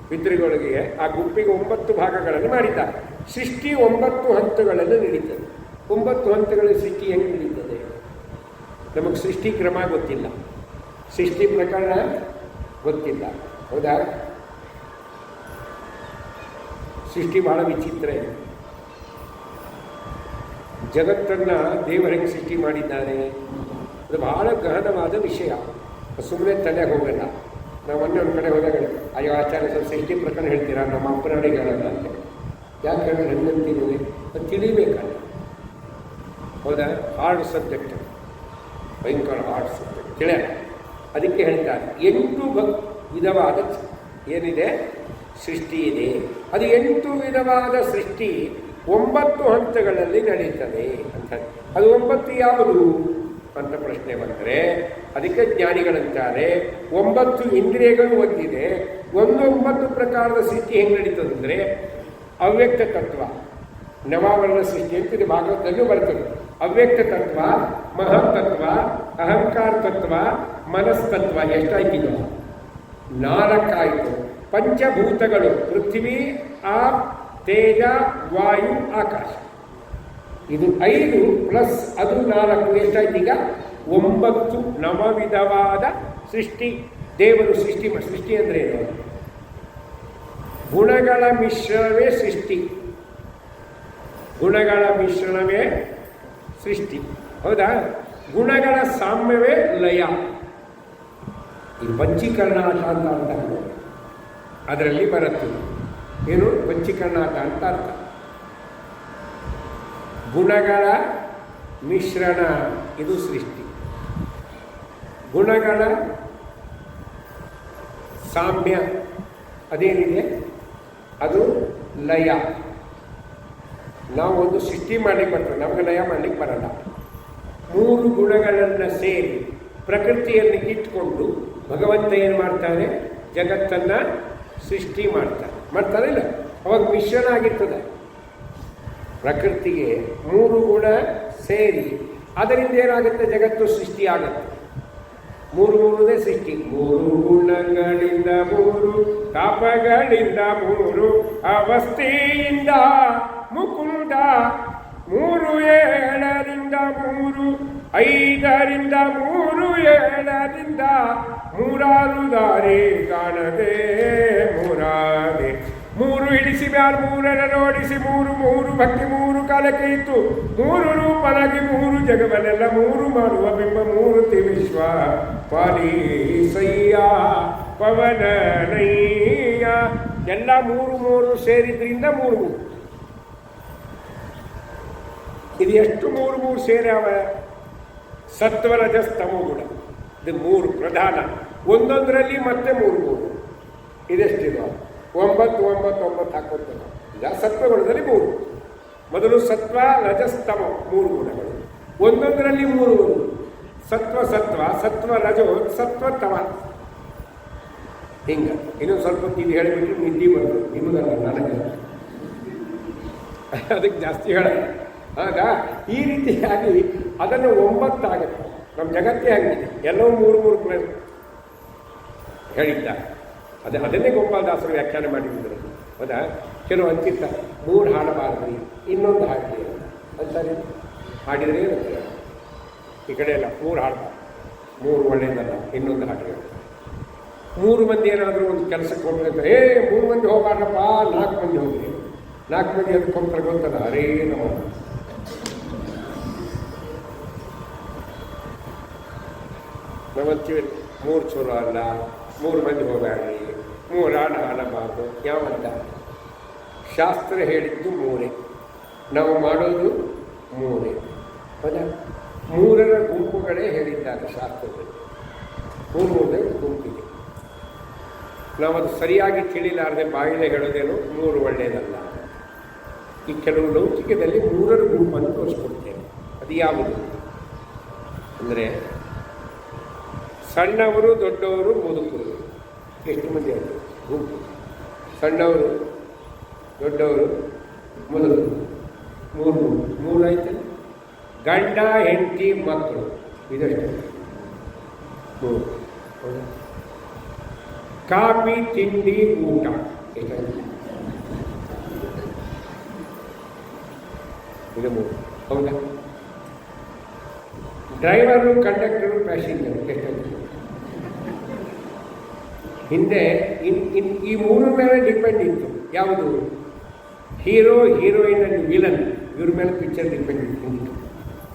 ಪಿತೃಗಳಿಗೆ ಆ ಗುಂಪಿಗೆ 9 ಭಾಗಗಳನ್ನು ಮಾಡಿದ್ದಾರೆ. ಸೃಷ್ಟಿ 9 ಹಂತಗಳನ್ನು ನಡೀತದೆ. 9 ಹಂತಗಳ ಸೃಷ್ಟಿ ಹೆಂಗೆ ನಡೀತದೆ? ನಮಗೆ ಸೃಷ್ಟಿ ಕ್ರಮ ಗೊತ್ತಿಲ್ಲ, ಸೃಷ್ಟಿ ಪ್ರಕರಣ ಗೊತ್ತಿಲ್ಲ, ಹೌದಾ? ಸೃಷ್ಟಿ ಬಹಳ ವಿಚಿತ್ರ ಇದೆ. ಜಗತ್ತನ್ನು ದೇವರಿಗೆ ಸೃಷ್ಟಿ ಮಾಡಿದ್ದಾನೆ, ಅದು ಬಹಳ ಗಹನವಾದ ವಿಷಯ. ಸುಮ್ಮನೆ ತಲೆ ಹೋಗಲ್ಲ. ನಾವು ಒಂದು ಕಡೆ ಹೋದಾಗ ಅಯ್ಯೋ ಆಚಾರ್ಯ ಸ್ವಲ್ಪ ಸೃಷ್ಟಿ ಪ್ರಕರಣ ಹೇಳ್ತೀರಾ, ನಮ್ಮ ಅಪ್ಪನವರಿಗೆ ಹೇಳಲ್ಲ ಅಂತ. ಯಾಕೆ ಹೇಳಿದ್ರೆ ಹೆಂಗಂತೀನಿ ಅದು ತಿಳಿಬೇಕಲ್ಲ, ಹೌದಾ? ಹಾರ್ಡ್ ಸಬ್ಜೆಕ್ಟ್, ಭಯಂಕರ ಹಾರ್ಡ್ ಸಬ್ಜೆಕ್ಟ್, ತಿಳಿಯ. ಅದಕ್ಕೆ ಹೇಳ್ತಾರೆ 8 ವಿಧವಾದ ಏನಿದೆ ಸೃಷ್ಟಿ ಇದೆ. ಅದು 8 ವಿಧವಾದ ಸೃಷ್ಟಿ 9 ಹಂತಗಳಲ್ಲಿ ನಡೀತದೆ ಅಂತ. ಅದು 9 ಯಾವುದು ಅಂತ ಪ್ರಶ್ನೆ ಬಂದರೆ ಅದಕ್ಕೆ ಜ್ಞಾನಿಗಳಂತಾರೆ 9 ಇಂದ್ರಿಯಗಳು ಹೊಂದಿದೆ. 9 ಪ್ರಕಾರದ ಸೃಷ್ಟಿ ಹೆಂಗೆ ನಡೀತದೆ ಅಂದರೆ ಅವ್ಯಕ್ತ ತತ್ವ, ನವಾವರಣ ಸೃಷ್ಟಿ ಅಂತಿದೆ, ಭಾಗವತದಲ್ಲೂ ಬರ್ತದೆ. ಅವ್ಯಕ್ತ ತತ್ವ, ಮಹತ್ತತ್ವ, ಅಹಂಕಾರ ತತ್ವ, ಮನಸ್ತತ್ವ. ಎಷ್ಟಾಯ್ತೀಗ? 4 ಆಯಿತು. ಪಂಚಭೂತಗಳು ಪೃಥ್ವಿ, ಆಪ್, ತೇಜ, ವಾಯು, ಆಕಾಶ. ಇದು 5 ಪ್ಲಸ್ ಅದು 4, ಎಷ್ಟಾಯ್ತು ಈಗ? 9 ನವವಿಧವಾದ ಸೃಷ್ಟಿ. ದೇವರು ಸೃಷ್ಟಿ ಸೃಷ್ಟಿ ಅಂದರೆ ಏನು? ಗುಣಗಳ ಮಿಶ್ರಣವೇ ಸೃಷ್ಟಿ. ಗುಣಗಳ ಮಿಶ್ರಣವೇ ಸೃಷ್ಟಿ, ಹೌದಾ? ಗುಣಗಳ ಸಾಮ್ಯವೇ ಲಯ. ಈ ಪಂಚೀಕರಣಾಟ ಅಂತ ಅದರಲ್ಲಿ ಬರುತ್ತೆ. ಏನು ಪಂಚೀಕರಣಾಟ ಅಂತ ಅರ್ಥ? ಗುಣಗಳ ಮಿಶ್ರಣ ಇದು ಸೃಷ್ಟಿ, ಗುಣಗಳ ಸಾಮ್ಯ ಅದೇನಿದೆ ಅದು ಲಯ. ನಾವು ಒಂದು ಸೃಷ್ಟಿ ಮಾಡಲಿಕ್ಕೆ ಬರ್ತದೆ, ನಮಗೆ ಲಯ ಮಾಡಲಿಕ್ಕೆ ಬರಲ್ಲ. 3 ಗುಣಗಳನ್ನು ಸೇರಿ ಪ್ರಕೃತಿಯನ್ನು ಇಟ್ಕೊಂಡು ಭಗವಂತ ಏನು ಮಾಡ್ತಾನೆ? ಜಗತ್ತನ್ನು ಸೃಷ್ಟಿ ಮಾಡ್ತಾನೆ ಇಲ್ಲ? ಅವಾಗ ಮಿಶ್ರಣ ಆಗಿರ್ತದೆ. ಪ್ರಕೃತಿಗೆ 3 ಗುಣ ಸೇರಿ ಅದರಿಂದ ಏನಾಗುತ್ತೆ? ಜಗತ್ತು ಸೃಷ್ಟಿ ಆಗುತ್ತೆ. 3 ಸೃಷ್ಟಿ. 3 ಗುಣಗಳಿಂದ 3 ತಾಪಗಳಿಂದ 3 ಅವಸ್ಥೆಯಿಂದ ಮುಕುಂದ 3 ಏಳರಿಂದ 3 5ರಿಂದ 3 7ರಿಂದ 3 ದಾರಿ ಕಾಣದೆ 3 3 ಹಿಡಿಸಿ ಮ್ಯಾಲ 3 ನೋಡಿಸಿ 3 ಭಕ್ತಿ 3 ಕಾಲಕ್ಕೆ ಇತ್ತು 3 ರೂಪನಾಗಿ 3 ಜಗವನ್ನೆಲ್ಲ 3 ಮಾಡುವ ಬಿಂಬ 3 ವಿಶ್ವ ಪಾಲಿಸಯ್ಯ ಪವನನಯ್ಯ. ಎಲ್ಲ 3 ಸೇರಿದ್ರಿಂದ 3 ಇದು ಎಷ್ಟು 3 ಸೇರ್ಯಾವ? ಸತ್ವರಜಸ್ತಮ ಗುಣ, ಇದು 3 ಪ್ರಧಾನ. ಒಂದೊಂದರಲ್ಲಿ ಮತ್ತೆ 3 ಇದೆಷ್ಟಿದೆ? 9 ಹಾಕೋತೇವೆ. ಈಗ ಸತ್ವಗುಣದಲ್ಲಿ 3. ಮೊದಲು ಸತ್ವ, ರಜಸ್ತಮ 3 ಗುಣಗಳು. ಒಂದೊಂದರಲ್ಲಿ 3 ಸತ್ವ ರಜೋ ಸತ್ವ ತಮ. ಹಿಂಗೆ ಇನ್ನೊಂದು ಸ್ವಲ್ಪ ಇದು ಹೇಳಿಬಿಟ್ಟು ನಿದ್ದೆ ಬರೋದು ನಿಮಗಲ್ಲ, ನನಗೆ. ಅದಕ್ಕೆ ಜಾಸ್ತಿ ಹೇಳ. ಆಗ ಈ ರೀತಿಯಾಗಿ ಅದನ್ನು 9 ಆಗುತ್ತೆ. ನಮ್ಮ ಜಗತ್ತೇ ಆಗಿದೆ, ಎಲ್ಲವೂ 3 ಪ್ಲೇಸ್. ಹೇಳಿದ್ದಾರೆ. ಅದನ್ನೇ ಗೋಪಾಲದಾಸರು ವ್ಯಾಖ್ಯಾನ ಮಾಡಿದ್ರು. ಹೌದಾ? ಕೆಲವು ಅಂತಿತ್ತ 3 ಹಾಡಬಾರ್ದು, ಇನ್ನೊಂದು ಹಾಡಲಿ ಅಂತಾರೆ. ಹಾಡಿದರೆ ಇರುತ್ತೆ. ಈ ಕಡೆ ಎಲ್ಲ 3 ಹಾಡಬಾರ್ದು, 3 ಒಳ್ಳೆಯದಲ್ಲ, ಇನ್ನೊಂದು ಹಾಡಿಗೆ 3 ಮಂದಿ ಏನಾದರೂ ಒಂದು ಕೆಲಸಕ್ಕೆ ಹೋಗ್ತಾರೆ, 3 ಮಂದಿ ಹೋಗಬಾರ್ದಪ್ಪ, 4 ಮಂದಿ ಹೋಗಿ, 4 ಮಂದಿ ಅದಕ್ಕೆ ಹೋಗ್ತಾರೆ ಗೊತ್ತದ. ಅರೇ ನಾವಂತೀವಿ 3 ಚಲೋ ಅಲ್ಲ, 3 ಮಂದಿ ಹೋಗಬೇಡಿ, 3 ಹಾಡು ಹಾಡಬಾರ್ದು. ಯಾವಂತ ಶಾಸ್ತ್ರ ಹೇಳಿದ್ದು 3, ನಾವು ಮಾಡೋದು 3. ಹೌದಾ? 3ರ ಗುಂಪುಗಳೇ ಹೇಳಿದ್ದಾರೆ ಶಾಸ್ತ್ರದಲ್ಲಿ. 3 ಗುಂಪಿದೆ. ನಾವು ಅದು ಸರಿಯಾಗಿ ತಿಳಿಲಾರದೆ ಬಾಯಿಲೆ ಹೇಳೋದೇನು 3 ಒಳ್ಳೆಯದಲ್ಲ. ಈ ಕೆಲವು ಲೌಕಿಕದಲ್ಲಿ 3ರ ಗುಂಪನ್ನು ತೋರಿಸ್ಕೊಡ್ತೇವೆ. ಅದು ಯಾವುದು ಅಂದರೆ ಸಣ್ಣವರು, ದೊಡ್ಡವರು, ಮುದುಕರು. ಎಷ್ಟು ಮಂದಿ ಅವರು ಗುಂಪು? ಸಣ್ಣವರು, ದೊಡ್ಡವರು, ಮುದುಕರು. 3 ಆಯ್ತು. ಗಂಡ, ಹೆಂಡತಿ, ಮಕ್ಕಳು, ಇದಷ್ಟು 3. ಕಾಫಿ, ತಿಂಡಿ, ಊಟ, ಎಷ್ಟಾಯ್ತು? ಇದು 3. ಹೌದಾ? ಡ್ರೈವರು, ಕಂಡಕ್ಟರು, ಪ್ಯಾಸೆಂಜರು, ಎಷ್ಟಾಯ್ತು? ಹಿಂದೆ ಈ 3 ಮೇಲೆ ಡಿಪೆಂಡ್ ಇತ್ತು. ಯಾವುದು? ಹೀರೋ, ಹೀರೋಯಿನ್ ಅಂಡ್ ವಿಲನ್, ಇವ್ರ ಮೇಲೆ ಪಿಕ್ಚರ್ ಡಿಪೆಂಡ್ ಇತ್ತು.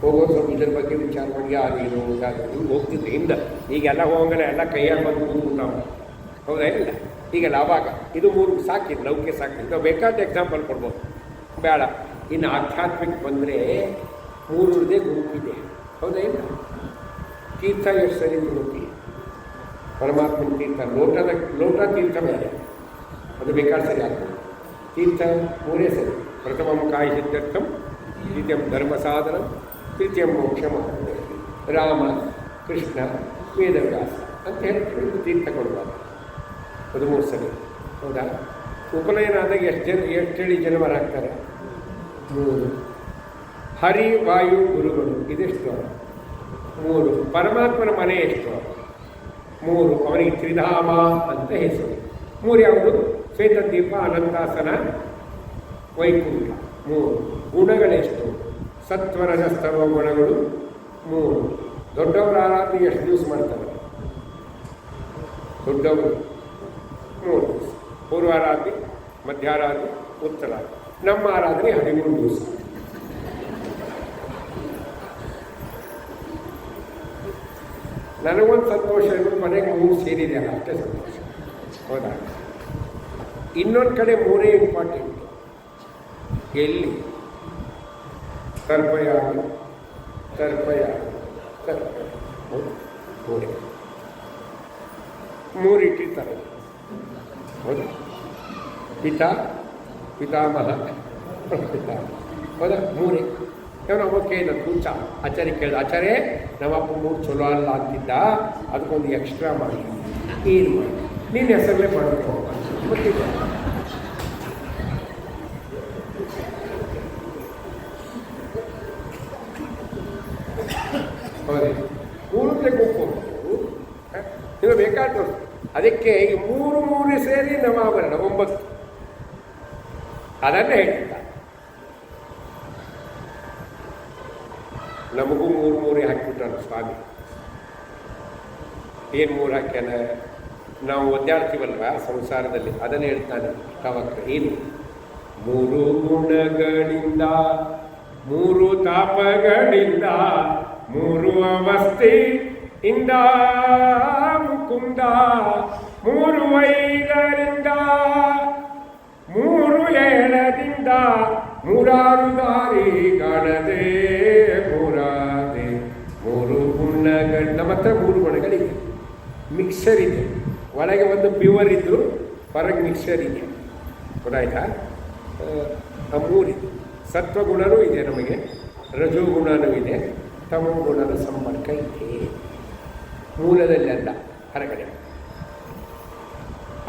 ಹೋಗೋ ಸ್ವಲ್ಪ ಇದ್ರ ಬಗ್ಗೆ ವಿಚಾರ ಮಾಡಿ ಯಾರು ಹೀರೋ, ಯಾರು ಹಿಂಗೆ ಹೋಗ್ತಿದ್ದೆ ಹಿಂದೆ. ಈಗೆಲ್ಲ ಹೋಗಂಗಲ್ಲ, ಎಲ್ಲ ಕೈಯಾಗಿ ಬಂದು ಕೂತ್ಬಿಟ್ಟಾವ. ಹೌದಾ? ಇಲ್ಲ ಈಗೆಲ್ಲ ಅವಾಗ ಇದು 3 ಸಾಕಿದ್ದು, ಲೌಕಿಕ ಸಾಕಿದ್ದು. ನಾವು ಬೇಕಾದ ಎಕ್ಸಾಂಪಲ್ ಕೊಡ್ಬೋದು, ಬೇಡ. ಇನ್ನು ಆಧ್ಯಾತ್ಮಿಕ ಬಂದರೆ 3ರದೇ ಗುಂಪಿದೆ. ಹೌದಾ? ಇಲ್ಲ ತೀರ್ಥ ಎಷ್ಟು ಸರಿ ಗುಂಪಿ? ಪರಮಾತ್ಮನ ತೀರ್ಥ, ಲೋಟ ತೀರ್ಥ ಮೇಲೆ ಅದು ಬೇಕಾದ್ರೆ ಸರಿ ಆಗ್ತದೆ. ತೀರ್ಥ 3 ಸರಿ. ಪ್ರಥಮಂ ಕಾಯ ಸಿದ್ಧಾರ್ಥಂ, ದ್ವಿತೀಯಂ ಧರ್ಮ ಸಾಧನ, ತೃತೀಯಂ ಮೋಕ್ಷ ಮಾರ್ಗ. ರಾಮ, ಕೃಷ್ಣ, ವೇದವ್ಯಾಸ ಅಂತ ಹೇಳ್ತೀವಿ. ತೀರ್ಥ ಕೊಡಬಾರ್ದು. ಅದು 3 ಸರಿ. ಹೌದಾ? ಉಪನಯನ ಆದಾಗ ಎಷ್ಟು ಹೇಳಿ ಜನವರ ಹಾಕ್ತಾರೆ? 3. ಹರಿ, ವಾಯು, ಗುರುಗಳು, ಇದೆಷ್ಟು? 3. ಪರಮಾತ್ಮನ ಮನೆ ಎಷ್ಟು? 3. ಅವನಿಗೆ ತ್ರಿಧಾಮ ಅಂತ ಹೆಸರು. 3 ಯಾವುದು? ಶ್ವೇತದೀಪ, ಅನಂತಾಸನ, ವೈಕುಂಠ. 3. ಗುಣಗಳೆಷ್ಟು? ಸತ್ವರಜಸ್ತವ ಗುಣಗಳು 3. ದೊಡ್ಡವರ ಆರಾಧನೆ ಎಷ್ಟು ದಿವಸ ಮಾಡ್ತಾರೆ? ದೊಡ್ಡವರು 3 ದಿವಸ. ಪೂರ್ವಾರಾಧನೆ, ಮಧ್ಯಾರಾಧನೆ, ಉತ್ತರಾಧನೆ. ನಮ್ಮ ಆರಾಧನೆ 13 ದಿವಸ. ನನಗೊಂದು ಸಂತೋಷ ಇರೋದು ಮನೆಗೆ 3 ಸೇರಿದೆ, ಅಷ್ಟೇ ಸಂತೋಷ. ಹೌದಾ? ಇನ್ನೊಂದು ಕಡೆ 3 ಇಂಪಾರ್ಟೆಂಟ್. ಎಲ್ಲಿ? ತರ್ಪಯಾಗ, ಹೌದು 3 ಇಟ್ಟಿರ್ತಾರೆ. ಹೌದಾ? ಪಿತಾಮಹ, ಪಿತಾಮಹ. ಹೌದಾ? 3. ನಾವು ಕೇಳಿದ ಕೂಚ ಆಚಾರ್ಯ ಕೇಳಿದ, ಆಚಾರ್ಯ ನಮ್ಮಪ್ಪ 3 ಚಲೋ ಅಲ್ಲ ಅಂತಿದ್ದ, ಅದಕ್ಕೊಂದು ಎಕ್ಸ್ಟ್ರಾ ಮಾಡಿ. ಏನು ಮಾಡಿ? ನೀನು ಹೆಸರಲ್ಲೇ ಮಾಡಬೇಕು ಗೊತ್ತಿಲ್ಲ. ಹೌದೇ? 3 ಗುಂಪು ನೀವು ಬೇಕಾದ. ಅದಕ್ಕೆ ಈ 3 ಸೇರಿ ನವಾಭರಣ 9. ಅದನ್ನೇ ಹೇಳ್ತಿದ್ದ. ನಮಗೂ 3 ಹಾಕಿಬಿಟ್ಟಾರ ಸ್ವಾಮಿ. ಏನು 3 ಹಾಕ್ಯಾನ? ನಾವು ಒದ್ದಾಡ್ತೀವಲ್ವ ಸಂಸಾರದಲ್ಲಿ, ಅದನ್ನು ಹೇಳ್ತಾನೆ ತವಕ್ಕ. ಏನು? 3 ಗುಣಗಳಿಂದ, 3 ತಾಪಗಳಿಂದ, 3 ಅವಸ್ಥೆಯಿಂದ ಮುಕುಂದ, 3 ವೈದರಿಂದ, 3 ಏಳದಿಂದ, 3 ದಾರಿ ಕಾಣದೆ ಮೂರಾದೆ. 3 ಗುಣಗಳು ನಮ್ಮ ಹತ್ರ 3 ಗುಣಗಳಿದೆ. ಮಿಕ್ಸರ್ ಇದೆ, ಒಳಗೆ ಒಂದು ಪ್ಯೂರ್ ಇದ್ದು ಹೊರಗೆ ಮಿಕ್ಸರ್ ಇದೆ. ಗೊತ್ತಾಯ್ತಾ? 3 ಇದೆ. ಸತ್ವಗುಣನೂ ಇದೆ ನಮಗೆ, ರಜೋಗುಣನೂ ಇದೆ, ತಮೋಗುಣದ ಸಂಪರ್ಕ ಇದೆ. ಮೂಲದಲ್ಲಿ ಅಲ್ಲ, ಹೊರಗಡೆ.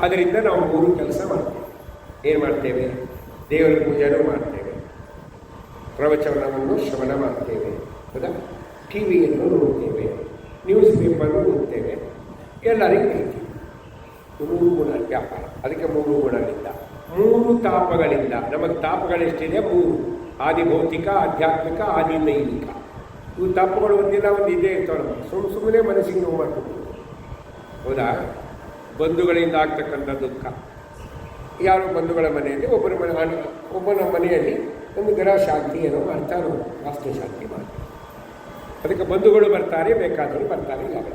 ಆದ್ದರಿಂದ ನಾವು 3 ಕೆಲಸ ಮಾಡ್ತೇವೆ. ಏನು ಮಾಡ್ತೇವೆ? ದೇವರ ಪೂಜೆನೂ ಮಾಡ್ತೇವೆ, ಪ್ರವಚನವನ್ನು ಶ್ರವಣ ಮಾಡ್ತೇವೆ. ಹೌದಾ? ಟಿ ವಿಯನ್ನು ನೋಡ್ತೇವೆ, ನ್ಯೂಸ್ ಪೇಪರ್ ಓದ್ತೇವೆ, ಎಲ್ಲರಿಗೂ ಹೇಳ್ತೀವಿ. ಮೂರು ಗುಣ ವ್ಯಾಪಾರ, ಅದಕ್ಕೆ ಮೂರು ಗುಣಗಳಿಂದ, ಮೂರು ತಾಪಗಳಿಂದ. ನಮಗೆ ತಾಪಗಳೆಷ್ಟಿದೆ? ಮೂರು. ಆದಿ ಭೌತಿಕ, ಆಧ್ಯಾತ್ಮಿಕ, ಆದಿ ದೈವಿಕ. ಇವು ತಾಪಗಳು ಒಂದಿಲ್ಲ ಒಂದು ಇದೇ ಇರ್ತಾವೆ. ಸುಮ್ಮನೆ ಮನಸ್ಸಿಗೆ ನೋವು ಮಾಡ್ಕೊಂಡು, ಹೌದಾ? ಬಂಧುಗಳಿಂದ ಆಗ್ತಕ್ಕಂಥ ದುಃಖ. ಯಾರು ಬಂಧುಗಳ ಮನೆಯಲ್ಲಿ ಒಬ್ಬನ ಮನೆಯಲ್ಲಿ ಒಂದು ಗ್ರಹ ಶಾಂತಿ ಏನೋ ಮಾಡ್ತಾರೋ, ವಾಸ್ತು ಶಾಂತಿ ಮಾಡಿ, ಅದಕ್ಕೆ ಬಂಧುಗಳು ಬರ್ತಾರೆ, ಬೇಕಾದವರು ಬರ್ತಾರೆ. ಯಾರು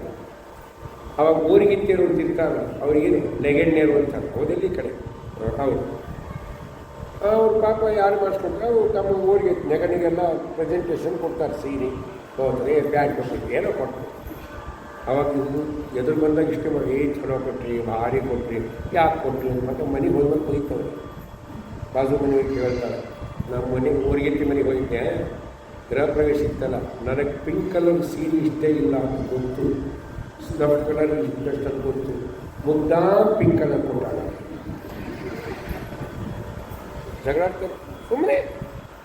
ಅವಾಗ ಊರಿಗಿತ್ತಿರು ಅಂತಿರ್ತಾರೆ, ಅವ್ರಿಗೇನು ನೆಗೆಣ್ಣೆರು ಅಂತಾರೆ, ಹೌದಲ್ಲಿ ಈ ಕಡೆ. ಹೌದು, ಅವ್ರು ಪಾಪ ಯಾರು ಮಾಡಿಸ್ಕೊಂಡ್ರೆ ಅವ್ರು ತಮ್ಮ ಊರಿಗೆ ನೆಗಣಿಗೆಲ್ಲ ಪ್ರೆಸೆಂಟೇಷನ್ ಕೊಡ್ತಾರೆ. ಸೀರೆ ಹೋದರೆ ಬ್ಯಾಗ್ ಕೊಟ್ಟಿರಿ, ಏನೋ ಕೊಟ್ಟರು. ಅವಾಗ ಇವರು ಎದುರು ಬಂದಾಗ ಇಷ್ಟು ಮಾಡಿ ಚಲೋ ಕೊಟ್ರಿ, ಭಾರಿ ಕೊಟ್ರಿ, ಯಾಕೆ ಕೊಟ್ರಿ ಮತ್ತು ಮನೆಗೆ ಹೋಗ್ಬೇಕು ಹೋಗ್ತವ್ರೆ. ಬಾಜು ಮನೆಗೆ ಕೇಳ್ತಾರೆ, ನಮ್ಮ ಮನೆಗೆ ಊರಿಗೆತ್ತಿ ಮನೆಗೆ ಹೋಗಿದ್ದೆ, ಗೃಹ ಪ್ರವೇಶ ಇತ್ತಲ್ಲ, ನನಗೆ ಪಿಂಕ್ ಕಲರ್ ಸೀರೆ ಇಷ್ಟೇ ಇಲ್ಲ ಅಂತ ಗೊತ್ತು, ಸ್ನಫ್ ಕಲರ್ ಇದ್ದಷ್ಟು ಗೊತ್ತು, ಮುಗ್ದಾ ಪಿಂಕ್ ಕಲರ್ ಕೊಟ್ಟಾಗ ಜಗಳಾಡ್ತಾರೆ. ಸುಮ್ಮನೆ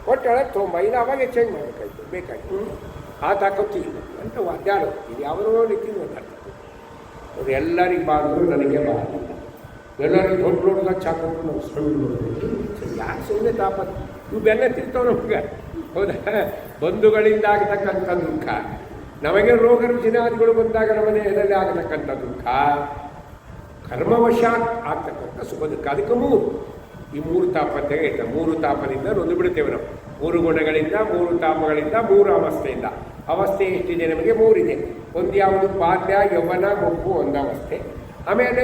ಕೊಟ್ಟಾಳ ತೊಂಬೈದು ಅವಾಗೆ ಚೇಂಜ್ ಮಾಡಬೇಕಾಯ್ತು, ಬೇಕಾಯ್ತು, ಆ ತಾಕತ್ತು ಇಲ್ಲ ಅಂತ ವಾದ್ಯಾಡ. ಇದು ಯಾವುದೋ ರೀತಿ ಮಾತಾಡ್ತಾರೆ. ಅವ್ರು ಎಲ್ಲರಿಗೆ ಬಾಗಿಲು, ನನಗೆ ಬಾಗಿಲ್ಲ. ಎಲ್ಲರಿಗೂ ದೊಡ್ಡ ದೊಡ್ಡದಾಗ ಚಾಕೊಟ್ಟು ನಾವು ಸಣ್ಣ ಯಾಕೆ ಸುಮ್ಮನೆ ತಾಪತ್ತು ಇವು ಬೆನ್ನ ತಿಂತವ್ ನಮ್ಗೆ, ಹೌದಾ? ಬಂಧುಗಳಿಂದ ಆಗತಕ್ಕಂಥ ದುಃಖ, ನಮಗೆ ರೋಗ ರುಜಿನಾದಿಗಳು ಬಂದಾಗ ನಮ್ಮ ಮನೆಯಲ್ಲಿ ಆಗತಕ್ಕಂಥ ದುಃಖ, ಕರ್ಮವಶಾತ್ ಆಗ್ತಕ್ಕಂಥ ಸುಖ ದುಃಖ. ಅದಕ್ಕೆ ಮೂರು, ಈ ಮೂರು ತಾಪತ್ತೆಗೆ ಐತೆ. ಮೂರು ತಾಪದಿಂದ ನೊಂದು ಬಿಡ್ತೇವೆ ನಾವು. ಮೂರು ಗುಣಗಳಿಂದ, ಮೂರು ತಾಪಗಳಿಂದ, ಮೂರು ಅವಸ್ಥೆಯಿಂದ. ಅವಸ್ಥೆ ಎಷ್ಟಿದೆ ನಮಗೆ? ಮೂರಿದೆ. ಒಂದು ಯಾವುದು? ಬಾಲ್ಯ, ಯೌವನ, ಮುಪ್ಪು ಒಂದು ಅವಸ್ಥೆ. ಆಮೇಲೆ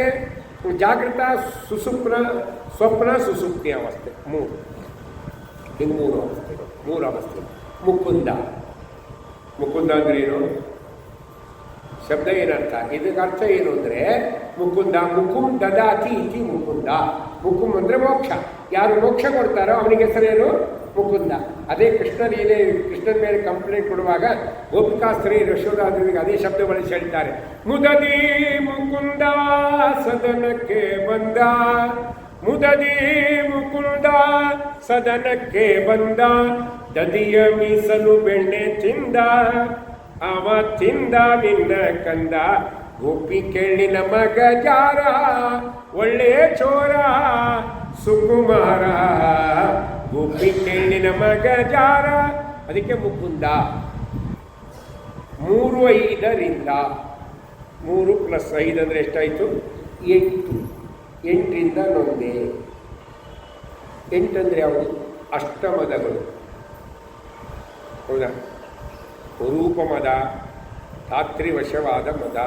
ಜಾಗೃತ, ಸುಸುಪ್ನ, ಸ್ವಪ್ನ, ಸುಸುಪ್ತಿ ಅವಸ್ಥೆ, ಮೂರು. ಇದು ಮೂರು ಅವಸ್ಥೆಗಳು, ಮೂರು ಅವಸ್ಥೆ. ಮುಕುಂದ, ಮುಕುಂದ ಅಂದರೆ ಏನು? ಶಬ್ದ ಏನರ್ಥ? ಇದಕ್ಕೆ ಅರ್ಥ ಏನು ಅಂದರೆ ಮುಕುಂದ, ಮುಕುಂ ದದಾತಿ ಇತಿ ಮುಕುಂದ. ಮುಕುಂ ಅಂದರೆ ಮೋಕ್ಷ. ಯಾರು ಮೋಕ್ಷ ಕೊಡ್ತಾರೋ ಅವನಿಗೆ ಹೆಸರೇನು? ಮುಕುಂದ. ಅದೇ ಕೃಷ್ಣ ಲೀಲೆ, ಕೃಷ್ಣನ ಮೇಲೆ ಕಂಪ್ಲೇಂಟ್ ಕೊಡುವಾಗ ಗೋಪಿಕಾಸ್ತ್ರೀ ಯಶೋದಾದೇವಿಗೆ ಅದೇ ಶಬ್ದ ಬಳಸಿ ಹೇಳ್ತಾರೆ. ಮುದದಿ ಮುಕುಂದ ಸದನಕ್ಕೆ ಬಂದ, ಮುದದಿ ಮುಕುಂದ ಸದನಕ್ಕೆ ಬಂದ, ದದಿಯ ಮೀಸಲು ಬೆಣ್ಣೆ ತಿಂದ, ಅವ ತಿಂದ ನಿನ್ನ ಕಂದ, ಗೋಪಿ ಕೇಳಿನ ಮಗ ಜಾರ, ಒಳ್ಳೆ ಚೋರ ಸುಕುಮಾರ, ಗೋಪಿ ಕೇಳಿನ ಮಗ ಜಾರ. ಅದಕ್ಕೆ ಮುಕುಂದ. 3 5ರಿಂದ 3 + 5 ಅಂದರೆ ಎಷ್ಟಾಯಿತು? 8. 8ರಿಂದ ನೊಂದೆ. 8 ಅಂದರೆ ಯಾವುದು? ಅಷ್ಟಮದಗಳು, ಹೌದಾ? ರೂಪಮದ, ಧಾತ್ರಿವಶವಾದ ಮದ,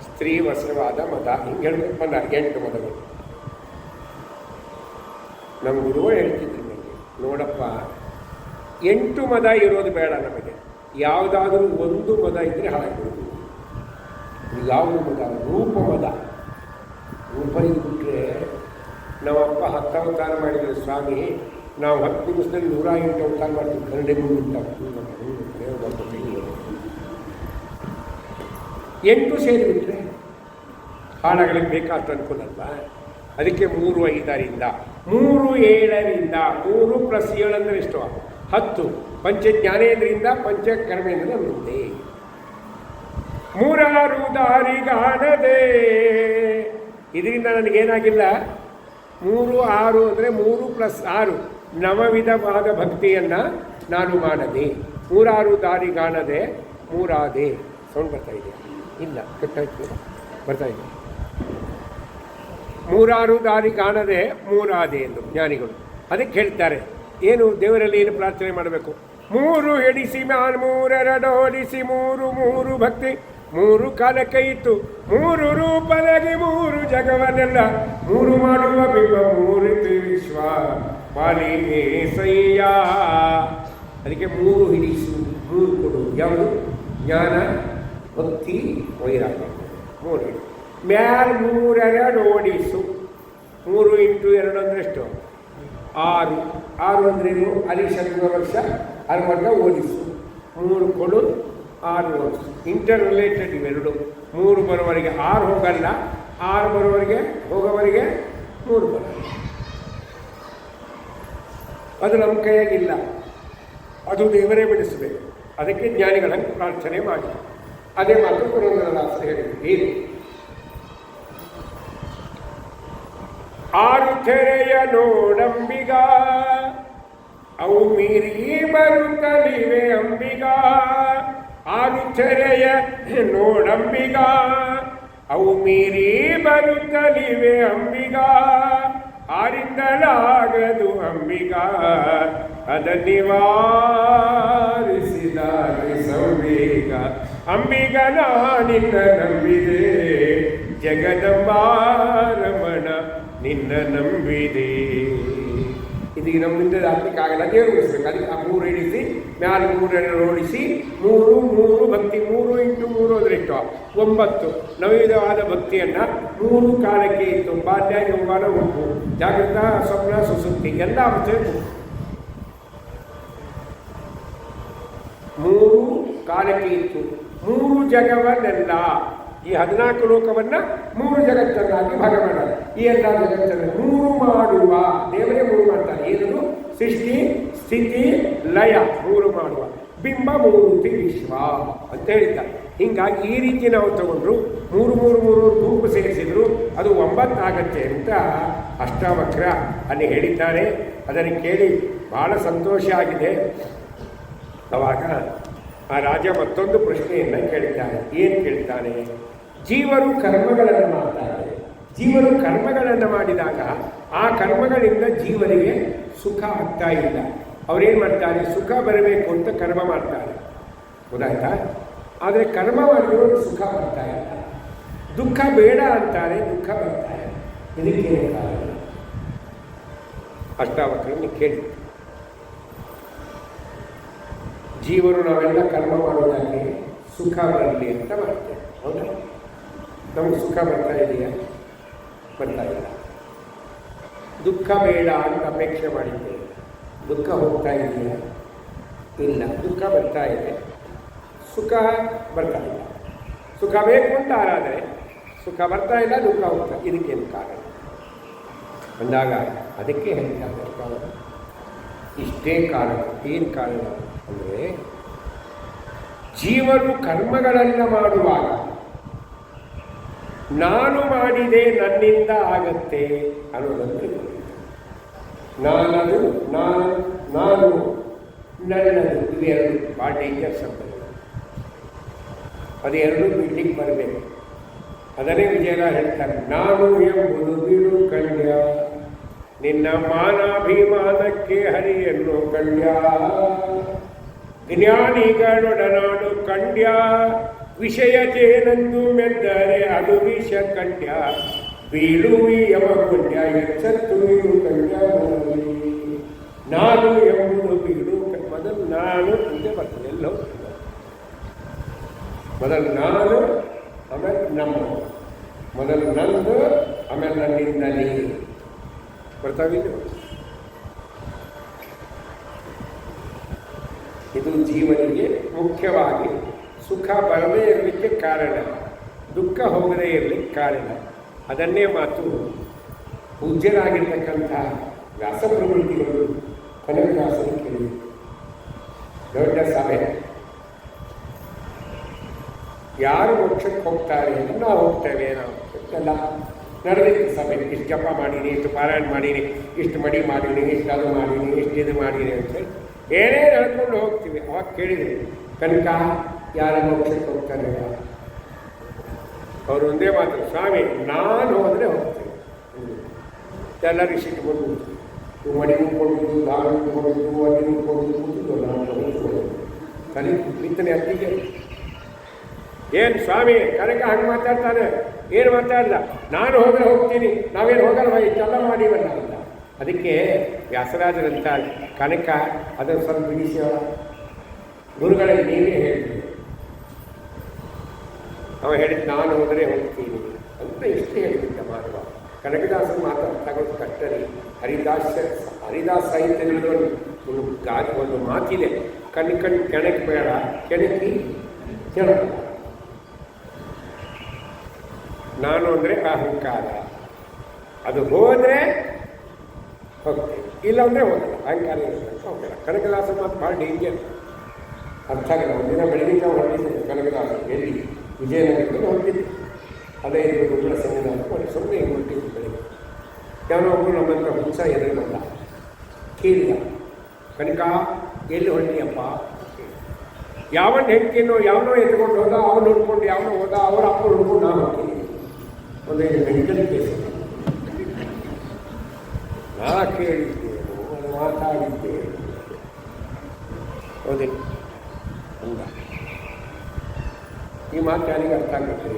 ಸ್ತ್ರೀವಶವಾದ ಮದ, ಹಿಂಗೆ ಹೇಳ್ಬೇಕು ಬಂದ 8 ಮದಗಳು. ನಮ್ಮ ಗುರುಗಳು ಹೇಳ್ತಿದ್ರು ನನಗೆ, ನೋಡಪ್ಪ 8 ಮದ ಇರೋದು ಬೇಡ ನಮಗೆ, ಯಾವುದಾದ್ರೂ ಒಂದು ಮದ ಇದ್ದರೆ ಹಾಳಾಗ್ಬಿಡುದು. ಯಾವುದು ಮದ? ರೂಪಮದ. ರೂಪ ಇದ್ಬಿಟ್ರೆ ನಮ್ಮಪ್ಪ 10 ಅವತಾರ ಮಾಡಿದ್ರು ಸ್ವಾಮಿ, ನಾವು 10 ನಿಮಿಷದಲ್ಲಿ 108 ಅವತಾರ ಮಾಡ್ತೀವಿ. ಕನ್ನಡ ಎಂಟು ಸೇರಿಬಿಟ್ರೆ ಹಾಳಾಗಲಿಕ್ಕೆ ಬೇಕಾಷ್ಟು ಅನುಕೂಲ ಅಲ್ವಾ? ಅದಕ್ಕೆ 3 5ರಿಂದ 3 7ರಿಂದ 3 + 7 ಅಂದರೆ ಎಷ್ಟು? 10. ಪಂಚ ಜ್ಞಾನೇಂದ್ರಿಂದ ಪಂಚ ಕರ್ಮೇಂದ್ರ ಮುಂದೆ. 3 ದಾರಿಗಾಣದೆ. ಇದರಿಂದ ನನಗೇನಾಗಿಲ್ಲ? 3 6 ಅಂದರೆ 3 + 6 ನವವಿಧವಾದ ಭಕ್ತಿಯನ್ನು ನಾನು ಮಾಡದೆ. 3 ದಾರಿಗಾಣದೆ 3 ಸೌಂಡ್ ಬರ್ತಾ ಇದೆಯಾ? ಇಲ್ಲ, ಕಟ್ಟಾಯ್ತು, ಬರ್ತಾ ಇದೆ. 3 ದಾರಿ ಕಾಣದೆ 3 ಎಂದು ಜ್ಞಾನಿಗಳು ಅದಕ್ಕೆ ಹೇಳ್ತಾರೆ. ಏನು ದೇವರಲ್ಲಿ ಏನು ಪ್ರಾರ್ಥನೆ ಮಾಡಬೇಕು? 3 ಎಡಿಸಿ ಮ್ಯಾನ್ 3 ಡೋಲಿಸಿ 3 ಭಕ್ತಿ 3 ಕಾಲಕ್ಕೆ ಇತ್ತು 3 ರೂಪದಲ್ಲಿ 3 ಜಗವನ್ನೆಲ್ಲ 3 ಮಾಡುವ ಬಿಂಬ 3 ವಿಶ್ವ ಪಾಲಿಸಯ್ಯ. ಅದಕ್ಕೆ 3 ಹಿಡಿಸು 3 ಕೊಡು. ಯಾವುದು? ಜ್ಞಾನ, ಭಕ್ತಿ, ವೈರಾಗ್ಯ. 3 ಮ್ಯಾಲ್ 3 ಓಡಿಸು. 3 × 2 ಅಂದರೆ ಎಷ್ಟು? 6. 6 ಅಂದ್ರೇನು? ಅಲಿಶರ್ಗ ವರ್ಷ 60 ಓದಿಸು. 3 ಕೊಡು, 6 ಓದಿಸು. ಇಂಟರ್ ರಿಲೇಟೆಡ್ ಇವೆರಡು. 3 ಬರೋವರೆಗೆ 6 ಹೋಗಲ್ಲ, 6 ಬರೋವರೆಗೆ ಹೋಗೋವರೆಗೆ 3 ಬರಲ್ಲ. ಅದು ನಮ್ಮ ಕೈಯಾಗಿಲ್ಲ, ಅದು ದೇವರೇ ಬಿಡಿಸಬೇಕು. ಅದಕ್ಕೆ ಜ್ಞಾನಿಗಳನ್ನು ಪ್ರಾರ್ಥನೆ ಮಾಡಿ. ಅದೇ ಮಾತು ಪುರಂದರದಾಸರು ಹೇಳಿದರು. ಏನು? ಆರು ತೆರೆಯ ನೋಡಂಬಿಗ ಅವು ಮೀರಿ ಬರುತ್ತಲಿವೆ ಅಂಬಿಗ. ಆರು ತೆರೆಯ ನೋಡಂಬಿಗ ಅವು ಮೀರಿ ಬರುತ್ತಲಿವೆ ಅಂಬಿಗ. ಆರಿಂದಲಾಗದು ಅಂಬಿಗ ಅದನ್ನಿವಾರಿಸಿದಾಗ ಸಂವೇಗ. ಅಂಬಿಗ ನಿನ್ನ ನಂಬಿದೆ ಜಗದಂಬಾರಮಣ ನಿನ್ನ ನಂಬಿದೆ. ಇದೀಗ ನಮ್ಮಿಂದ ಹಾಕ್ಲಿಕ್ಕಾಗಲ್ಲ, ದೇವರು ಉಳಿಸ್ಬೇಕು. ಅದಕ್ಕೆ ಆ 3 ಇಳಿಸಿ ಮ್ಯಾಲೆ 3 ಓಡಿಸಿ 3 3 ಭಕ್ತಿ 3 × 3 ಅಂದರೆ 9 ನವವಿಧವಾದ ಭಕ್ತಿಯನ್ನು 3 ಕಾಲಕ್ಕೆ ಇತ್ತು. ಬಾಲ್ಯ ಯೌವನ ಉಂಟು, ಜಾಗೃತ ಸ್ವಪ್ನ ಸುಸುಪ್ತಿ ಎಲ್ಲ ಬೇಕು. 3 ಕಾಲಕ್ಕೆ ಇತ್ತು. 3 ಜಗವನ್ನೆಲ್ಲ ಈ 14 ಲೋಕವನ್ನು 3 ಜಗತ್ತನ್ನಾಗಿ ಭಾಗ ಮಾಡಲ್ಲ. ಈ ಎಲ್ಲ ಜಗತ್ತನ್ನು 3 ಮಾಡುವ ದೇವರೇ 3 ಮಾಡ್ತಾರೆ. ಏನದು? ಸೃಷ್ಟಿ ಸ್ಥಿತಿ ಲಯ 3 ಮಾಡುವ. ಬಿಂಬ ಮೂರ್ತಿ ವಿಶ್ವ ಅಂತ ಹೇಳಿದ್ದಾರೆ. ಹೀಗಾಗಿ ಈ ರೀತಿ ನಾವು ತಗೊಂಡ್ರು 3 3 3 ಗುಂಪು ಸೇರಿಸಿದ್ರು ಅದು 9 ಆಗತ್ತೆ ಅಂತ ಅಷ್ಟಾವಕ್ರ ಅಲ್ಲಿ ಹೇಳಿದ್ದಾರೆ. ಅದನ್ನು ಕೇಳಿ ಬಹಳ ಸಂತೋಷ ಆಗಿದೆ. ಅವಾಗ ಆ ರಾಜ ಮತ್ತೊಂದು ಪ್ರಶ್ನೆಯನ್ನು ಕೇಳಿದ್ದಾನೆ. ಏನು ಕೇಳ್ತಾನೆ? ಜೀವರು ಕರ್ಮಗಳನ್ನು ಮಾಡ್ತಾರೆ. ಜೀವರು ಕರ್ಮಗಳನ್ನು ಮಾಡಿದಾಗ ಆ ಕರ್ಮಗಳಿಂದ ಜೀವರಿಗೆ ಸುಖ ಆಗ್ತಾ ಇಲ್ಲ. ಅವರೇನು ಮಾಡ್ತಾರೆ? ಸುಖ ಬರಬೇಕು ಅಂತ ಕರ್ಮ ಮಾಡ್ತಾರೆ, ಗೊತ್ತಾಯ್ತಾ? ಆದರೆ ಕರ್ಮ ಮಾಡಿದವರು ಸುಖ ಬರ್ತಾ ಇಲ್ಲ. ದುಃಖ ಬೇಡ ಅಂತಾರೆ, ದುಃಖ ಬರ್ತಾ ಇಲ್ಲ. ಇದಕ್ಕೇನು ಕಾರಣ? ಅಷ್ಟಾವಕ್ರನ್ನು ಕೇಳಿ. ಜೀವರು ನಾವೆಲ್ಲ ಕರ್ಮ ಮಾಡೋದಾಗಿ ಸುಖ ಬರಲಿ ಅಂತ ಮಾಡ್ತೇವೆ, ಹೌದಾ? ನಮಗೆ ಸುಖ ಬರ್ತಾ ಇದೆಯಾ? ಬರ್ತಾ ಇಲ್ಲ. ದುಃಖ ಬೇಡ ಅಂತ ಅಪೇಕ್ಷೆ ಮಾಡಿದ್ದೇವೆ, ದುಃಖ ಹೋಗ್ತಾ ಇದೆಯಾ? ಇಲ್ಲ. ದುಃಖ ಬರ್ತಾ ಇದೆ, ಸುಖ ಬರ್ತಾ ಇಲ್ಲ. ಸುಖ ಬೇಕು ಅಂತ ಆರಾಧನೆ, ಸುಖ ಬರ್ತಾ ಇಲ್ಲ, ದುಃಖ ಹೋಗ್ತಾ. ಇದಕ್ಕೇನು ಕಾರಣ ಅಂದಾಗ ಅದಕ್ಕೆ ಹೇಳ್ತಾರೆ ಇಷ್ಟೇ ಕಾರಣ. ಏನು ಕಾರಣ ಅಂದರೆ ಜೀವರು ಕರ್ಮಗಳನ್ನು ಮಾಡುವಾಗ ನಾನು ಮಾಡಿದೆ ನನ್ನಿಂದ ಆಗತ್ತೆ ಅನ್ನೋದನ್ನು ನಾನದು ನಾನು ನನ್ನದು ಇವೆರಡು ಭಾಳ ಡೇಂಜರ್ ಶಬ್ದಗಳು. ಅದೆರಡು ಬಿಡ್ಲಿಕ್ಕೆ ಬರಬೇಕು. ಅದನ್ನೇ ವಿಜಯರಾವ್ ಹೇಳ್ತಾರೆ, ನಾನು ಎಂಬುದು ಬಿಡು ಕಂಡ್ಯ, ನಿನ್ನ ಮಾನಾಭಿಮಾನಕ್ಕೆ ಹರಿಯನ್ನು ಕಂಡ್ಯ, ಜ್ಞಾನಿಗಳೊಡನಾಡು ಕಂಡ್ಯ, ವಿಷಯತೇನೆಂದು ಮೆದ್ದರೆ ಅದು ವಿಷ ಕಂಡ್ಯ, ಬೀಳುವಿ ಯಮಗುಂಡ್ಯ ಎಚ್ಚತ್ತು ನೀರು ಕಂಡ್ಯ. ನಾನು ಎಂಬುದು ಬೀಳು. ಮೊದಲು ನಾನು ಅಂತ ಬರ್ತದೆ, ಎಲ್ಲೋ ಮೊದಲು ನಾನು, ಆಮೇಲೆ ನಮ್ಮ, ಮೊದಲು ನಂದು, ಆಮೇಲೆ ನನ್ನಿಂದ ನೀರು ಬರ್ತಾವಿಲ್ಲ. ಇದು ಜೀವನಿಗೆ ಮುಖ್ಯವಾಗಿ ಸುಖ ಬರದೇ ಇರಲಿಕ್ಕೆ ಕಾರಣ, ದುಃಖ ಹೋಗದೇ ಇರಲಿಕ್ಕೆ ಕಾರಣ. ಅದನ್ನೇ ಮಾತು ಪೂಜ್ಯರಾಗಿರ್ತಕ್ಕಂಥ ವ್ಯಾಸಪ್ರವೃತ್ತಿಗಳು ಕನಕದಾಸರು ಕೇಳಿ. ದೊಡ್ಡ ಸಭೆ, ಯಾರು ಮೋಕ್ಷಕ್ಕೆ ಹೋಗ್ತಾರೆ ಅಂತ ನಾವು ಹೋಗ್ತೇವೆ, ನಾವು ಎಲ್ಲ ನಡೆದಿತ್ತು ಸಭೆ. ಇಷ್ಟು ಜಪ ಮಾಡೀನಿ, ಇಷ್ಟು ಪಾರಾಯಣ ಮಾಡೀನಿ, ಇಷ್ಟು ಮಡಿ ಮಾಡೀನಿ, ಇಷ್ಟು ಅದು ಮಾಡೀನಿ, ಇಷ್ಟು ಇದು ಮಾಡೀನಿ ಅಂತೇಳಿ ಏನೇ ನಡ್ಕೊಂಡು ಹೋಗ್ತೀವಿ. ಅವಾಗ ಕೇಳಿದ್ವಿ, ಕನಕ ಯಾರ ಮೋಕ್ಷಕ್ಕೆ ಹೋಗ್ತಾರೆ? ಅವರು ಒಂದೇ ಮಾತು, ಸ್ವಾಮಿ ನಾನು ಹೋದರೆ ಹೋಗ್ತೇವೆ. ಎಲ್ಲರೂ ಸಿಟ್ಕೊಂಡು ಮಡಿ ಮುಟ್ಕೊಡುದು, ದಾಳ ಮುಟ್ಕೊಡುದು, ಅಡ್ಡಿ ಮುಟ್ಕೊಡುದು, ಕೂತು ನಾನು ಹೋಗ್ಬೋದು ತಲೆ ಬಿತ್ತನೆ ಅತ್ತಿಗೆ. ಏನು ಸ್ವಾಮಿ ಕನಕ ಹಂಗೆ ಮಾತಾಡ್ತಾನೆ? ಏನು ಮಾತಾಡಲ್ಲ, ನಾನು ಹೋದರೆ ಹೋಗ್ತೀನಿ, ನಾವೇನು ಹೋಗಲ್ವ, ಇಷ್ಟೆಲ್ಲ ಮಾಡಿವಲ್ಲ ಅಂತ. ಅದಕ್ಕೆ ವ್ಯಾಸರಾಜರಂತ ಕನಕ ಅದನ್ನು ಸ್ವಲ್ಪ ಬಿಡಿಸೋಣ, ಗುರುಗಳಲ್ಲಿ ನೀವೇ ಹೇಳಿದ್ರು. ಅವ ಹೇಳಿದ್ದು ನಾನು ಹೋದರೆ ಹೋಗ್ತೀನಿ ಅಂತ ಎಷ್ಟು ಹೇಳಿದ್ದ ಮಾಡುವ. ಕನಕದಾಸರು ಮಾತಾಡೋದು ಕಷ್ಟರಿ. ಹರಿದಾಸ ಸಾಹಿತ್ಯದಲ್ಲಿ ಒಂದು ಮಾತಿದೆ, ಕಣ್ ಕೆಣಕ್ ಬೇಡ, ಕೆಣಕಿ ಕೆಣಕ. ನಾನು ಅಂದರೆ ಅಹಂಕಾರ, ಅದು ಹೋದರೆ ಹೋಗ್ತೇವೆ, ಇಲ್ಲ ಅಂದರೆ ಹೋಗಲ್ಲ. ಅಹಂಕಾರ ಹೋಗಲ್ಲ. ಕನಕದಾಸ ಮಾತು ಭಾಳ ಡೇಂಜರ್, ಅರ್ಥ ಆಗಲ್ಲ. ಒಂದಿನ ಬೆಳಗ್ಗೆ ನಾವು ಹೊರಟಿದ್ದೇವೆ ಕನಕದಾಸ, ಎಲ್ಲಿ ವಿಜಯನಗರದಲ್ಲಿ ಹೊರಟಿದ್ದೆ. ಅದೇ ಗುರುಗಳ ಸಂವಿಧಾನ ಮಾಡಿ ಸುಮ್ಮನೆ ಹೊರಟಿದ್ದು ಬೆಳಗ್ಗೆ. ಯಾವನೋ ಒಬ್ಬರು ನಮ್ಮ ಹತ್ರ ಹುಚ್ಚ ಎದುರು ಬಂದ, ಕೇಳಿದ, ಕನಕ ಎಲ್ಲಿ ಹೊರಟಿಯಪ್ಪ? ಯಾವನ್ನ ಹೆಂಡ್ತಿನೋ ಯಾವನೋ ಎತ್ಕೊಂಡು ಹೋದ, ಅವನು ಹುಡ್ಕೊಂಡು ಯಾವನೋ ಹೋದ, ಅವರ ಅಪ್ಪ ಹುಡ್ಕೊಂಡು ನಾನು ಹೋಗ್ತೀನಿ. ಒಂದು ಮೆಂಟಲ್ ಕೇಸ್ ನಾ ಕೇಳಿದ್ದೇನು, ಅದು ಮಾತಾಡಿದ್ದೇನು, ಹೌದಿಲ್ಲ ಹಂಗ ಈ ಮಾತು ಯಾರಿಗೆ ಅರ್ಥ ಆಗುತ್ತೆ?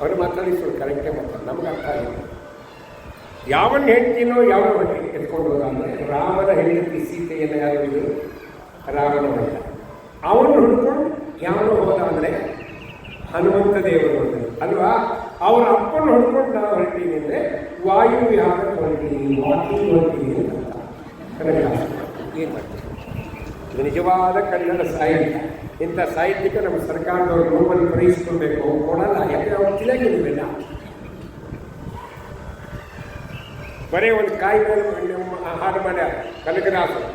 ಅವ್ರು ಮಾತಾಡಿಸೋದು ಕರೆಕ್ಟೇ ಮಾತಾಡ, ನಮ್ಗೆ ಅರ್ಥ ಆಗಿಲ್ಲ. ಯಾವನ್ನ ಹೆಂಡ್ತಿನೋ ಯಾವನೋ ಹೊಟ್ಟೆ ಎತ್ಕೊಂಡು ಹೋದ ಅಂದರೆ ರಾಮನ ಹೆಂಡತಿ ಸೀತೆಯನ್ನು ಯಾರು ಇದು ರಾಮನ ಹೊಂಡ, ಅವನು ಹುಡ್ಕೊಂಡು ಯಾವನೋ ಹೋದ ಅಂದರೆ ಹನುಮಂತ ದೇವರು ಅಲ್ವಾ? ಅವರ ಅಪ್ಪನ ಹೊಡ್ಕೊಂಡು ನಾವು ಹೊರಟೀನಿ ಅಂದರೆ ವಾಯುವಿಹಾರಕ್ಕೆ ಹೊರಟೀನಿ, ವಾಕಿಂಗ್ ಹೊರಟೀನಿ ಅಂತ ಕನ್ನಡ ಏನು ಮಾಡ್ತೀವಿ? ಇದು ನಿಜವಾದ ಕನ್ನಡ ಸಾಹಿತ್ಯ. ಇಂಥ ಸಾಹಿತ್ಯಕ್ಕೆ ನಮ್ಮ ಸರ್ಕಾರದವರು ನೋವನ್ನು ಗ್ರಹಿಸ್ಕೊಳ್ಬೇಕು. ಕೊಡಲ್ಲ, ಯಾಕೆ ಅವ್ರು ತಿಳಿಯಲಿಲ್ಲ. ಬರೀ ಒಂದು ಕಾಯಿ ಮೇಲೆ ಹಾಡು ಮಾಡ್ಯಾರ ಕನಕದಾಸರು.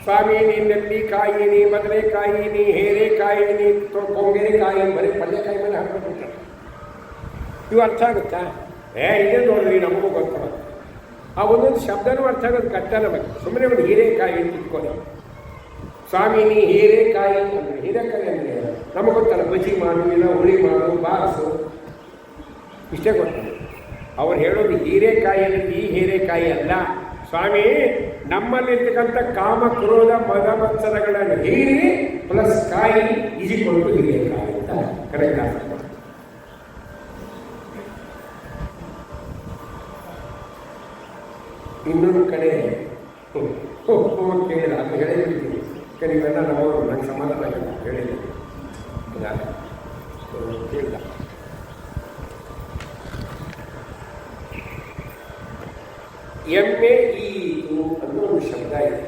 ಸ್ವಾಮಿ ನೀನಲ್ಲಿ ಕಾಯಿನಿ, ಬದನೆಕಾಯಿನಿ, ಹೇರೆಕಾಯಿನಿ, ಕೊಂಗೆಕಾಯಿ, ಬರೀ ಪಲ್ಯಕಾಯಿ ಮೇಲೆ ಹಾಡ್ಬಿಟ್ರೆ ಇವು ಅರ್ಥ ಆಗುತ್ತಾ? ಇದೇ ನೋಡ್ರಿ, ನಮಗೂ ಗೊತ್ತವ. ಆ ಒಂದೊಂದು ಶಬ್ದನೂ ಅರ್ಥ ಆಗೋದು ಕಷ್ಟ ನಮಗೆ. ಸುಮ್ಮನೆ ಒಂದು ಹೀರೆಕಾಯಿ ಅಂತ ಇಟ್ಕೊಳ್ಳಿ. ಸ್ವಾಮಿನಿ ಹೀರೆಕಾಯಿ ಅಂದರೆ ಹೀರೆಕಾಯಿ ಅಂದರೆ ನಮಗೆ ಗೊತ್ತಲ್ಲ, ಬಜ್ಜಿ ಮಾಡು, ಇಲ್ಲ ಹುಳಿ ಮಾಡು, ಬಾರಿಸು, ಇಷ್ಟೇ ಗೊತ್ತಲ್ಲ. ಅವ್ರು ಹೇಳೋದು ಹೀರೆಕಾಯಿ ಅಂದರೆ ಈ ಹೀರೆಕಾಯಿ ಅಲ್ಲ ಸ್ವಾಮಿ, ನಮ್ಮಲ್ಲಿರ್ತಕ್ಕಂಥ ಕಾಮ ಕ್ರೋಧ ಮದ ಮತ್ಸರಗಳನ್ನು ಹೀರಿ ಪ್ಲಸ್ ಕಾಯಿ ಇಜಿಕೊಂಡು ಹೀರೆಕಾಯಿ ಅಂತ ಕರೆಕ್ಟ್. ಇನ್ನೊಂದು ಕಡೆ ಕೇಳಿದ, ಅದು ಹೇಳಿಬಿಡ್ತೀನಿ, ನೀವೆಲ್ಲ ನಮ್ಮವರು, ನಂಗೆ ಸಮಾಧಾನ ಆಗಿಲ್ಲ ಹೇಳಿದ್ದೀನಿ ಕೇಳಿದ. ಎಮ್ಮೆ ಈತು ಅನ್ನೋ ಒಂದು ಶಬ್ದ ಇದೆ.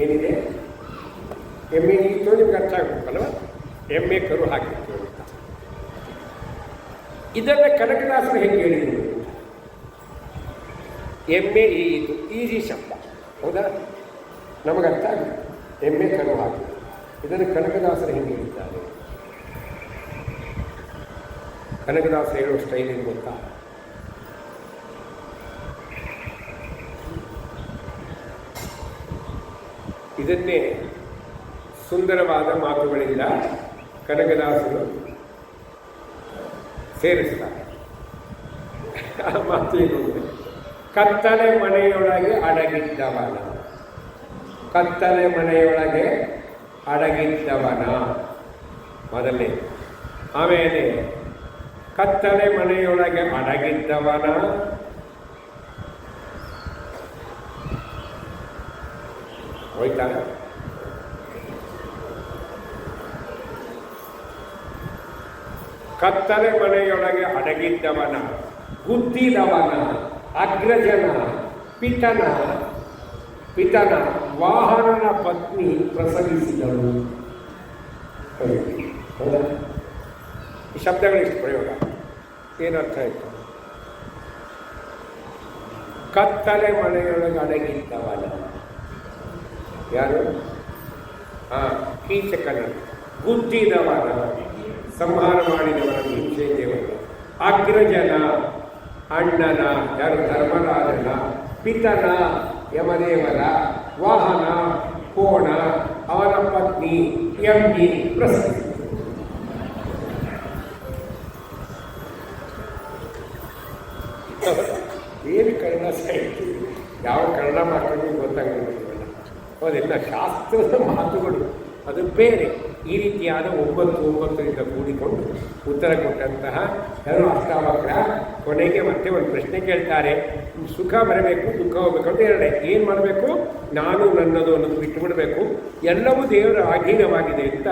ಏನಿದೆ? ಎಮ್ಮೆ ಈತು ನಿಮ್ಗೆ ಅರ್ಥ ಆಗಬೇಕಲ್ವ? ಎಮ್ಮೆ ಕರು ಹಾಕಿತ್ತು ಅಂತ. ಇದನ್ನು ಕನಕದಾಸರು ಹೇಗೆ ಹೇಳಿದ್ರು? ಎಮ್ಮೆ ಈತು ಈಜಿ ಶಬ್ದ, ಹೌದಾ? ನಮಗೆ ಅರ್ಥ ಆಗುತ್ತೆ. ಎಮ್ಮೆ ಕರು ಹಾಕಿ, ಇದನ್ನು ಕನಕದಾಸರು ಹೆಂಗೆ ಹೇಳಿದ್ದಾರೆ? ಕನಕದಾಸರು ಹೇಳೋ ಸ್ಟೈಲ್ ಏನು ಗೊತ್ತಾ? ಇದನ್ನೇ ಸುಂದರವಾದ ಮಾತುಗಳಿಂದ ಕನಕದಾಸರು ಸೇರಿಸ್ತಾರೆ. ಆ ಮಾತು ಏನು? ಕತ್ತಲೆ ಮನೆಯೊಳಗೆ ಅಡಗಿದ್ದವನ, ಕತ್ತಲೆ ಮನೆಯೊಳಗೆ ಅಡಗಿದ್ದವನ ಮೊದಲೇ. ಆಮೇಲೆ ಕತ್ತಲೆ ಮನೆಯೊಳಗೆ ಅಡಗಿದ್ದವನ ಹೋಯ್ತಾನೆ. ಕತ್ತಲೆ ಮನೆಯೊಳಗೆ ಅಡಗಿದ್ದವನ, ಗುದ್ದಿದವನ, ಅಗ್ರಜನ, ಪಿತನ ವಾಹನನ ಪತ್ನಿ ಪ್ರಸವಿಸಿದಳು. ಈ ಶಬ್ದಗಳಿಷ್ಟು ಪ್ರಯೋಗ ಏನರ್ಥ ಆಯಿತು? ಕತ್ತಲೆ ಮನೆಯೊಳಗೆ ಅಡಗಿದ್ದವನ ಯಾರು? ಕೀಚಕನ, ಗುದ್ದಿದವನ, ಸಂಹಾರ ಮಾಡಿದವನ ಹಿಂಸೆ ದೇವರ, ಅಗ್ರಜನ ಅಣ್ಣನ ಯಾರು? ಧರ್ಮರಾಜನ, ಪಿತನ ಯಮದೇವರ, ವಾಹನ ಕೋಣ, ಅವನ ಪತ್ನಿ ಎಮ್ಮಿ ಪ್ರಸನ್ನ. ಏನು ಕನ್ನಡ ಸಾಹಿತ್ಯ, ಯಾವ ಕನ್ನಡ ಮಾತಾಡೋದು ಗೊತ್ತಾಗಲ್ಲ. ಹೌದಿಲ್ಲ, ಶಾಸ್ತ್ರದ ಮಾತುಗಳು ಅದು ಬೇರೆ. ಈ ರೀತಿಯಾದ 9 ಕೂಡಿಕೊಂಡು ಉತ್ತರ ಕೊಟ್ಟಂತಹ ಯಾರು ಅಷ್ಟಾವಕ್ರ ಕೊನೆಗೆ ಮತ್ತೆ ಒಂದು ಪ್ರಶ್ನೆ ಕೇಳ್ತಾರೆ. ಸುಖ ಬರಬೇಕು, ದುಃಖ ಹೋಗ್ಬೇಕು ಅಂತ ಎರಡೇ. ಏನು ಮಾಡಬೇಕು? ನಾನು ನನ್ನದು ಅನ್ನೋದು ಬಿಟ್ಟು ಬಿಡಬೇಕು. ಎಲ್ಲವೂ ದೇವರ ಅಧೀನವಾಗಿದೆ ಅಂತ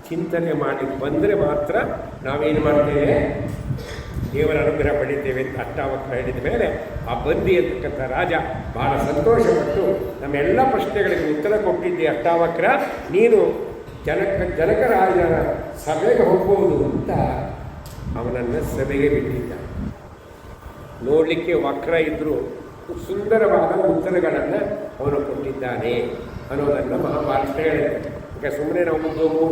ಚಿಂತನೆ ಮಾಡಿ ಬಂದರೆ ಮಾತ್ರ ನಾವೇನು ಮಾಡ್ತೇವೆ? ದೇವರ ಅನುಗ್ರಹ ಪಡಿತೇವೆ ಅಂತ ಅಷ್ಟಾವಕ್ರ ಹೇಳಿದ ಮೇಲೆ ಆ ಬಂದಿ ಅಂತಕ್ಕಂಥ ರಾಜ ಬಹಳ ಸಂತೋಷಪಟ್ಟು ನಮ್ಮೆಲ್ಲ ಪ್ರಶ್ನೆಗಳಿಗೆ ಉತ್ತರ ಕೊಟ್ಟಿದ್ದೆ ಅಷ್ಟಾವಕ್ರ, ನೀನು ಜನಕ ರಾಜನ ಸಭೆಗೆ ಹೋಗ್ಬೋದು ಅಂತ ಅವನನ್ನು ಸಭೆಗೆ ಬಿಟ್ಟಿದ್ದ. ನೋಡಲಿಕ್ಕೆ ವಕ್ರ ಇದ್ದರೂ ಸುಂದರವಾದ ಉತ್ತರಗಳನ್ನು ಅವನು ಕೊಟ್ಟಿದ್ದಾನೆ ಅನ್ನೋದನ್ನು ಮಹಾಭಾರತ ಹೇಳುತ್ತೆ. ಈಗ ಸುಮ್ಮನೆ ನಾವು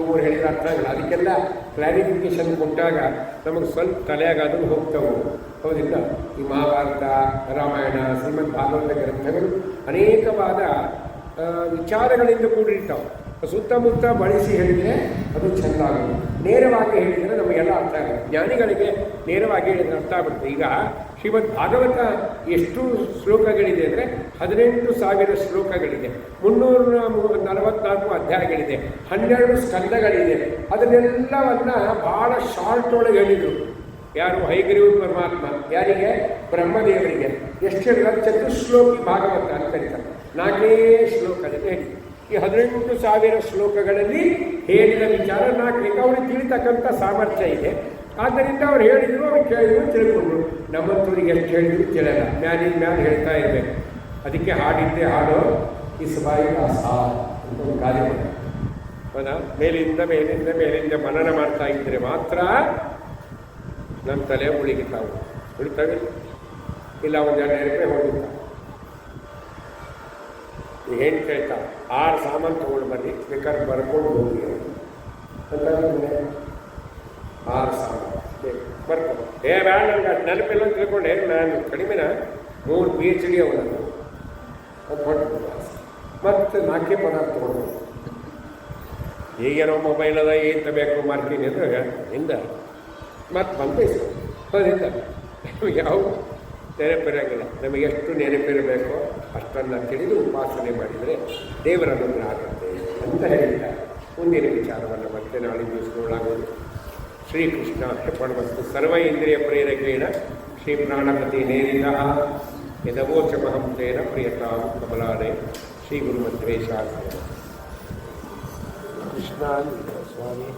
ಮೂರು ಹೇಳಿದ್ರೆ ಅರ್ಥ ಆಗಲ್ಲ. ಅದಕ್ಕೆಲ್ಲ ಕ್ಲಾರಿಫಿಕೇಶನ್ ಕೊಟ್ಟಾಗ ನಮಗೆ ಸ್ವಲ್ಪ ತಲೆಯಾಗಾದರೂ ಹೋಗ್ತವೆ. ಹೌದಿಲ್ಲ? ಈ ಮಹಾಭಾರತ, ರಾಮಾಯಣ, ಶ್ರೀಮದ್ ಭಾಗವತ ಗ್ರಂಥಗಳು ಅನೇಕವಾದ ವಿಚಾರಗಳಿಂದ ಕೂಡಿರ್ತಾವೆ. ಸುತ್ತಮುತ್ತ ಬಳಸಿ ಹೇಳಿದರೆ ಅದು ಚೆಂದ ಆಗೋದು. ನೇರವಾಗಿ ಹೇಳಿದರೆ ನಮಗೆಲ್ಲ ಅರ್ಥ ಆಗುತ್ತೆ. ಜ್ಞಾನಿಗಳಿಗೆ ನೇರವಾಗಿ ಹೇಳಿದರೆ ಅರ್ಥ ಆಗುತ್ತೆ. ಈಗ ಶ್ರೀಮದ್ ಭಾಗವತ ಎಷ್ಟು ಶ್ಲೋಕಗಳಿದೆ ಅಂದರೆ 18,000 ಶ್ಲೋಕಗಳಿದೆ, 344 ಅಧ್ಯಾಯಗಳಿದೆ, 12 ಸ್ಕಂದಗಳಿದೆ. ಅದನ್ನೆಲ್ಲವನ್ನು ಭಾಳ ಶಾರ್ಟ್ ಒಳಗೆ ಹೇಳಿದರು. ಯಾರು? ಹೈಗ್ರೀವ ಪರಮಾತ್ಮ. ಯಾರಿಗೆ? ಬ್ರಹ್ಮದೇವರಿಗೆ. ಎಷ್ಟು ಹೇಳಿದ? ಚತುಶ್ಲೋಕಿ ಭಾಗವತ ಅಂತ ಕರೀತಾರೆ. 4 ಶ್ಲೋಕದಲ್ಲಿ ಹೇಳಿ. ಈ 18,000 ಶ್ಲೋಕಗಳಲ್ಲಿ ಹೇಳಿದ ವಿಚಾರ 4 ಅವ್ರಿಗೆ ತಿಳಿತಕ್ಕಂಥ ಸಾಮರ್ಥ್ಯ ಇದೆ. ಆದ್ದರಿಂದ ಅವ್ರು ಹೇಳಿದ್ರು, ಅವ್ರು ಕೇಳಿದ್ರು, ತಿಳ್ಕೊಂಡ್ರು. ನಮ್ಮಂಥವ್ರಿಗೆ ಎಷ್ಟು ಹೇಳಿದ್ರು ಕೇಳಲ್ಲ, ಮ್ಯಾಲಿನ ಮ್ಯಾಲೆ ಹೇಳ್ತಾ ಇರಬೇಕು. ಅದಕ್ಕೆ ಹಾಡಿದ್ದೆ ಹಾಡು ಇಸ್ಬಾಯಿ ಆಸಾ ಅಂತ ಒಂದು ಕಾರ್ಯ ಮಾಡಿ. ಹೌದಾ? ಮೇಲಿಂದ ಮೇಲಿಂದ ಮೇಲಿಂದ ಮನನ ಮಾಡ್ತಾ ಇದ್ದರೆ ಮಾತ್ರ ನಮ್ಮ ತಲೆ ಉಳಿತಾವೆ. ಇಲ್ಲ ಒಂದು 2 ರೂಪಾಯಿ ಹೋಗಿರ್ತಾವೆ. ಈಗ ಏನು ಕೇಳ್ತಾ 6 ಸಾಮಾನು ತೊಗೊಂಡು ಬರ್ರಿ, ಬೇಕಾದ್ರೆ ಬರ್ಕೊಂಡು ಹೋಗಿ ಅಂತ 6 ಸಾಮಾನು ಬರ್ಕೊಂಡು ಬೇಡ ನನಗೆ ಅದು ನೆನಪಿಲ್ಲ ಅಂತ ತಿಳ್ಕೊಂಡೆ. ನಾನು ಕಡಿಮೆನ 3 PhD ಅವನನ್ನು ಅದು ಹೊಟ್ಟು ಮತ್ತು 4 ಪದಾರ್ಥ ತೊಗೊಂಡು ಈಗೇನೋ ಮೊಬೈಲ್ ಅದ ಏನು ತಗೋಬೇಕು ಮಾರ್ಕಿಂಗ್ ಅಂದ್ರೆ ಹಿಂದ ಮತ್ತು ಬಂದು ಇಸ್ಕೊಂಡು ಹೌದಿಂದ ಯಾವ ನೆನಪಿರೋಂಗಿಲ್ಲ. ನಮಗೆ ಎಷ್ಟು ನೆನಪಿರಬೇಕೋ ಅಷ್ಟನ್ನು ತಿಳಿದು ಉಪಾಸನೆ ಮಾಡಿದರೆ ದೇವರ ಅನುಗ್ರಹ ಆಗುತ್ತೆ ಅಂತ ಹೇಳ್ತಾರೆ. ಮುಂದಿನ ವಿಚಾರವನ್ನು ಮತ್ತೆ ನಾಳೆ ದಿವಸಗಳಾಗೋದು. ಶ್ರೀಕೃಷ್ಣ ಅರ್ಪಣಮಸ್ತು. ಸರ್ವ ಇಂದ್ರಿಯ ಪ್ರೇರಕೇಣ ಶ್ರೀ ಪ್ರಾಣಪತಿ ನೇರಿದ ಯದವೋಚಮಹಂಸೇನ ಪ್ರಿಯತಾಂ ಕಮಲಾಲಯ ಶ್ರೀ ಗುರುಮಂತ್ರೇಶಾಯ ಕೃಷ್ಣ ಸ್ವಾಮಿ.